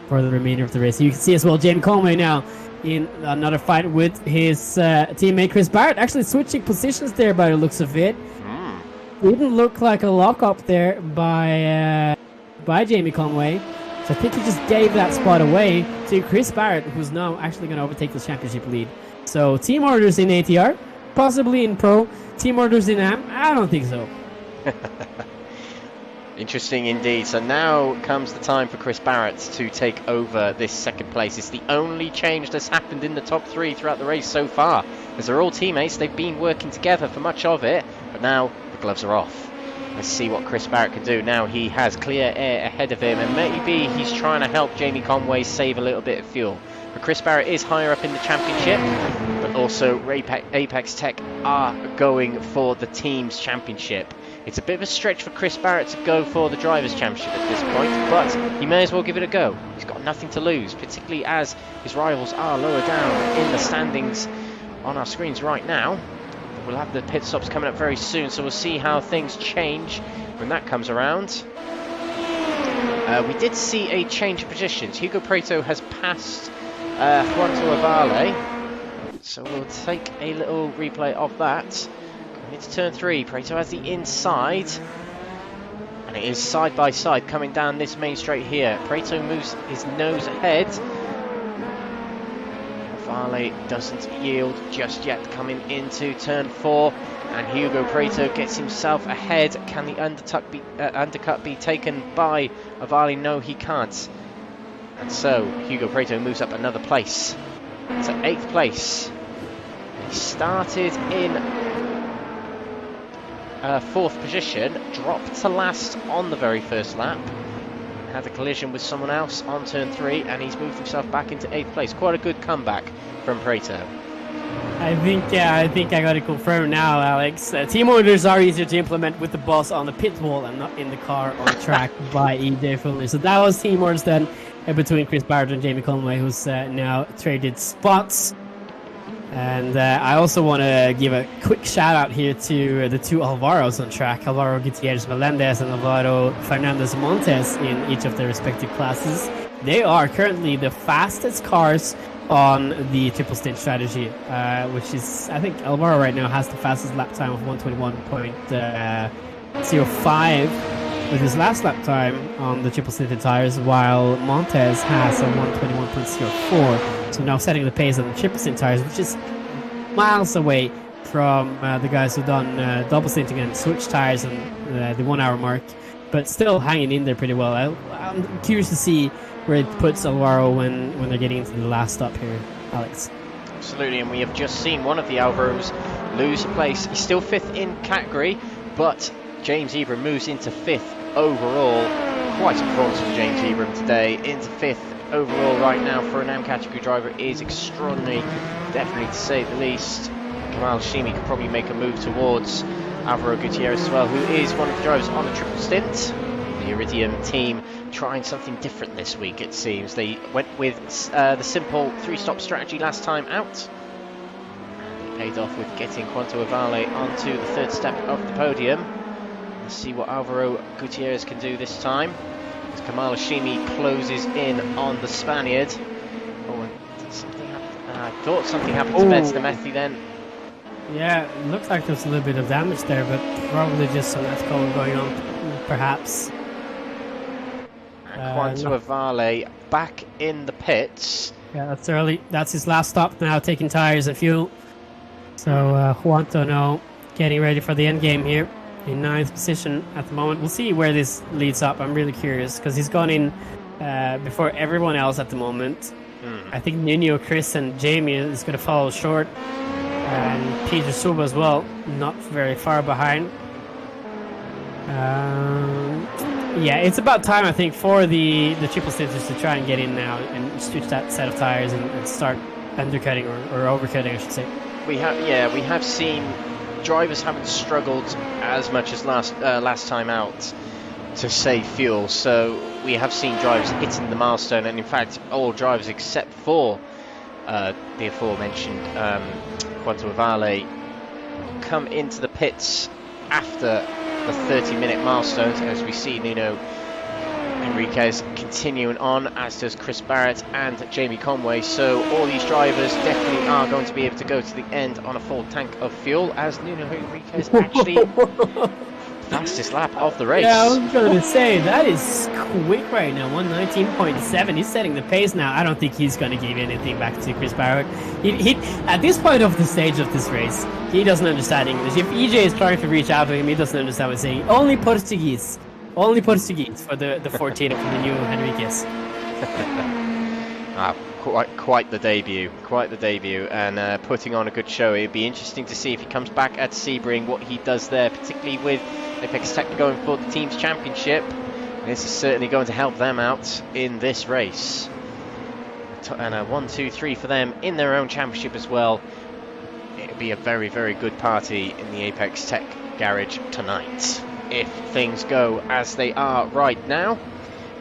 [SPEAKER 3] for the remainder of the race. You can see as well Jamie Conway now in another fight with his teammate Chris Barrett, actually switching positions there by the looks of it. Didn't look like a lock-up there by Jamie Conway. So I think he just gave that spot away to Chris Barrett, who's now actually going to overtake the championship lead. So team orders in ATR, possibly in Pro. Team orders in AM, I don't think so.
[SPEAKER 2] Interesting indeed. So now comes the time for Chris Barrett to take over this second place. It's the only change that's happened in the top 3 throughout the race so far, as they're all teammates. They've been working together for much of it, but now the gloves are off. Let's see what Chris Barrett can do. Now he has clear air ahead of him, and maybe he's trying to help Jamie Conway save a little bit of fuel. But Chris Barrett is higher up in the championship, but also Apex Tech are going for the team's championship. It's a bit of a stretch for Chris Barrett to go for the Drivers' Championship at this point, but he may as well give it a go. He's got nothing to lose, particularly as his rivals are lower down in the standings on our screens right now. We'll have the pit stops coming up very soon, so we'll see how things change when that comes around. We did see a change of positions. Hugo Preto has passed Juan Avale. So we'll take a little replay of that. It's turn 3. Prato has the inside. And it is side by side coming down this main straight here. Prato moves his nose ahead. Vale doesn't yield just yet, coming into turn 4. And Hugo Prato gets himself ahead. Can the undercut be taken by Avali? No, he can't. And so Hugo Prato moves up another place to 8th place. He started in 4th position, dropped to last on the very first lap, had a collision with someone else on turn 3, and he's moved himself back into 8th place. Quite a good comeback from Prato.
[SPEAKER 3] I think I got it confirmed now, Alex. Team orders are easier to implement with the boss on the pit wall and not in the car on the track by EJ Fuller. So that was team orders then between Chris Barrett and Jamie Conway, who's now traded spots. And I also want to give a quick shout out here to the 2 Alvaros on track, Alvaro Gutierrez Melendez and Alvaro Fernandez Montes in each of their respective classes. They are currently the fastest cars on the triple stint strategy, which is, I think Alvaro right now has the fastest lap time of 121.05 with his last lap time on the triple stinted tires, while Montes has a 121.04. So now setting the pace on the triple stint tires, which is miles away from the guys who've done double stinting and switch tires and the 1 hour mark, but still hanging in there pretty well. I'm curious to see where it puts Alvaro when they're getting into the last stop here, Alex.
[SPEAKER 2] Absolutely, and we have just seen one of the Alvaros lose a place. He's still 5th in category, but James Ebram moves into 5th overall. Quite a performance from James Ebram today, into 5th overall right now for an AM category driver is extraordinary, definitely to say the least. Kamal Shimi could probably make a move towards Alvaro Gutierrez as well, who is one of the drivers on a triple stint. The Iridium team trying something different this week, it seems. They went with the simple 3-stop strategy last time out. And it paid off with getting Quanto Avale onto the 3rd step of the podium. Let's see what Alvaro Gutierrez can do this time. As Kamal Hashimi closes in on the Spaniard. Oh, did something happen? I thought something happened to Beds Nemethi then.
[SPEAKER 3] Yeah, it looks like there's a little bit of damage there, but probably just some Escol going on, perhaps.
[SPEAKER 2] Quanto Avale back in the pits.
[SPEAKER 3] Yeah, that's early. That's his last stop now, taking tires and fuel. So Juanto now getting ready for the end game here in 9th position at the moment. We'll see where this leads up. I'm really curious because he's gone in before everyone else at the moment. I think Nino, Chris, and Jamie is going to follow short, and Peter Suba as well, not very far behind. Yeah, it's about time, I think, for the triple stinters to try and get in now and switch that set of tires and start undercutting or overcutting, I should say. We have seen drivers haven't struggled as much as last time out to save fuel, so we have seen drivers hitting the milestone, and in fact all drivers except for the aforementioned Quanto Avale come into the pits after the 30-minute milestones, as we see Nuno Enriquez continuing on, as does Chris Barrett and Jamie Conway. So all these drivers definitely are going to be able to go to the end on a full tank of fuel, as Nuno Enriquez actually fastest lap of the race. Yeah, I was going to say, that is quick right now, 119.7. He's setting the pace now. I don't think he's going to give anything back to Chris Barrett. He at this point of the stage of this race, he doesn't understand English. If EJ is trying to reach out to him, he doesn't understand what he's saying. Only Portuguese. Only Portuguese for the 14 of the new Enriquez.
[SPEAKER 2] Quite the debut, and putting on a good show. It'd be interesting to see if he comes back at Sebring, what he does there, particularly with Apex Tech going for the team's championship. This is certainly going to help them out in this race. And a 1-2-3 for them in their own championship as well. It'll be a very, very good party in the Apex Tech garage tonight, if things go as they are right now.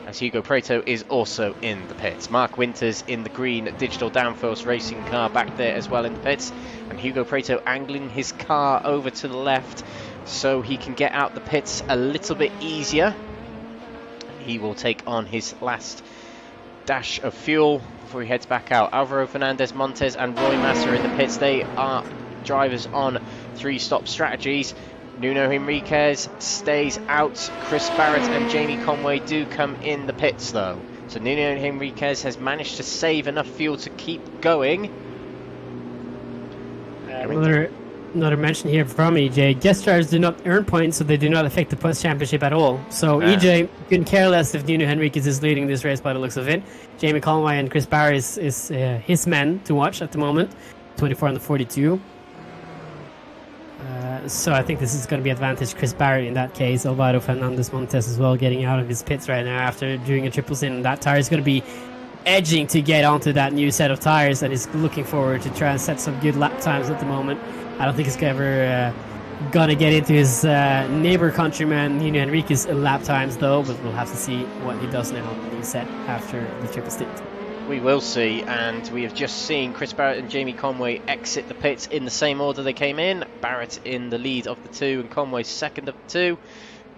[SPEAKER 2] As Hugo Prato is also in the pits. Mark Winters in the green digital downforce racing car back there as well in the pits. And Hugo Prato angling his car over to the left so he can get out the pits a little bit easier. He will take on his last dash of fuel before he heads back out. Alvaro Fernandez, Montes and Roy Massa in the pits. They are drivers on 3-stop strategies. Nuno Henriquez stays out. Chris Barrett and Jamie Conway do come in the pits though. So Nuno Henriquez has managed to save enough fuel to keep going.
[SPEAKER 3] Another mention here from EJ. Guest drivers do not earn points, so they do not affect the points championship at all. So EJ couldn't care less if Nuno Henriquez is leading this race by the looks of it. Jamie Conway and Chris Barry is his man to watch at the moment. 24 on the 42. So I think this is going to be advantage Chris Barry in that case. Alvaro Fernandez Montes as well getting out of his pits right now after doing a triple stint. That tire is going to be edging to get onto that new set of tires, and he's looking forward to try and set some good lap times at the moment. I don't think he's ever gonna get into his neighbor countryman Nuno Henriquez lap times though, but we'll have to see what he does now on the new set after the triple stint.
[SPEAKER 2] We will see, and we have just seen Chris Barrett and Jamie Conway exit the pits in the same order they came in. Barrett in the lead of the two and Conway second of the two.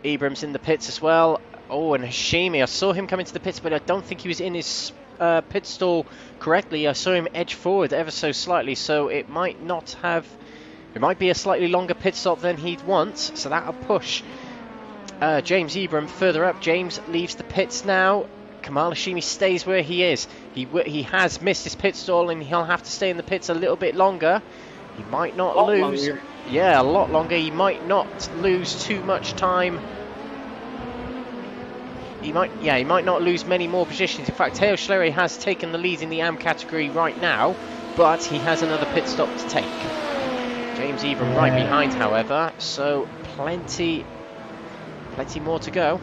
[SPEAKER 2] Ibram's in the pits as well. Oh, and Hashimi, I saw him come into the pits, but I don't think he was in his pit stall correctly. I saw him edge forward ever so slightly, so it might be a slightly longer pit stop than he'd want, so that'll push James Ibram further up. James leaves the pits now. Kamal Hashimi stays where he is. He has missed his pit stall and he'll have to stay in the pits a little bit longer. He might not lose. Longer. Yeah, a lot longer. He might not lose too much time. He might not lose many more positions. In fact, Theo Schlery has taken the lead in the AM category right now, but he has another pit stop to take. James Ibram right behind, however, so plenty more to go.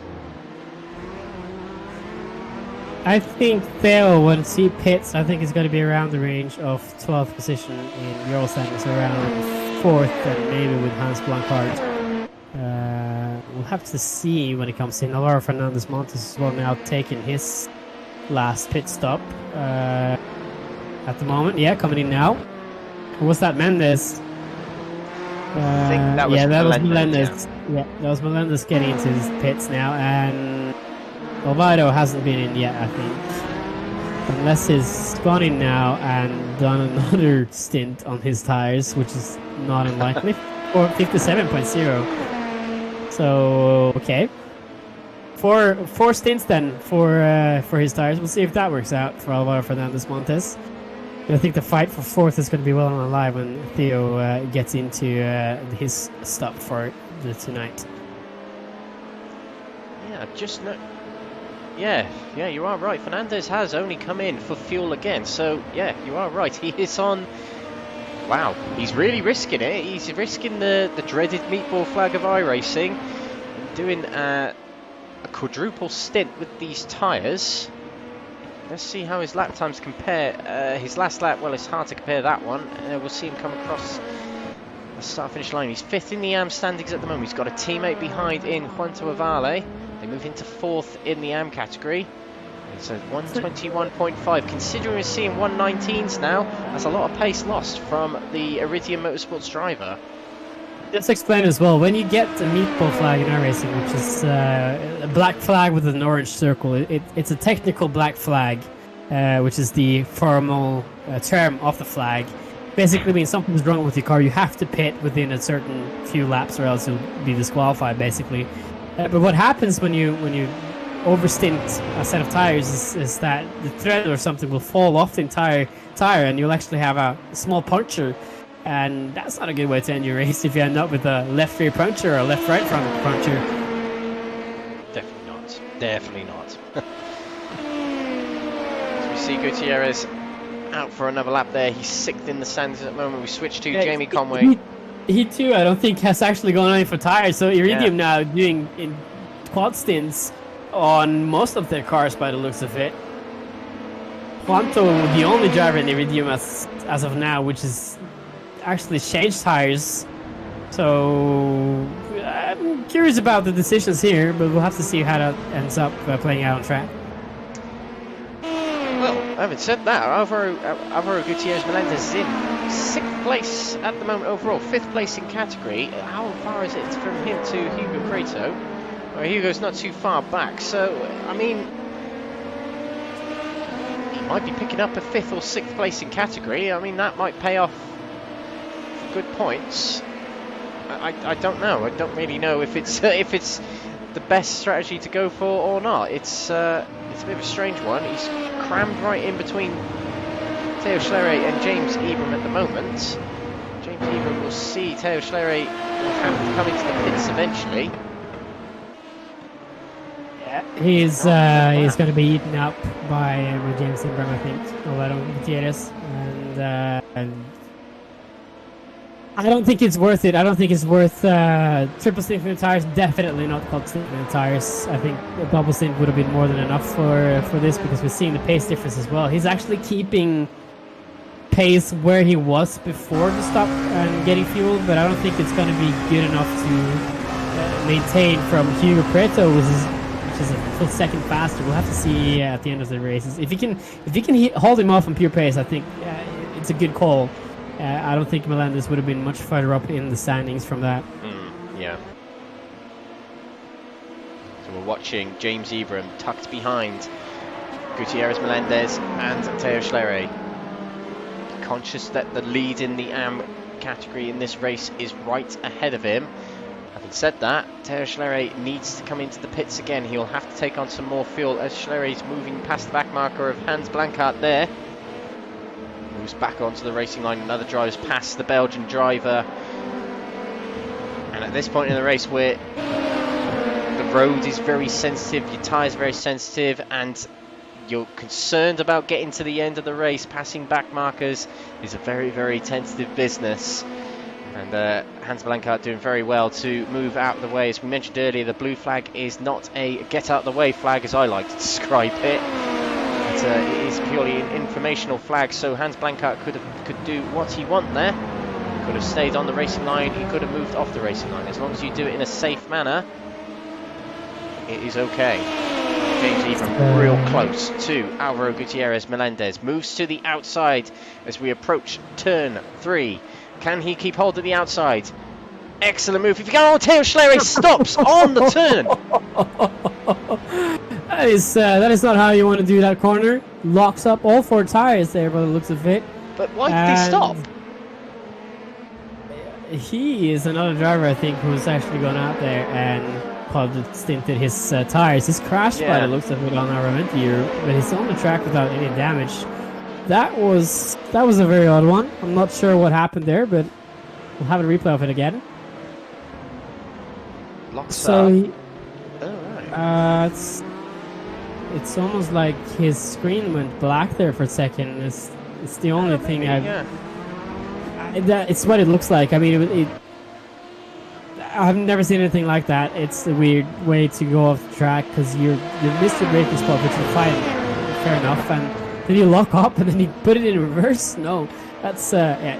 [SPEAKER 3] I think Theo, once he pits, I think he's going to be around the range of 12th position in Euro standings, around 4th, and maybe with Hans Blancard. We'll have to see when it comes in. Alvaro Fernandez Montes as well now taking his last pit stop at the moment. Yeah, coming in now. Who was that? Mendes?
[SPEAKER 2] I think that was
[SPEAKER 3] Melendez. Yeah, that was Melendez getting into his pits now, and Alvaro hasn't been in yet, I think. Unless he's gone in now and done another stint on his tires, which is not unlikely. Or 57.0. So, okay. Four stints then for his tires. We'll see if that works out for Alvaro Fernandez Montes. I think the fight for 4th is going to be well on alive when Theo gets into his stop for the tonight.
[SPEAKER 2] Yeah, you are right. Fernandez has only come in for fuel again, so yeah, you are right. He is on. Wow, he's really risking it. He's risking the dreaded meatball flag of iRacing, doing a quadruple stint with these tyres. Let's see how his lap times compare. His last lap, well, it's hard to compare that one. We'll see him come across the start-finish line. He's 5th in the AM standings at the moment. He's got a teammate behind in Juan Avale. They move into 4th in the AM category. It's a 121.5. Considering we're seeing 119s now, that's a lot of pace lost from the Iridium Motorsports driver.
[SPEAKER 3] Let's explain as well. When you get a meatball flag in iRacing, which is a black flag with an orange circle, it's a technical black flag, which is the formal term of the flag. Basically means something's wrong with your car. You have to pit within a certain few laps, or else you'll be disqualified, basically. But what happens when you overstint a set of tires is that the thread or something will fall off the entire tire, and you'll actually have a small puncture. And that's not a good way to end your race if you end up with a left rear puncture or a left right front puncture.
[SPEAKER 2] Definitely not. Definitely not. So we see Gutierrez out for another lap there. He's 6th in the standings at the moment. We switch to Jamie Conway.
[SPEAKER 3] He too, I don't think, has actually gone on for tires. So Iridium now doing in quad stints on most of their cars by the looks of it. Juanto, the only driver in Iridium as of now, which is actually changed tires. So I'm curious about the decisions here, but we'll have to see how that ends up playing out on track.
[SPEAKER 2] Well, having said that, Alvaro Gutierrez Melendez is in 6th place at the moment overall, 5th place in category. How far is it from him to Hugo Preto? Well, Hugo's not too far back, so I mean, he might be picking up a 5th or 6th place in category. I mean, that might pay off for good points. I don't know. I don't really know if it's the best strategy to go for or not. It's a bit of a strange one. He's crammed right in between Theo Schlerer and James Ebram at the moment. James Ebram will see Theo Schlerer will have to come into the pits eventually.
[SPEAKER 3] He's going to be eaten up by James Ebram, I think, Alvaro Gutierrez, and I don't think it's worth it. I don't think it's worth triple stint for the tires. Definitely not quad stint for the tires. I think a double stint would have been more than enough for this, because we're seeing the pace difference as well. He's actually keeping pace where he was before the stop and getting fuel, but I don't think it's going to be good enough to maintain from Hugo Preto, which is a full second faster. We'll have to see at the end of the races. If he can hold him off on pure pace, I think it's a good call. I don't think Melendez would have been much further up in the standings from that.
[SPEAKER 2] Yeah. So we're watching James Ebram tucked behind Gutierrez, Melendez and Theo Schlerer. Conscious that the lead in the AM category in this race is right ahead of him. Having said that, Theo Schlerer needs to come into the pits again. He'll have to take on some more fuel as Schlerer is moving past the back marker of Hans Blankart there. Moves back onto the racing line. Another driver's past the Belgian driver. And at this point in the race where the road is very sensitive, your tyres are very sensitive, and you're concerned about getting to the end of the race, passing back markers is a very, very tentative business. And Hans Blankart doing very well to move out of the way. As we mentioned earlier, the blue flag is not a get out of the way flag, as I like to describe it. It is purely an informational flag, so Hans Blankart could do what he want there. He could have stayed on the racing line, he could have moved off the racing line. As long as you do it in a safe manner, it is okay. James Ebram real close to Alvaro Gutierrez. Melendez moves to the outside as we approach turn 3. Can he keep hold of the outside? Excellent move. If you go on, Theo Schlerer stops on the turn.
[SPEAKER 3] That is not how you want to do that corner. Locks up all 4 tires there by the looks of it.
[SPEAKER 2] But why did he stop?
[SPEAKER 3] He is another driver, I think, who's actually gone out there and quad stinted his tires. He's crashed by the looks of it on our event here, but he's on the track without any damage. That was a very odd one. I'm not sure what happened there, but we'll have a replay of it again. It's almost like his screen went black there for a second. It's the only thing it's what it looks like. I mean, I've never seen anything like that. It's a weird way to go off the track because you missed the braking spot, which is fine, fair enough. And then you lock up and then you put it in reverse. No, that's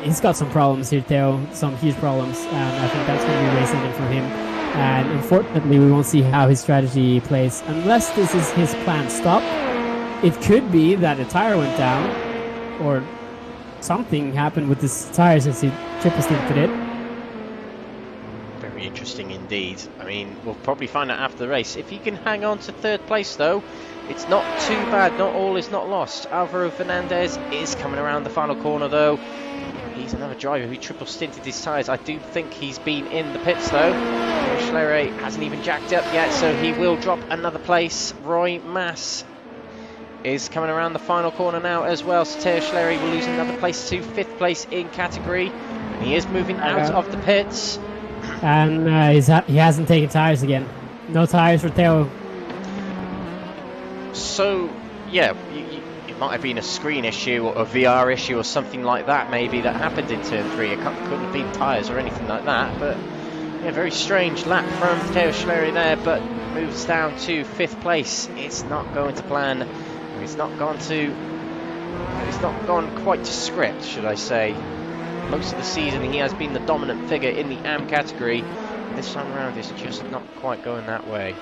[SPEAKER 3] he's got some problems here, Theo. Some huge problems, and I think that's going to be race ending for him. And unfortunately, we won't see how his strategy plays unless this is his planned stop. It could be that a tire went down or something happened with this tire since he triple stinted it.
[SPEAKER 2] Very interesting indeed. I mean, we'll probably find out after the race. If he can hang on to 3rd place, though, it's not too bad. Not all is not lost. Alvaro Fernandez is coming around the final corner, though. He's another driver who triple stinted his tyres. I do think he's been in the pits, though. Schlerer hasn't even jacked up yet, so he will drop another place. Roy Mass is coming around the final corner now as well. So Theo Schlerer will lose another place to 5th place in category. And he is moving out of the pits.
[SPEAKER 3] And he hasn't taken tyres again. No tyres for Theo.
[SPEAKER 2] So, yeah, it might have been a screen issue or a VR issue or something like that maybe that happened in turn 3. It couldn't have been tyres or anything like that, but yeah, very strange lap from Theo Schlerer there, but moves down to 5th place. It's not going to plan. It's not gone quite to script, should I say. Most of the season he has been the dominant figure in the AM category. This time around it's just not quite going that way.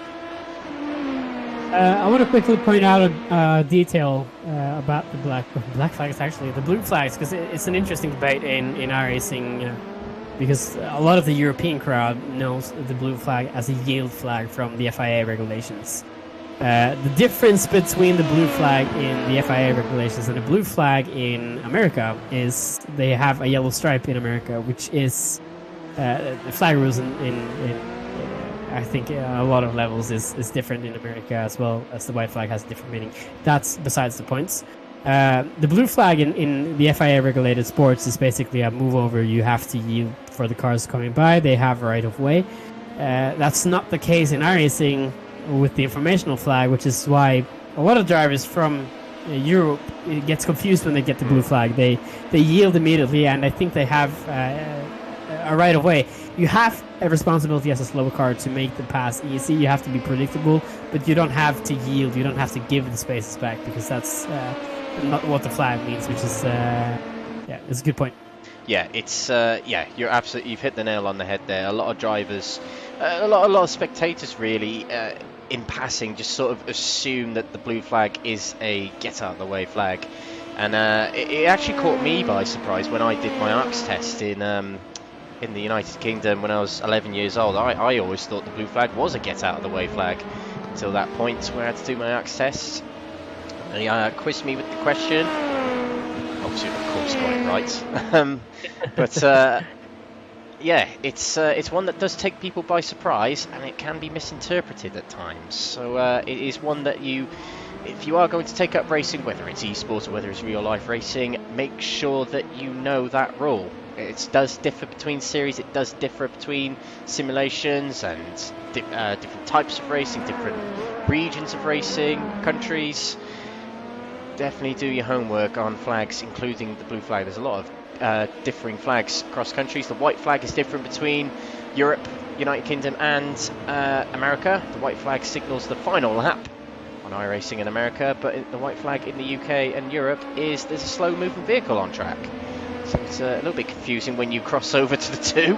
[SPEAKER 3] I want to quickly point out a detail about the black flags, actually, the blue flags, because it's an interesting debate in iRacing, because a lot of the European crowd knows the blue flag as a yield flag from the FIA regulations. The difference between the blue flag in the FIA regulations and the blue flag in America is they have a yellow stripe in America, which is the flag rules in I think a lot of levels is different in America, as well as the white flag has a different meaning. That's besides the points. The blue flag in the FIA regulated sports is basically a move over. You have to yield for the cars coming by. They have right of way. That's not the case in iRacing with the informational flag, which is why a lot of drivers from Europe gets confused when they get the blue flag. They yield immediately, and I think they have a right of way. You have a responsibility as a slow car to make the pass easy. You have to be predictable, but you don't have to yield. You don't have to give the spaces back, because that's not what the flag means, which is yeah, it's a good point.
[SPEAKER 2] Yeah, it's yeah, you've hit the nail on the head there. A lot of drivers, a lot of spectators really in passing just sort of assume that the blue flag is a get out of the way flag, and it actually caught me by surprise when I did my ARCS test in the United Kingdom when I was 11 years old. I always thought the blue flag was a get out of the way flag until that point where I had to do my ARCS test. They quizzed me with the question. Obviously, of course, got it right. But yeah, it's one that does take people by surprise, and it can be misinterpreted at times. So it is one that if you are going to take up racing, whether it's esports or whether it's real life racing, make sure that you know that rule. It does differ between series. It does differ between simulations and different types of racing, different regions of racing, countries. Definitely do your homework on flags, including the blue flag. There's a lot of differing flags across countries. The white flag is different between Europe, United Kingdom and America. The white flag signals the final lap on iRacing in America, but the white flag in the UK and Europe is there's a slow moving vehicle on track. So it's a little bit confusing when you cross over to the two.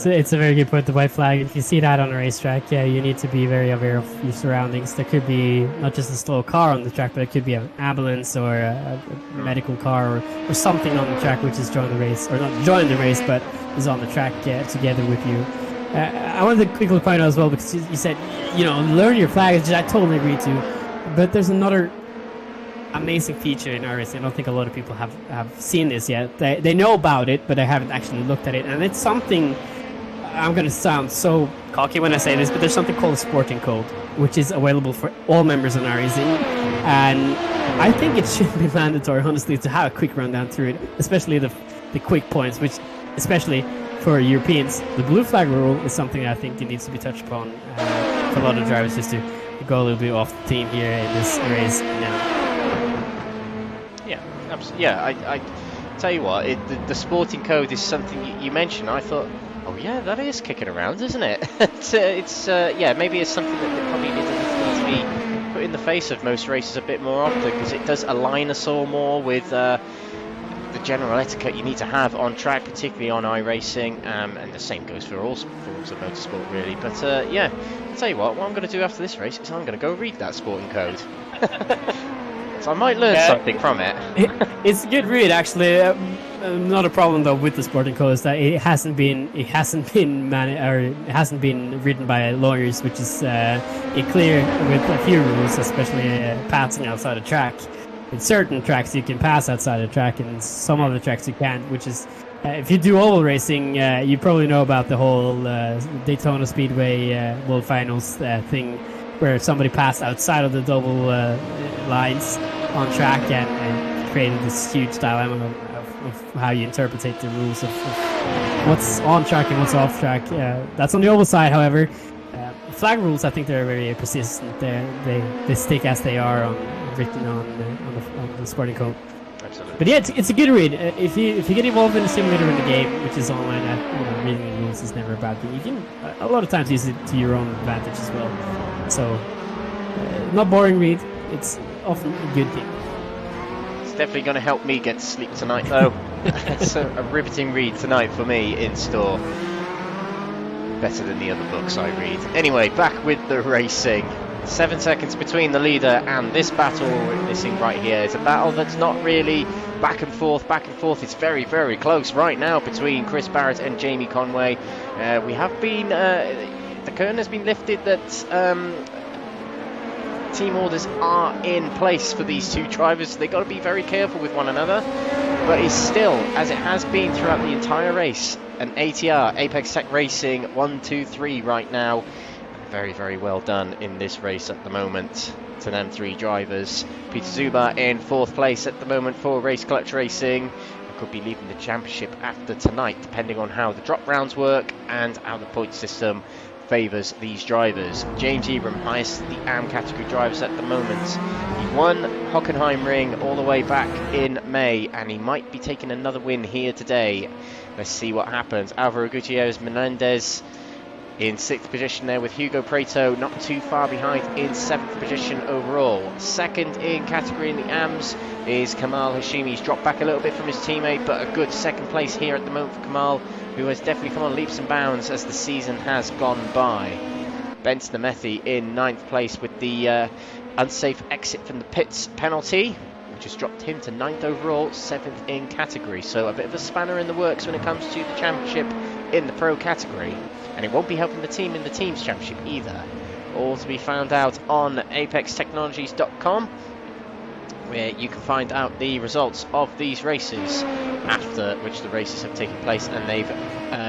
[SPEAKER 3] It's a very good point, the white flag. If you see that on a racetrack, yeah, you need to be very aware of your surroundings. There could be not just a slow car on the track, but it could be an ambulance or a medical car or something on the track which is joining the race, or not joining the race, but is on the track together with you. I wanted to quickly point out as well, because you said, you know, learn your flag, which I totally agree to. But there's another amazing feature in iRacing. I don't think a lot of people have seen this yet. They know about it, but they haven't actually looked at it. And it's something, I'm going to sound so cocky when I say this, but there's something called a sporting code, which is available for all members of iRacing. And I think it should be mandatory, honestly, to have a quick rundown through it, especially the quick points, which, especially for Europeans, the blue flag rule is something I think it needs to be touched upon for a lot of drivers, just to go a little bit off the team here in this race now.
[SPEAKER 2] Yeah, I tell you what, the sporting code is something you mentioned. I thought, oh yeah, that is kicking around, isn't it? it's yeah, maybe it's something that probably needs to be put in the face of most races a bit more often, because it does align us all more with the general etiquette you need to have on track, particularly on iRacing, and the same goes for all forms of motorsport, really. But yeah, I'll tell you what I'm going to do after this race is I'm going to go read that sporting code. So I might learn something from it.
[SPEAKER 3] It's a good read, actually. Not a problem though with the sporting code is that it hasn't been written by lawyers, which is clear with a few rules, especially passing outside a track. In certain tracks you can pass outside a track, and some other tracks you can't. Which is, if you do oval racing, you probably know about the whole Daytona Speedway World Finals thing, where somebody passed outside of the double lines on track and created this huge dilemma of how you interpret the rules of what's on track and what's off track. That's on the oval side, however. Flag rules, I think they're very persistent. They stick as they are written on the sporting code.
[SPEAKER 2] Absolutely.
[SPEAKER 3] But yeah, it's a good read. If you get involved in a simulator in the game, which is online, reading the rules is never a bad thing. You can a lot of times use it to your own advantage as well. So, not boring read. It's often a good thing.
[SPEAKER 2] It's definitely going to help me get to sleep tonight, though. It's a riveting read tonight for me in store. Better than the other books I read. Anyway, back with the racing. 7 seconds between the leader and this battle we're witnessing right here. It's a battle that's not really back and forth. It's very, very close right now between Chris Barrett and Jamie Conway. We have been the curtain has been lifted that team orders are in place for these two drivers, so they've got to be very careful with one another. But it's still, as it has been throughout the entire race, an ATR, Apex Tech Racing 1-2-3 right now. Very, very well done in this race at the moment to them three drivers. Peter Zuber in 4th place at the moment for Race Clutch Racing. Could be leading the championship after tonight, depending on how the drop rounds work and how the point system favours these drivers. James Ebram, highest of the AM category drivers at the moment. He won Hockenheim Ring all the way back in May, and he might be taking another win here today. Let's see what happens. Alvaro Gutierrez Menendez in 6th position there with Hugo Preto, not too far behind in 7th position overall. 2nd in category in the AMs is Kamal Hashimi. He's dropped back a little bit from his teammate, but a good 2nd place here at the moment for Kamal, who has definitely come on leaps and bounds as the season has gone by. Benson Amethi in 9th place with the unsafe exit from the pits penalty, which has dropped him to 9th overall, 7th in category. So a bit of a spanner in the works when it comes to the championship in the pro category. And it won't be helping the team in the teams championship either. All to be found out on apextechnologies.com, where you can find out the results of these races after which the races have taken place, and they've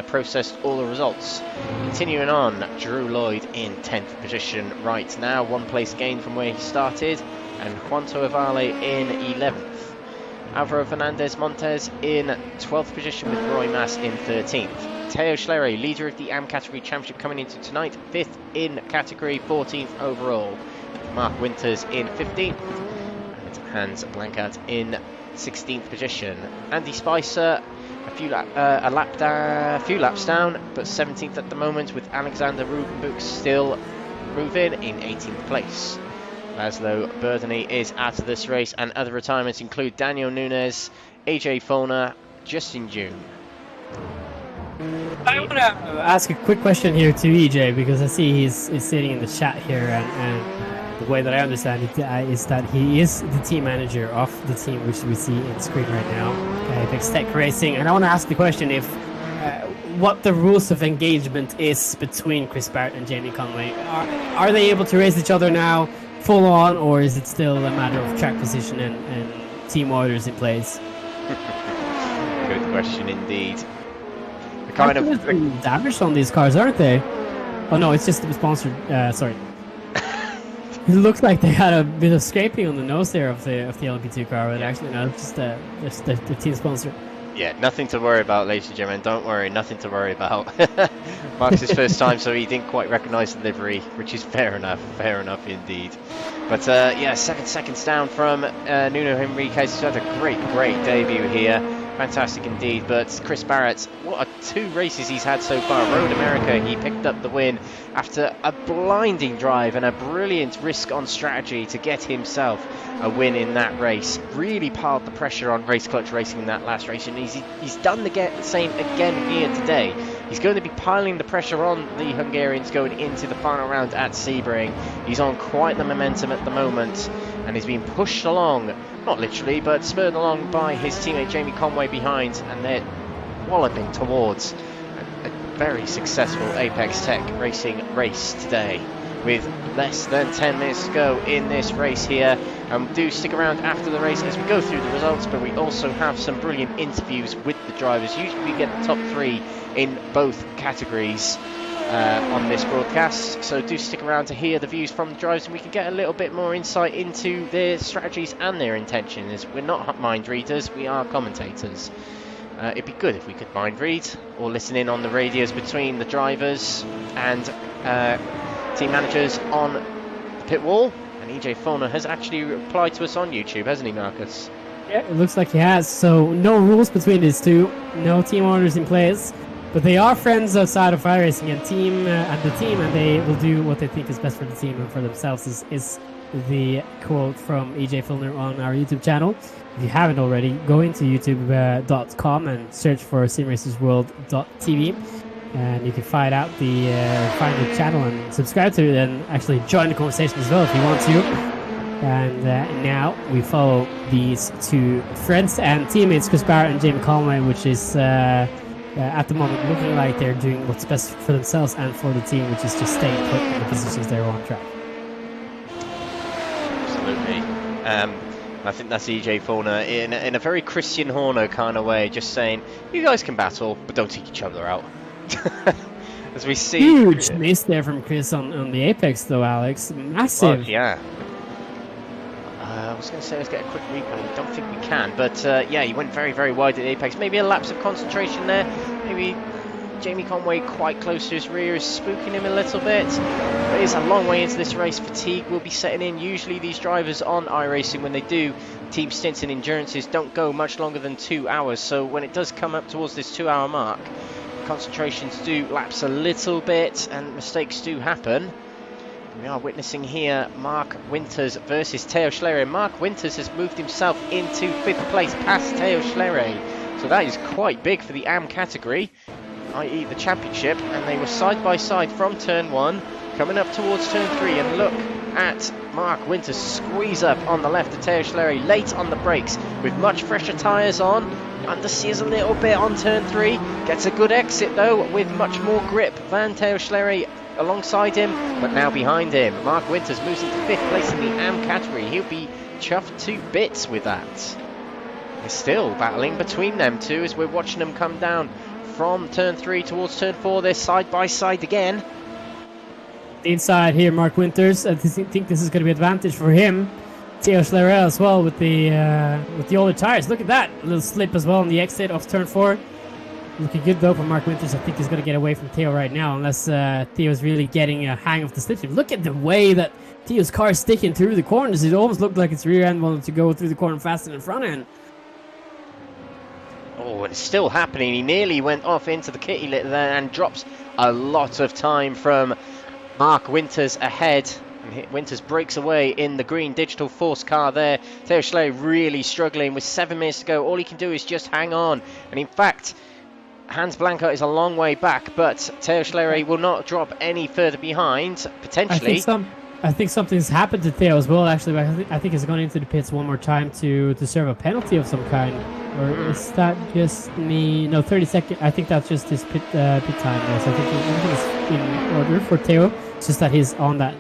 [SPEAKER 2] processed all the results. Continuing on, Drew Lloyd in 10th position right now, 1 place gain from where he started, and Juanto Evale in 11th. Alvaro Fernandez Montes in 12th position with Roy Mass in 13th. Teo Schlery, leader of the AM category championship coming into tonight, 5th in category, 14th overall. Mark Winters in 15th, and Hans Blankert in 16th position. Andy Spicer, a few laps down, but 17th at the moment, with Alexander Rubenbuch still moving in 18th place. Laszlo Burdeny is out of this race, and other retirements include Daniel Nunes, AJ Foner, Justin June.
[SPEAKER 3] I want to ask a quick question here to EJ, because I see he's sitting in the chat here, and the way that I understand it is that he is the team manager of the team which we see on screen right now, Apex Tech Racing. And I want to ask the question if what the rules of engagement is between Chris Barrett and Jamie Conway. Are they able to race each other now full on, or is it still a matter of track position and team orders in place?
[SPEAKER 2] Good question indeed.
[SPEAKER 3] Damage on these cars, aren't they? Oh no, it's just sponsored. Sorry. It looks like they had a bit of scraping on the nose there of the LMP2 car, but actually no, it's just the team sponsor.
[SPEAKER 2] Yeah, nothing to worry about, ladies and gentlemen. Don't worry, nothing to worry about. Mark's first time, so he didn't quite recognise the livery, which is fair enough indeed. But yeah, 7 seconds down from Nuno Henriquez, who had a great debut here. Fantastic indeed. But Chris Barrett, what 2 races he's had so far. Road America, he picked up the win after a blinding drive and a brilliant risk on strategy to get himself a win in that race. Really piled the pressure on Race Clutch Racing in that last race, and he's done the same again here today. He's going to be piling the pressure on the Hungarians going into the final round at Sebring. He's on quite the momentum at the moment, and he's been pushed along, not literally, but spurred along by his teammate Jamie Conway behind, and they're walloping towards a very successful Apex Tech Racing race today, with less than 10 minutes to go in this race here. Do stick around after the race as we go through the results, but we also have some brilliant interviews with the drivers. Usually we get the top 3 in both categories on this broadcast, so do stick around to hear the views from the drivers, and we can get a little bit more insight into their strategies and their intentions. We're not mind readers, we are commentators. It'd be good if we could mind read or listen in on the radios between the drivers and team managers on the pit wall. And EJ Foner has actually replied to us on YouTube, hasn't he, Marcus?
[SPEAKER 3] Yeah, it looks like he has. So no rules between these two, no team orders in place, but they are friends outside of iRacing and the team, and they will do what they think is best for the team and for themselves. Is the quote from EJ Foner on our YouTube channel. If you haven't already, go into youtube.com and search for Simracersworld.tv. And you can find the channel and subscribe to it, and actually join the conversation as well if you want to. And now we follow these 2 friends and teammates, Chris Barrett and Jamie Conway, which is at the moment looking like they're doing what's best for themselves and for the team, which is just staying put in the positions they're on track.
[SPEAKER 2] Absolutely. I think that's EJ Fauna in a very Christian Horner kind of way, just saying, you guys can battle, but don't take each other out. As we see.
[SPEAKER 3] Huge miss there from Chris on the Apex, though, Alex. Massive.
[SPEAKER 2] Oh, yeah. I was going to say let's get a quick replay. I don't think we can, but yeah, he went very, very wide at the Apex. Maybe a lapse of concentration there. Maybe Jamie Conway quite close to his rear is spooking him a little bit. But it's a long way into this race. Fatigue will be setting in. Usually these drivers on iRacing, when they do team stints and endurances, don't go much longer than 2 hours. So when it does come up towards this 2 hour mark, concentrations do lapse a little bit and mistakes do happen. We are witnessing here Mark Winters versus Theo Schlerer. Mark Winters has moved himself into 5th place past Theo Schlerer. So that is quite big for the AM category, i.e. the championship. And they were side by side from turn 1, coming up towards turn 3. And look at Mark Winters squeeze up on the left of Theo Schlerer, late on the brakes with much fresher tyres on. Underseers a little bit on turn 3. Gets a good exit though with much more grip than Theo Schlerer alongside him, but now behind him. Mark Winters moves into 5th place in the AM category. He'll be chuffed to bits with that. They're still battling between them two as we're watching them come down from turn 3 towards turn 4. They're side by side again.
[SPEAKER 3] Inside here, Mark Winters. I think this is going to be an advantage for him. Theo Schlerer as well with the older tires. Look at that, a little slip as well on the exit of turn 4. Looking good though for Mark Winters. I think he's going to get away from Theo right now, unless Theo's really getting a hang of the slipstream. Look at the way that Theo's car is sticking through the corners. It almost looked like its rear end wanted to go through the corner faster than front end.
[SPEAKER 2] Oh, it's still happening. He nearly went off into the kitty litter there and drops a lot of time from Mark Winters ahead. And Winters breaks away in the green Digital Force car there. Theo Schlerer really struggling with 7 minutes to go. All he can do is just hang on. And in fact, Hans Blanco is a long way back, but Theo Schlerer will not drop any further behind, potentially.
[SPEAKER 3] I think something's happened to Theo as well, actually. I think he's gone into the pits one more time to serve a penalty of some kind. Or is that just me? No, 30 seconds. I think that's just his pit time. Yes, I think everything is in order for Theo. It's just that he's on that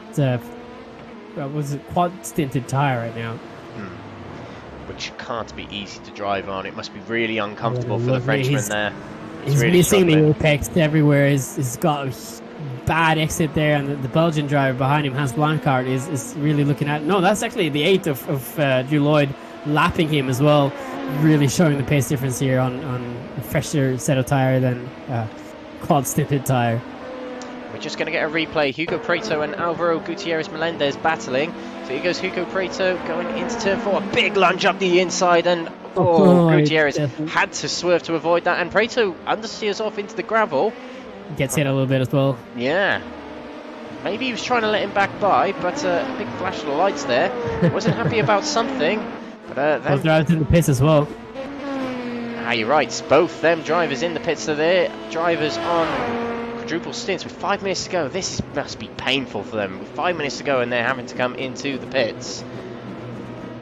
[SPEAKER 3] quad stinted tire right now.
[SPEAKER 2] Which can't be easy to drive on. It must be really uncomfortable for the Frenchman there.
[SPEAKER 3] He's really missing the Apex everywhere. He's got a bad exit there, and the Belgian driver behind him, Hans Blancard, is really looking at. No, that's actually the 8th of Drew Lloyd lapping him as well. Really showing the pace difference here on a fresher set of tire than quad stinted tire.
[SPEAKER 2] We're just going to get a replay. Hugo Prieto and Alvaro Gutierrez Melendez battling. So here goes Hugo Prieto going into turn 4. A big lunge up the inside, and Gutierrez had to swerve to avoid that. And Prieto understeers off into the gravel.
[SPEAKER 3] Gets hit a little bit as well.
[SPEAKER 2] Yeah. Maybe he was trying to let him back by, but a big flash of the lights there. Wasn't happy about something. But
[SPEAKER 3] both drivers in the pits as well.
[SPEAKER 2] You're right. Both them drivers in the pits. So they're drivers on quadruple stints with 5 minutes to go. This must be painful for them. With 5 minutes to go and they're having to come into the pits.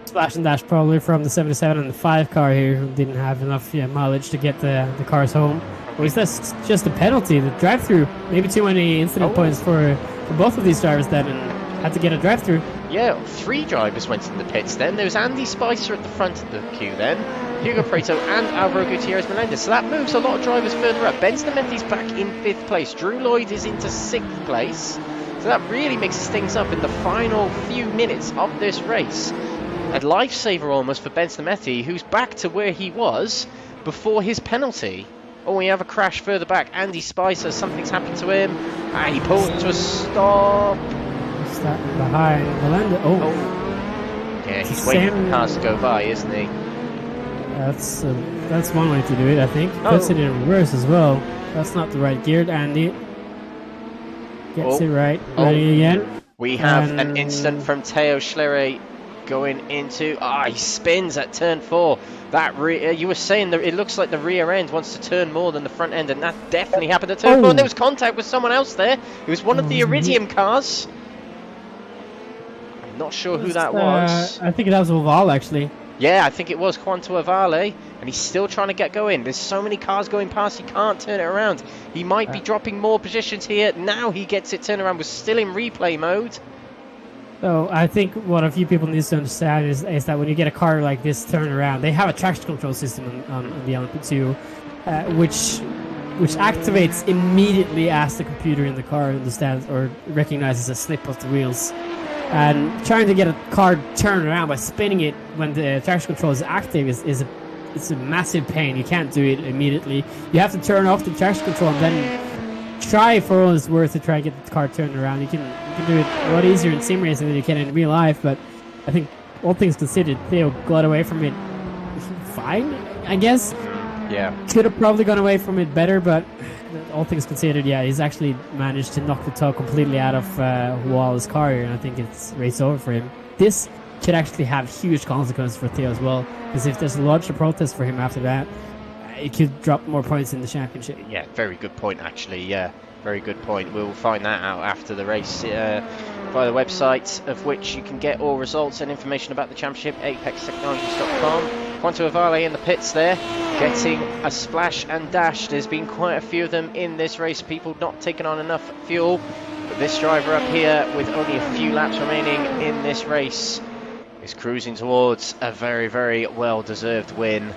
[SPEAKER 3] Splash and dash probably from the 77 and the 5 car here, who didn't have enough mileage to get the cars home. Or is that just a penalty? The drive-through. Maybe too many incident points for both of these drivers then, and had to get a drive-through.
[SPEAKER 2] Yeah, 3 drivers went in the pits then. There was Andy Spicer at the front of the queue then, Hugo Prieto and Alvaro Gutierrez Melendez. So that moves a lot of drivers further up. Ben Stameti's back in 5th place. Drew Lloyd is into 6th place. So that really mixes things up in the final few minutes of this race. A lifesaver almost for Ben Stameti, who's back to where he was before his penalty. Oh, we have a crash further back. Andy Spicer, something's happened to him. He pulled to a stop.
[SPEAKER 3] Behind Melendez.
[SPEAKER 2] Yeah, he's waiting for cars to go by, isn't he?
[SPEAKER 3] That's one way to do it, I think. Puts it in reverse as well. That's not the right gear. Andy gets it right. Ready again.
[SPEAKER 2] We have an instant from Theo Schlerer going into. He spins at turn 4. That you were saying that it looks like the rear end wants to turn more than the front end, and that definitely happened at turn 4. And there was contact with someone else there. It was one of the Iridium cars. I'm not sure who that was.
[SPEAKER 3] I think that was Oval actually.
[SPEAKER 2] Yeah, I think it was Quanto Avale, and he's still trying to get going. There's so many cars going past, he can't turn it around. He might be dropping more positions here. Now he gets it turned around. We're still in replay mode.
[SPEAKER 3] So I think what a few people need to understand is that when you get a car like this turned around, they have a traction control system on the LMP2, which activates immediately as the computer in the car understands or recognizes a slip of the wheels. And trying to get a car turned around by spinning it when the traction control is active is a massive pain. You can't do it immediately. You have to turn off the traction control and then try for all it's worth to try and get the car turned around. You can do it a lot easier in sim racing than you can in real life, but I think all things considered, Theo got away from it fine, I guess.
[SPEAKER 2] Yeah.
[SPEAKER 3] Could have probably gone away from it better, but all things considered, yeah, he's actually managed to knock the toe completely out of Wall's car here, and I think it's race over for him. This could actually have huge consequences for Theo as well, because if there's a larger protest for him after that, it could drop more points in the championship.
[SPEAKER 2] Yeah, very good point, actually. Yeah, very good point. We'll find that out after the race via the website, of which you can get all results and information about the championship, apextechnologies.com. Quanto Avale in the pits there, getting a splash and dash. There's been quite a few of them in this race, people not taking on enough fuel. But this driver up here, with only a few laps remaining in this race, is cruising towards a very, very well-deserved win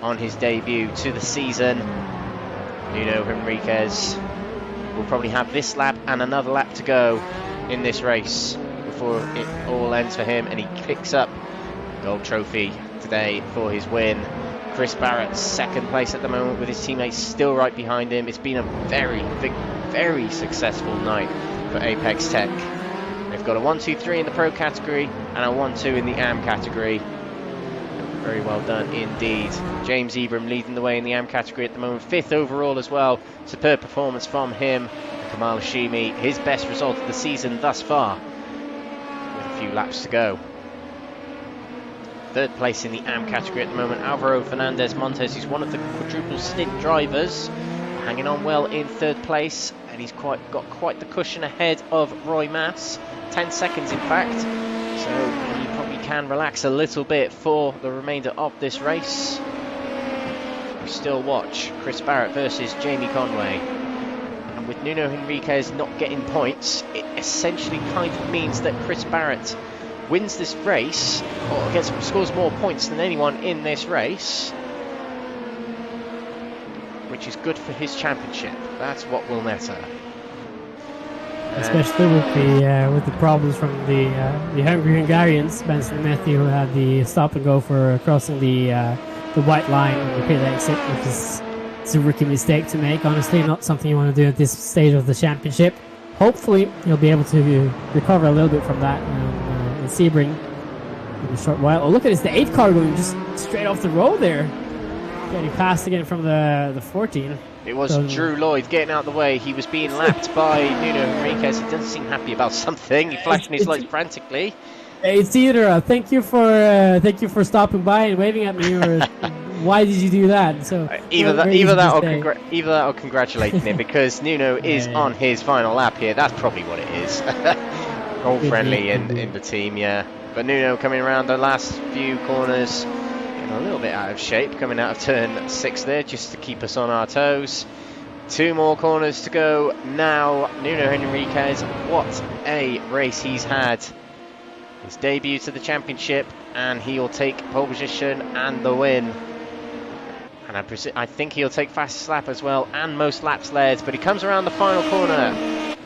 [SPEAKER 2] on his debut to the season. Nuno Henriquez will probably have this lap and another lap to go in this race before it all ends for him, and he picks up the gold trophy today for his win. Chris Barrett's second place at the moment, with his teammates still right behind him. It's been a very, very successful night for Apex Tech. They've got a 1-2-3 in the Pro category and a 1-2 in the AM category. Very well done indeed. James Ebram leading the way in the AM category at the moment, 5th overall as well. Superb performance from him. And Kamal Hashimi, his best result of the season thus far, with a few laps to go. 3rd place in the AM category at the moment, Alvaro Fernandez Montes, who's one of the quadruple stint drivers, hanging on well in 3rd place, and he's got quite the cushion ahead of Roy Mass, 10 seconds in fact, so he probably can relax a little bit for the remainder of this race. We still watch Chris Barrett versus Jamie Conway, and with Nuno Henriquez not getting points, it essentially kind of means that Chris Barrett wins this race, or scores more points than anyone in this race, which is good for his championship. That's what will matter.
[SPEAKER 3] Especially with the problems from the Hungry Hungarians, Benson Matthew, who had the stop and go for crossing the white line on the pit exit, which is it's a rookie mistake to make. Honestly, not something you want to do at this stage of the championship. Hopefully, he'll be able to recover a little bit from that in Sebring in a short while. Oh, look at this, the 8 car going just straight off the road there. Getting past again from the 14.
[SPEAKER 2] It was Drew Lloyd getting out of the way. He was being lapped by Nuno Henriquez. He doesn't seem happy about something. He flashing his lights frantically.
[SPEAKER 3] It's either thank you for stopping by and waving at me, or why did you do that? So
[SPEAKER 2] either that or congratulating him, because Nuno is on his final lap here. That's probably what it is. All friendly in the team, yeah. But Nuno coming around the last few corners, a little bit out of shape, coming out of turn 6 there, just to keep us on our toes. 2 more corners to go now. Nuno Henriquez, what a race he's had. His debut to the championship, and he'll take pole position and the win. And I think he'll take fastest lap as well, and most laps led, but he comes around the final corner.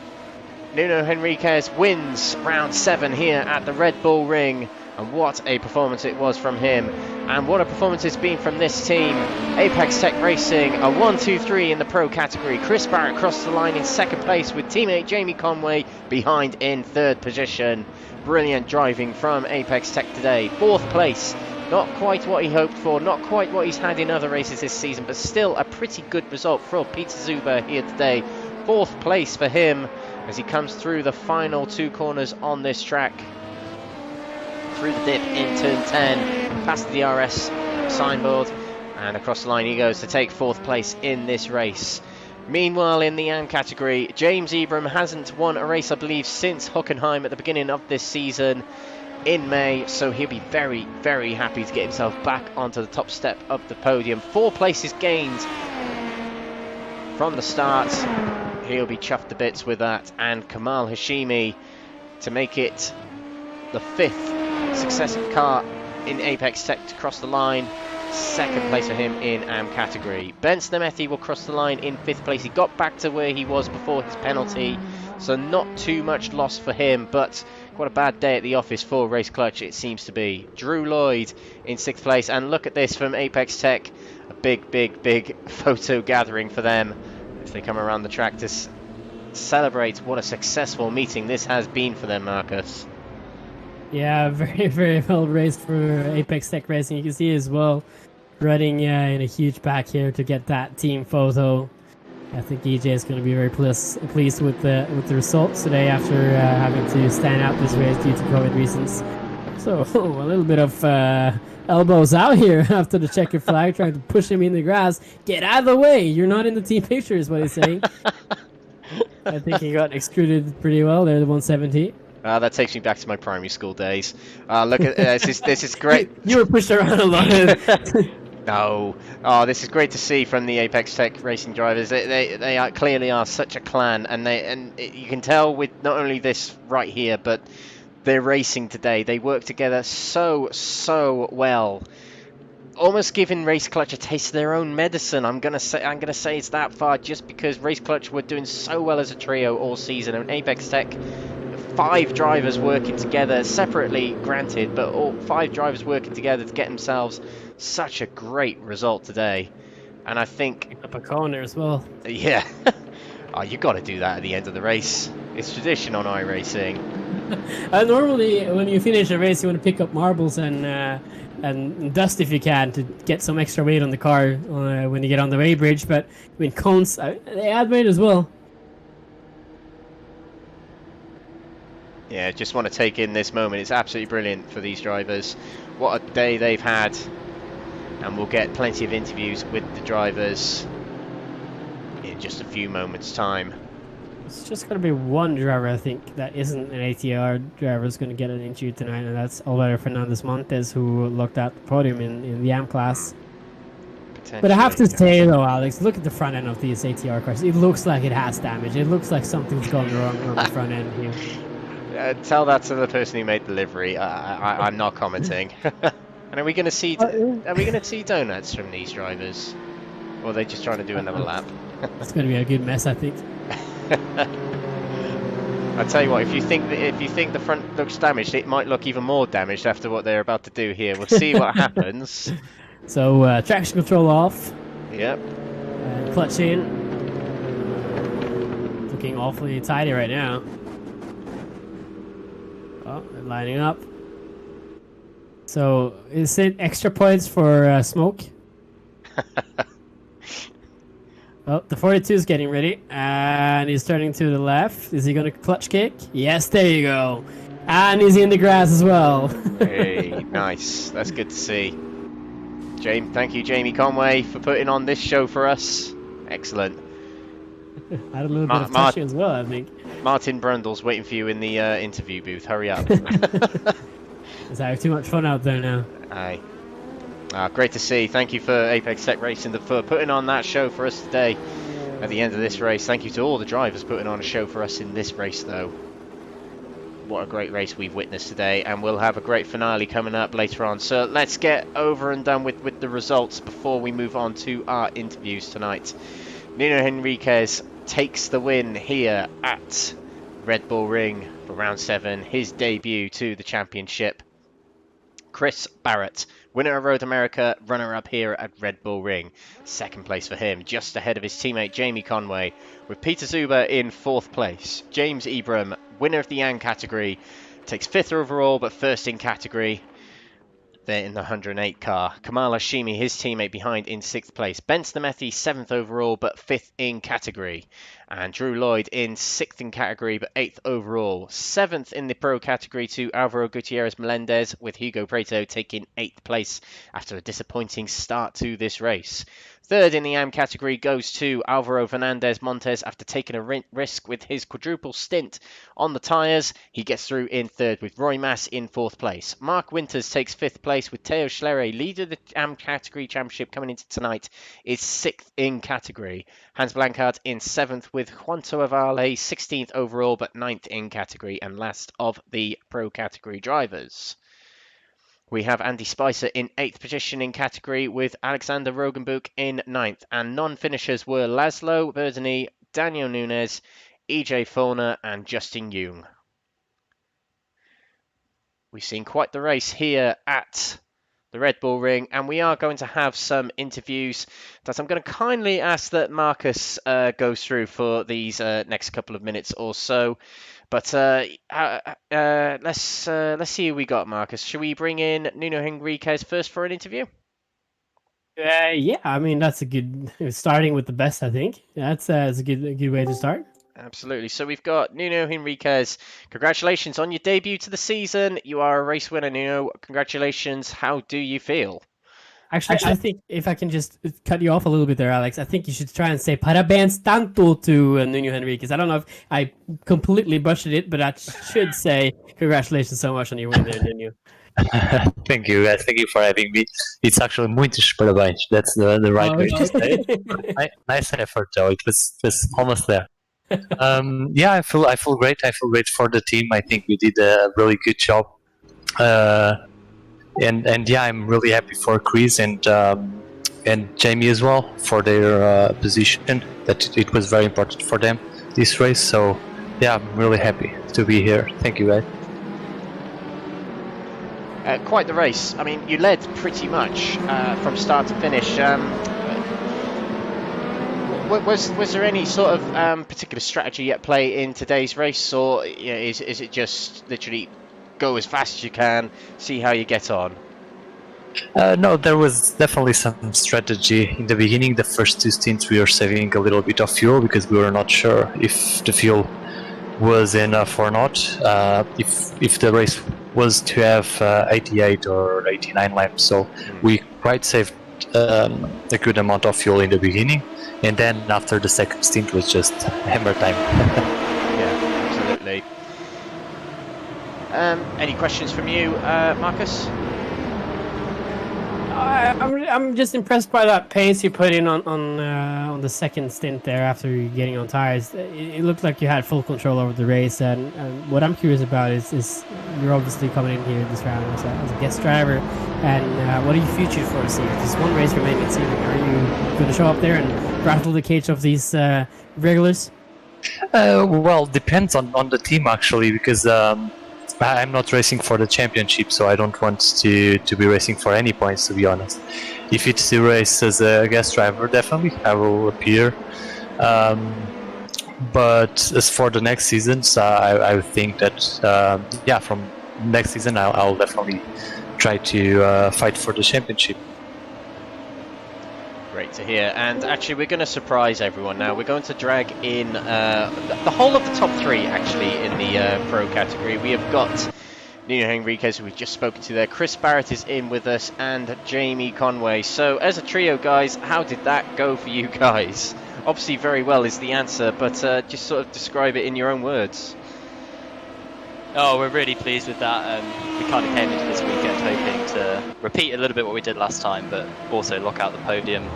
[SPEAKER 2] Nuno Henriquez wins round 7 here at the Red Bull Ring. And what a performance it was from him. And what a performance it's been from this team. Apex Tech Racing, a 1-2-3 in the Pro category. Chris Barrett crossed the line in 2nd place, with teammate Jamie Conway behind in 3rd position. Brilliant driving from Apex Tech today. 4th place, not quite what he hoped for, not quite what he's had in other races this season, but still a pretty good result for Peter Zuber here today. 4th place for him as he comes through the final 2 corners on this track. Through the dip in turn 10, past the DRS signboard, and across the line he goes to take 4th place in this race. Meanwhile, in the AM category, James Ebram hasn't won a race, I believe, since Hockenheim at the beginning of this season. in May, so he'll be very, very happy to get himself back onto the top step of the podium. 4 places gained from the start. He'll be chuffed to bits with that. And Kamal Hashimi to make it the 5th successive car in Apex Tech to cross the line. 2nd place for him in AM category. Ben Snemethi will cross the line in 5th place. He got back to where he was before his penalty, so not too much loss for him, but quite a bad day at the office for Race Clutch it seems to be. Drew Lloyd in 6th place, and look at this from Apex Tech. A big photo gathering for them as they come around the track to celebrate what a successful meeting this has been for them, Markus.
[SPEAKER 3] Yeah, very well raced for Apex Tech Racing. You can see as well, running in a huge back here to get that team photo. I think EJ is going to be very pleased with the results today after having to stand out this race due to COVID reasons. So a little bit of elbows out here after the checkered flag, trying to push him in the grass. Get out of the way! You're not in the team picture, is what he's saying. I think he got extruded pretty well there, the 170.
[SPEAKER 2] That takes me back to my primary school days. Look at this is great.
[SPEAKER 3] You were pushed around a lot.
[SPEAKER 2] No. Oh, this is great to see from the Apex Tech racing drivers. They are, clearly are such a clan, and you can tell with not only this right here, but their racing today. They work together so well. Almost giving Race Clutch a taste of their own medicine. I'm gonna say it's that far, just because Race Clutch were doing so well as a trio all season, and Apex Tech, 5 drivers working together, separately granted, but all 5 drivers working together to get themselves such a great result today. And I think
[SPEAKER 3] up a corner as well.
[SPEAKER 2] Yeah. Oh, you got to do that at the end of the race. It's tradition on iRacing.
[SPEAKER 3] Normally, when you finish a race, you want to pick up marbles and dust if you can to get some extra weight on the car when you get on the weighbridge. But with cones, they add weight as well.
[SPEAKER 2] Yeah, just want to take in this moment. It's absolutely brilliant for these drivers. What a day they've had. And we'll get plenty of interviews with the drivers in just a few moments' time.
[SPEAKER 3] It's just going to be one driver, I think, that isn't an ATR driver is going to get an interview tonight, and that's Alvaro Fernandez Montes, who looked at the podium in the AM class. But I have to say, though, Alex, look at the front end of these ATR cars. It looks like it has damage. It looks like something's going wrong on the front end here.
[SPEAKER 2] Tell that to the person who made the livery. I'm not commenting. And are we going to see donuts from these drivers, or are they just trying to do another lap?
[SPEAKER 3] It's going to be a good mess, I think.
[SPEAKER 2] I tell you what, if you think the front looks damaged, it might look even more damaged after what they're about to do here. We'll see what happens.
[SPEAKER 3] So traction control off.
[SPEAKER 2] Yep.
[SPEAKER 3] Clutch in. Looking awfully tidy right now. Oh, they're lining up. So is it extra points for smoke? Oh, the 42 is getting ready, and he's turning to the left. Is he going to clutch kick? Yes, there you go. And he's in the grass as well.
[SPEAKER 2] Hey, nice. That's good to see. Thank you, Jamie Conway, for putting on this show for us. Excellent.
[SPEAKER 3] Had a little bit of touching as well, I think.
[SPEAKER 2] Martin Brundle's waiting for you in the interview booth. Hurry up.
[SPEAKER 3] It's having too much fun out there now.
[SPEAKER 2] Aye. Great to see. Thank you for Apex Tech Racing for putting on that show for us today at the end of this race. Thank you to all the drivers putting on a show for us in this race, though. What a great race we've witnessed today, and we'll have a great finale coming up later on. So let's get over and done with the results before we move on to our interviews tonight. Nino Henriquez takes the win here at Red Bull Ring for round 7, his debut to the championship. Chris Barrett, winner of Road America, runner-up here at Red Bull Ring. 2nd place for him, just ahead of his teammate Jamie Conway, with Peter Zuber in 4th place. James Ebram, winner of the Yang category, takes 5th overall, but 1st in category. They're in the 108 car. Kamal Hashimi, his teammate, behind in 6th place. Ben Snemethi, 7th overall, but 5th in category. And Drew Lloyd in 6th in category, but 8th overall. 7th in the pro category to Alvaro Gutierrez Melendez, with Hugo Preto taking 8th place after a disappointing start to this race. 3rd in the AM category goes to Alvaro Fernandez Montes after taking a risk with his quadruple stint on the tyres. He gets through in 3rd with Roy Mass in 4th place. Mark Winters takes 5th place with Theo Schlerer, leader of the AM category championship coming into tonight, is 6th in category. Hans Blankart in 7th with Juan Toavale, 16th overall but 9th in category and last of the pro category drivers. We have Andy Spicer in 8th position in category with Alexander Rogenbuch in 9th. And non-finishers were Laszlo Verdini, Daniel Nunes, EJ Forner and Justin Young. We've seen quite the race here at the Red Bull Ring, and we are going to have some interviews that I'm going to kindly ask that Markus goes through for these next couple of minutes or so. But let's see who we got, Markus. Should we bring in Nuno Henriquez first for an interview?
[SPEAKER 3] Yeah, I mean that's a good starting with the best. I think that's a good way to start.
[SPEAKER 2] Absolutely. So we've got Nuno Henriquez. Congratulations on your debut to the season. You are a race winner, Nuno. Congratulations. How do you feel?
[SPEAKER 3] Actually, I think if I can just cut you off a little bit there, Alex, I think you should try and say parabéns tanto to Nuno Henriquez. I don't know if I completely butchered it, but I should say congratulations so much on your win there, Nuno.
[SPEAKER 4] Thank you, guys. Thank you for having me. It's actually muitos parabéns. That's the right way to say it. Nice effort, though. It was almost there. Yeah, I feel great. I feel great for the team. I think we did a really good job. And yeah, I'm really happy for Chris and Jamie as well for their position. That it was very important for them this race. So yeah, I'm really happy to be here. Thank you, guys.
[SPEAKER 2] Quite the race. I mean, you led pretty much from start to finish. Was there any sort of particular strategy at play in today's race, or is it just literally go as fast as you can, see how you get on?
[SPEAKER 4] No, there was definitely some strategy in the beginning. The first 2 stints we were saving a little bit of fuel because we were not sure if the fuel was enough or not. If the race was to have 88 or 89 laps, so we quite saved a good amount of fuel in the beginning, and then after the second stint was just hammer time.
[SPEAKER 2] Yeah, absolutely. Any questions from you, Markus?
[SPEAKER 3] I'm just impressed by that pace you put in on the second stint there after getting on tires. It looked like you had full control over the race, and what I'm curious about is you're obviously coming in here this round as a guest driver, and what are you featured for this year? There's one race remaining at Sebring. Are you going to show up there and rattle the cage of these regulars?
[SPEAKER 4] Well, depends on the team actually, because I'm not racing for the championship, so I don't want to be racing for any points, to be honest. If it's to race as a guest driver, definitely I will appear. But as for the next seasons, I think that yeah, from next season I'll definitely try to fight for the championship.
[SPEAKER 2] Great to hear. And actually, we're going to surprise everyone now. We're going to drag in the whole of the top 3 actually in the pro category. We have got Nuno Henriquez, who we've just spoken to there. Chris Barrett is in with us, and Jamie Conway. So as a trio, guys, how did that go for you guys? Obviously very well is the answer, but just sort of describe it in your own words.
[SPEAKER 5] Oh, we're really pleased with that. We kind of came into this weekend hoping to repeat a little bit what we did last time, but also lock out the podium.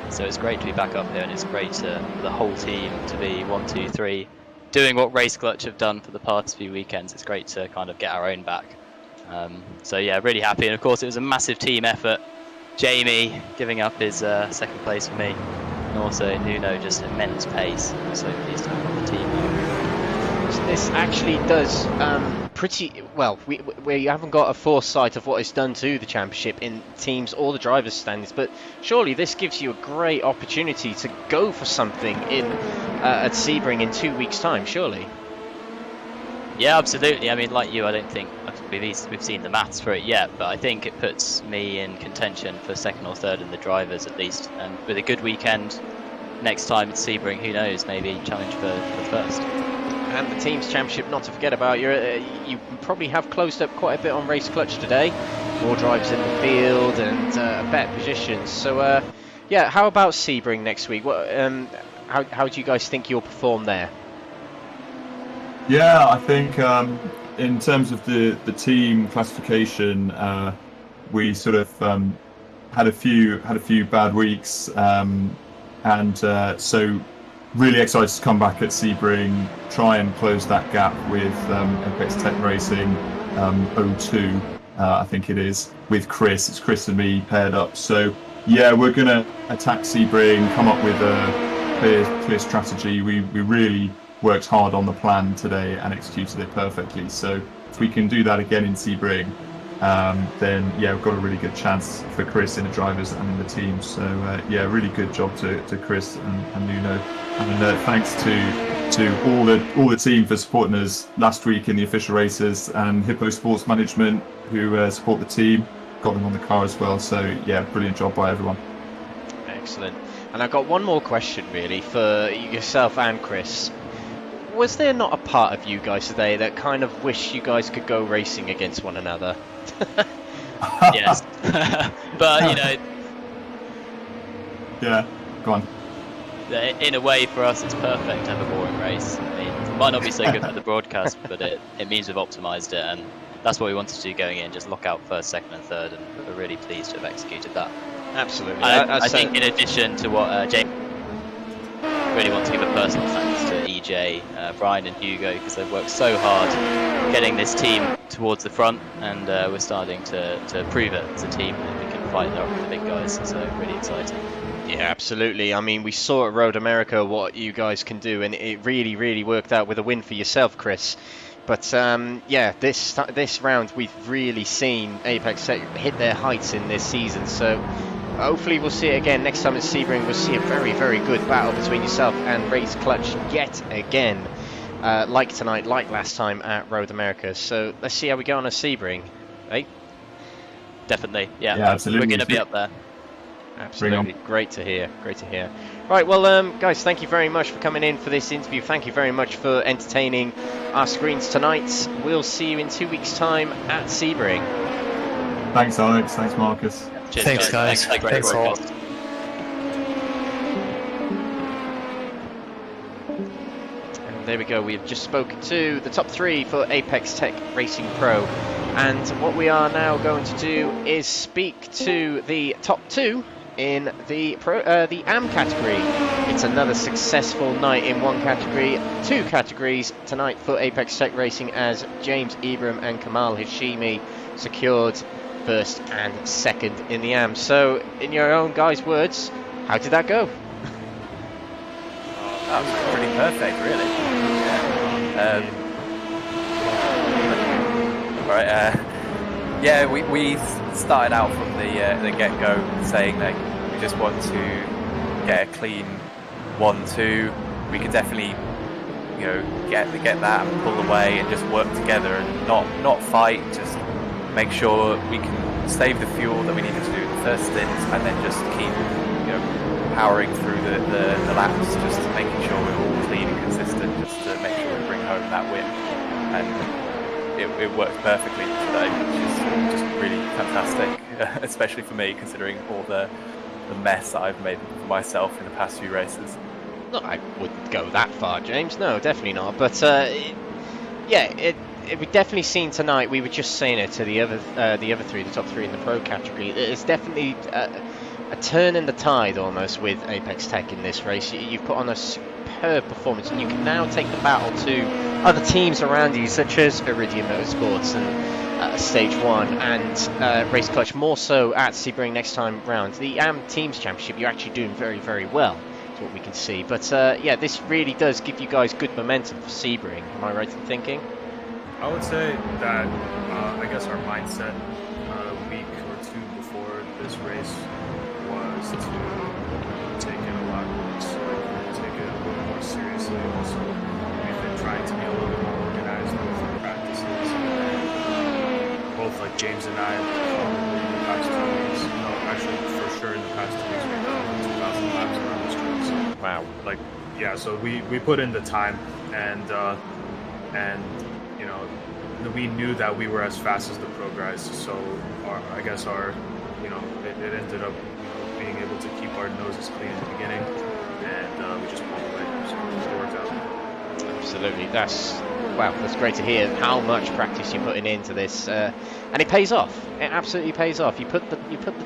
[SPEAKER 5] So it's great to be back up here, and it's great for the whole team to be 1, 2, 3, doing what Race Clutch have done for the past few weekends. It's great to kind of get our own back. So yeah, really happy. And of course, it was a massive team effort. Jamie giving up his second place for me, and also Nuno, just immense pace. I'm so pleased to have on the team.
[SPEAKER 2] This actually does pretty well. We haven't got a foresight of what it's done to the championship in teams or the drivers' standings, but surely this gives you a great opportunity to go for something at Sebring in 2 weeks' time. Surely.
[SPEAKER 5] Yeah, absolutely. I mean, like you, I don't think we've seen the maths for it yet, but I think it puts me in contention for second or third in the drivers at least. And with a good weekend, next time at Sebring, who knows, maybe challenge for first.
[SPEAKER 2] And the team's championship, not to forget about, you probably have closed up quite a bit on race clutch today. More drivers in the field and better positions. So, yeah, how about Sebring next week? What, how do you guys think you'll perform there?
[SPEAKER 6] Yeah, I think in terms of the team classification, we sort of had a few bad weeks, and so really excited to come back at Sebring, try and close that gap with Apex Tech Racing 02, I think it is, with Chris. It's Chris and me paired up. So yeah, we're going to attack Sebring, come up with a clear strategy. We really worked hard on the plan today and executed it perfectly. So if we can do that again in Sebring, then yeah, we've got a really good chance for Chris in the drivers and in the team. So yeah, really good job to Chris and Nuno, and thanks to all the team for supporting us last week in the official races, and Hippo Sports Management who support the team, got them on the car as well. So yeah, brilliant job by everyone.
[SPEAKER 2] Excellent. And I've got one more question really for yourself and Chris. Was there not a part of you guys today that kind of wish you guys could go racing against one another?
[SPEAKER 5] Yes. But, you know...
[SPEAKER 6] Yeah, go on.
[SPEAKER 5] In a way, for us, it's perfect to have a boring race. I mean, it might not be so good for the broadcast, but it means we've optimised it, and that's what we wanted to do going in, just lock out first, second and third, and we're really pleased to have executed that.
[SPEAKER 2] Absolutely.
[SPEAKER 5] I think in addition to what James... really want to give a personal thanks to EJ, Brian and Hugo, because they've worked so hard getting this team towards the front, and we're starting to prove it as a team that we can fight up with the big guys, so really exciting.
[SPEAKER 2] Yeah, absolutely. I mean, we saw at Road America what you guys can do, and it really worked out with a win for yourself, Chris. But yeah, this round we've really seen Apex hit their heights in this season, so hopefully we'll see it again next time at Sebring. We'll see a very good battle between yourself and Race Clutch yet again, like tonight, like last time at Road America. So let's see how we go on at Sebring, right?
[SPEAKER 5] Definitely, yeah,
[SPEAKER 6] absolutely.
[SPEAKER 5] We're going to be up there.
[SPEAKER 2] Absolutely, great to hear, great to hear. Right, well, guys, thank you very much for coming in for this interview. Thank you very much for entertaining our screens tonight. We'll see you in 2 weeks' time at Sebring.
[SPEAKER 6] Thanks, Alex. Thanks, Marcus.
[SPEAKER 5] Cheers,
[SPEAKER 4] Thanks, guys.
[SPEAKER 5] Thanks all.
[SPEAKER 2] And there we go. We've just spoken to the top 3 for Apex Tech Racing Pro. And what we are now going to do is speak to the top 2 in the AM category. It's another successful night in one category, 2 categories tonight for Apex Tech Racing, as James Ibram and Kamal Hashimi secured first and second in the AM. So, in your own guys' words, how did that go?
[SPEAKER 7] That was pretty perfect, really. Yeah. Yeah, we started out from the get-go saying that we just want to get a clean 1-2. We could definitely, you know, get that and pull away and just work together and not fight. Just make sure we can save the fuel that we needed to do in the first stint, and then just keep, you know, powering through the laps, just making sure we're all clean and consistent, just to make sure we bring home that win. And it worked perfectly today, which is just really fantastic, especially for me, considering all the mess that I've made for myself in the past few races.
[SPEAKER 2] No, I wouldn't go that far, James. No, definitely not. But yeah, we've definitely seen tonight. We were just saying it to the other 3, the top 3 in the pro category. It's definitely a turn in the tide almost with Apex Tech in this race. You've put on a superb performance, and you can now take the battle to other teams around you, such as Iridium Motorsports and Stage 1 and Race Clutch, more so at Sebring next time round. The AM Teams Championship, you're actually doing very well, is what we can see. But yeah, this really does give you guys good momentum for Sebring. Am I right in thinking?
[SPEAKER 8] I would say that I guess our mindset a week or 2 before this race was to take it a lot more slowly, take it a little more seriously. Also, we've been trying to be a little bit more organized with our practices. Both like James and I, probably in the past 2 weeks, no, actually for sure in the past 2 weeks, we've done over 2,000 laps around the street. So
[SPEAKER 2] Wow.
[SPEAKER 8] Like, yeah, so we put in the time, and you know, we knew that we were as fast as the pro guys. So I guess you know, it ended up, you know, being able to keep our noses clean in the beginning, and we just pulled away. So it worked out.
[SPEAKER 2] Absolutely, that's great to hear how much practice you're putting into this, and it pays off. It absolutely pays off. You put the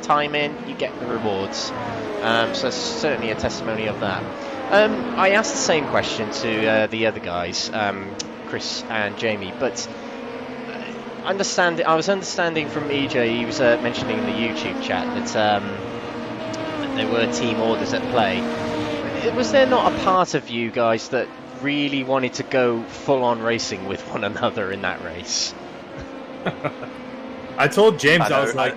[SPEAKER 2] time in, you get the rewards. So it's certainly a testimony of that. I asked the same question to the other guys, Chris and Jamie, but I was understanding from EJ, he was mentioning in the YouTube chat that there were team orders at play. Was there not a part of you guys that really wanted to go full-on racing with one another in that race?
[SPEAKER 8] I told James, I was like,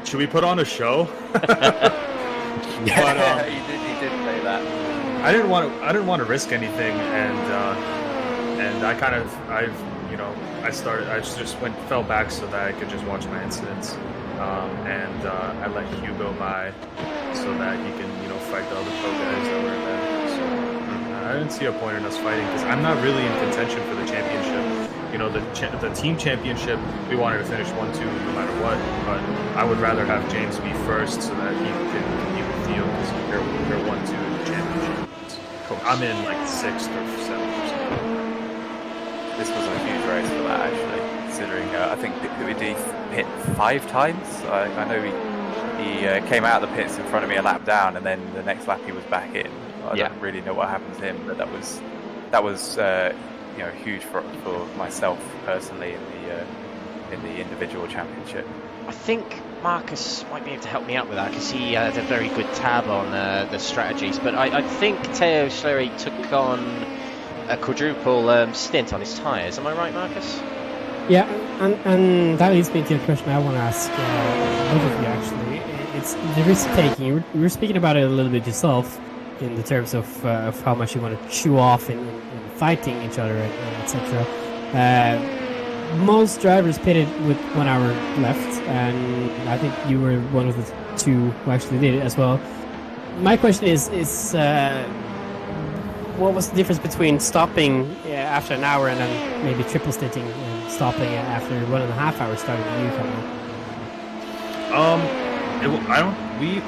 [SPEAKER 8] should we put on a show?
[SPEAKER 7] Yeah,
[SPEAKER 8] But,
[SPEAKER 7] he did say that.
[SPEAKER 8] I didn't want to risk anything, and I just fell back so that I could just watch my incidents, and I let Hugh go by so that he can, you know, fight the other pro guys that were in there. So I didn't see a point in us fighting because I'm not really in contention for the championship. You know, the team championship, we wanted to finish 1-2 no matter what, but I would rather have James be first so that he can compete with Theo because they're 1-2 in the championship. I'm in like 6th or 7th or something.
[SPEAKER 7] This was a huge race for that, actually, considering I think we did hit 5 times. I know he came out of the pits in front of me a lap down, and then the next lap he was back in. I don't really know what happened to him, but that was you know, huge for myself personally in the individual championship.
[SPEAKER 2] I think Markus might be able to help me out with that because he had a very good tab on the strategies, but I think Theo Schlery took on a quadruple stint on his tyres. Am I right, Markus?
[SPEAKER 3] Yeah, and that leads me to a question I want to ask both of you, actually. It's the risk-taking. You were speaking about it a little bit yourself in the terms of how much you want to chew off in fighting each other, etc. Most drivers pitted with 1 hour left, and I think you were one of the 2 who actually did it as well. My question is what was the difference between stopping after an hour and then maybe triple stinting and stopping after 1.5 hours starting a new company?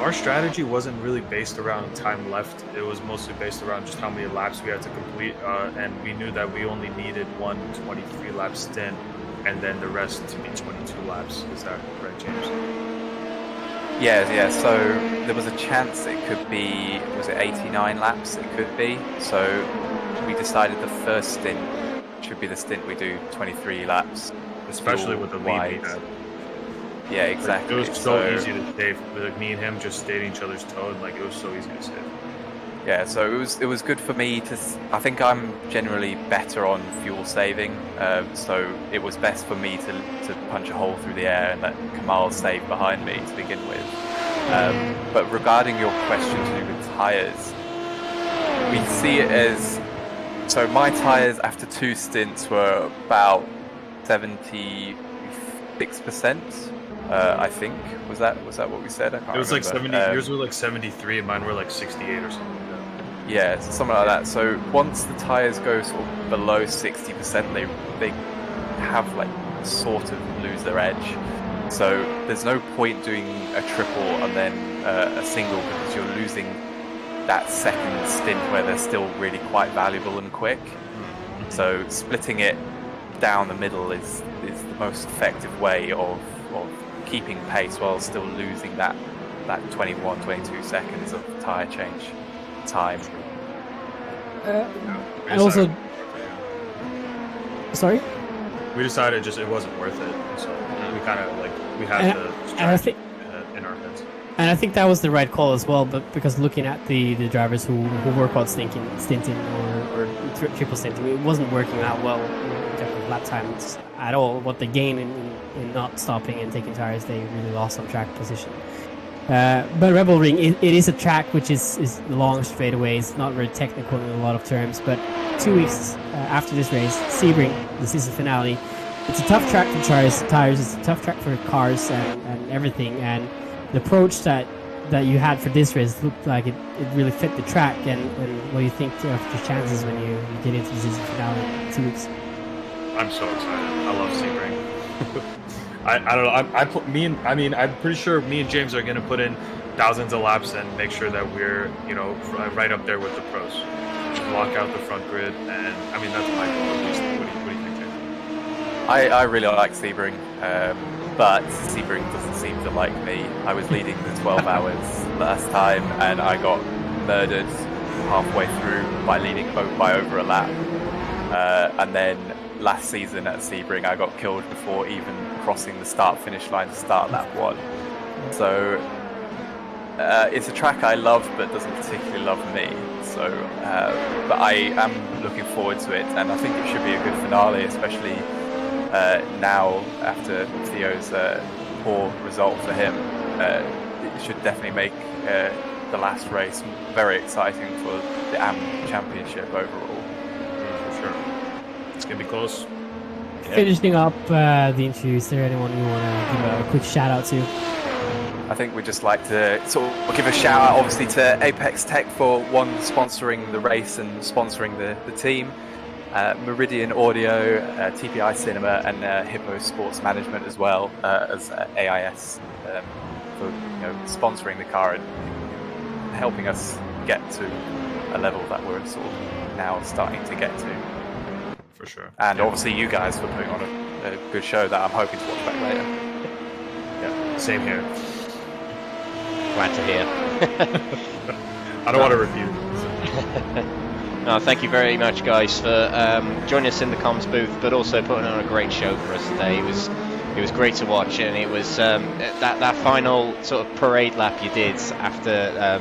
[SPEAKER 8] Our strategy wasn't really based around time left. It was mostly based around just how many laps we had to complete, and we knew that we only needed 1 23-lap stint, and then the rest to be 22 laps. Is that right, James?
[SPEAKER 7] Yeah. So there was a chance it could be, was it 89 laps? It could be. So we decided the first stint should be the stint we do 23 laps,
[SPEAKER 8] especially with the lead we had.
[SPEAKER 7] Yeah, exactly.
[SPEAKER 8] It was so easy to save. Like me and him just stayed in each other's toe, and like it was so easy to save.
[SPEAKER 7] Yeah, so it was good for me to. I think I'm generally better on fuel saving, so it was best for me to punch a hole through the air and let Kamal save behind me to begin with. But regarding your question to do with tyres, we see it as, so my tyres after 2 stints were about 76%. I think was that what we said? I can't remember.
[SPEAKER 8] It was like 70. Yours were like 73, and mine were like 68 or something like that.
[SPEAKER 7] Yeah, so something like that. So once the tyres go sort of below 60%, they have like sort of lose their edge. So there's no point doing a triple and then a single because you're losing that second stint where they're still really quite valuable and quick. So splitting it down the middle is the most effective way of keeping pace while still losing that 22 seconds of tyre change time.
[SPEAKER 3] And also, sorry?
[SPEAKER 8] We decided it wasn't worth it, so we kind of we had the strategy in our heads.
[SPEAKER 3] And I think that was the right call as well, but because looking at the drivers who work on stinting or triple stinting, it wasn't working out well in terms of lap times at all. What they gained in not stopping and taking tires, they really lost on track position. But Rebel Ring, it is a track which is long straightaways, not very technical in a lot of terms, but 2 weeks after this race, Sebring, the season finale, it's a tough track for tires, it's a tough track for cars and everything, and the approach that that you had for this race looked like it really fit the track. And what do you think of your chances when you get into the season finale in 2 weeks?
[SPEAKER 8] I'm so excited. I love Sebring. I don't know. I'm pretty sure me and James are going to put in thousands of laps and make sure that we're, you know, right up there with the pros. Just lock out the front grid, and I mean, that's my goal at least. What do you think, James?
[SPEAKER 7] I really like Sebring, but Sebring doesn't seem to like me. I was leading the 12 hours last time, and I got murdered halfway through by leading by over a lap. And then last season at Sebring, I got killed before even crossing the start-finish line to start lap 1. So it's a track I love, but doesn't particularly love me. So, but I am looking forward to it, and I think it should be a good finale, especially now after Theo's poor result for him. It should definitely make the last race very exciting for the AM Championship overall.
[SPEAKER 8] For sure. It's going to be close.
[SPEAKER 3] Finishing up the interview, is there anyone you want to give a quick shout out to?
[SPEAKER 7] I think we'd just like to sort of give a shout out, obviously, to Apex Tech for sponsoring the race and sponsoring the team, Meridian Audio, TPI Cinema, and Hippo Sports Management as well as AIS for sponsoring the car and helping us get to a level that we're sort of now starting to get to.
[SPEAKER 8] For sure.
[SPEAKER 7] And obviously you guys for putting on a good show that I'm hoping to watch back later.
[SPEAKER 8] Yeah, same here.
[SPEAKER 2] Glad to hear.
[SPEAKER 8] I don't want to review.
[SPEAKER 2] No, thank you very much, guys, for joining us in the comms booth, but also putting on a great show for us today. It was great to watch, and it was that final sort of parade lap you did after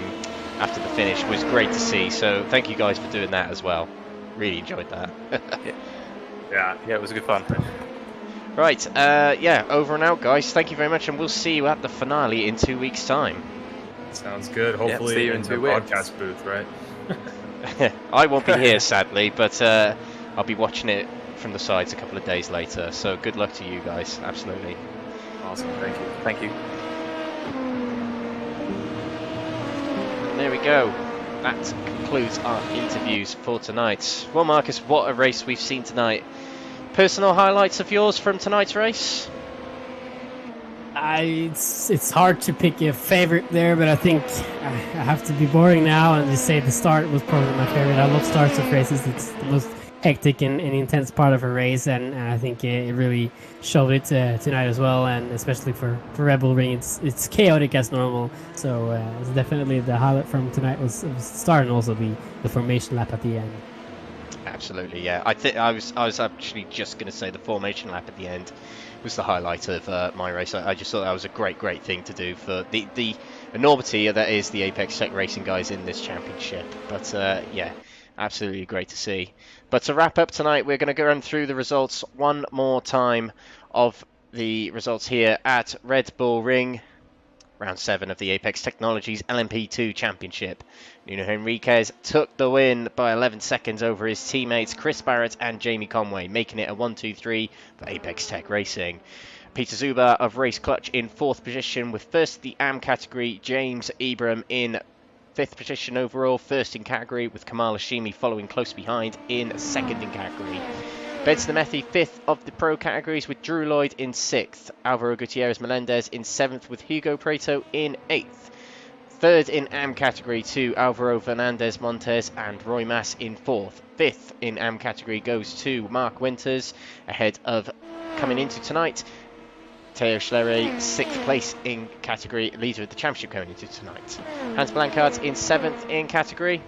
[SPEAKER 2] the finish was great to see. So thank you guys for doing that as well. Really enjoyed that.
[SPEAKER 8] Yeah,
[SPEAKER 7] it was good fun.
[SPEAKER 2] Right, over and out, guys. Thank you very much, and we'll see you at the finale in 2 weeks' time.
[SPEAKER 8] Sounds good. Hopefully
[SPEAKER 7] see you
[SPEAKER 8] in the broadcast booth, right?
[SPEAKER 2] I won't be here, sadly, but I'll be watching it from the sides a couple of days later. So good luck to you guys. Absolutely.
[SPEAKER 8] Awesome. Thank you.
[SPEAKER 7] Thank you.
[SPEAKER 2] There we go. That concludes our interviews for tonight. Well, Marcus, what a race we've seen tonight. Personal highlights of yours from tonight's race?
[SPEAKER 3] It's hard to pick a favorite there, but I think I have to be boring now and just say the start was probably my favorite. I love starts of races. It's the most hectic and intense part of a race, and I think it really showed it tonight as well, and especially for Red Bull Ring, it's chaotic as normal. So it's definitely the highlight from tonight was the start and also the formation lap at the end.
[SPEAKER 2] Absolutely, yeah. I think I was actually just going to say the formation lap at the end was the highlight of my race. I just thought that was a great thing to do for the enormity that is the Apex Tech Racing guys in this championship. But yeah, absolutely great to see. But to wrap up tonight, we're going to go run through the results one more time of the results here at Red Bull Ring. Round 7 of the Apex Technologies LMP2 Championship. Nuno Henriquez took the win by 11 seconds over his teammates Chris Barrett and Jamie Conway, making it a 1-2-3 for Apex Tech Racing. Peter Zuba of Race Clutch in 4th position, with first the AM category, James Ibram in 5th position overall, 1st in category, with Kamal Hashimi following close behind in 2nd in category. Beds Nemethi 5th of the pro categories, with Drew Lloyd in 6th. Alvaro Gutierrez Melendez in 7th, with Hugo Preto in 8th. 3rd in AM category to Alvaro Fernandez Montes and Roy Mass in 4th. 5th in AM category goes to Mark Winters, ahead of coming into tonight Theo Schlerer, 6th place in category, leader of the championship going into tonight. Hans Blankart in 7th in category,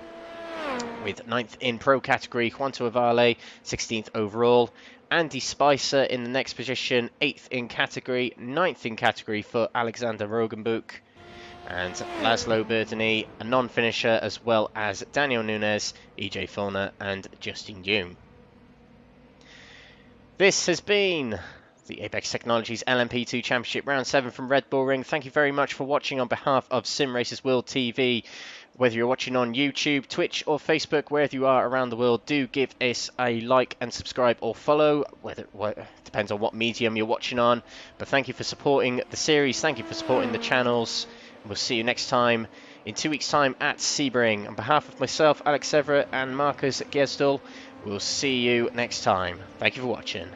[SPEAKER 2] with 9th in pro category, Juanto Avale, 16th overall. Andy Spicer in the next position, 8th in category, 9th in category for Alexander Rogenbuch. And Laszlo Bertini, a non-finisher, as well as Daniel Nunes, EJ Fulner and Justin Hume. This has been the Apex Technologies LMP2 Championship Round 7 from Red Bull Ring. Thank you very much for watching on behalf of Simracersworld TV. Whether you're watching on YouTube, Twitch or Facebook, wherever you are around the world, do give us a like and subscribe or follow. Depends on what medium you're watching on. But thank you for supporting the series. Thank you for supporting the channels. We'll see you next time in 2 weeks' time at Sebring. On behalf of myself, Alex Everitt and Markus Gjesdal, we'll see you next time. Thank you for watching.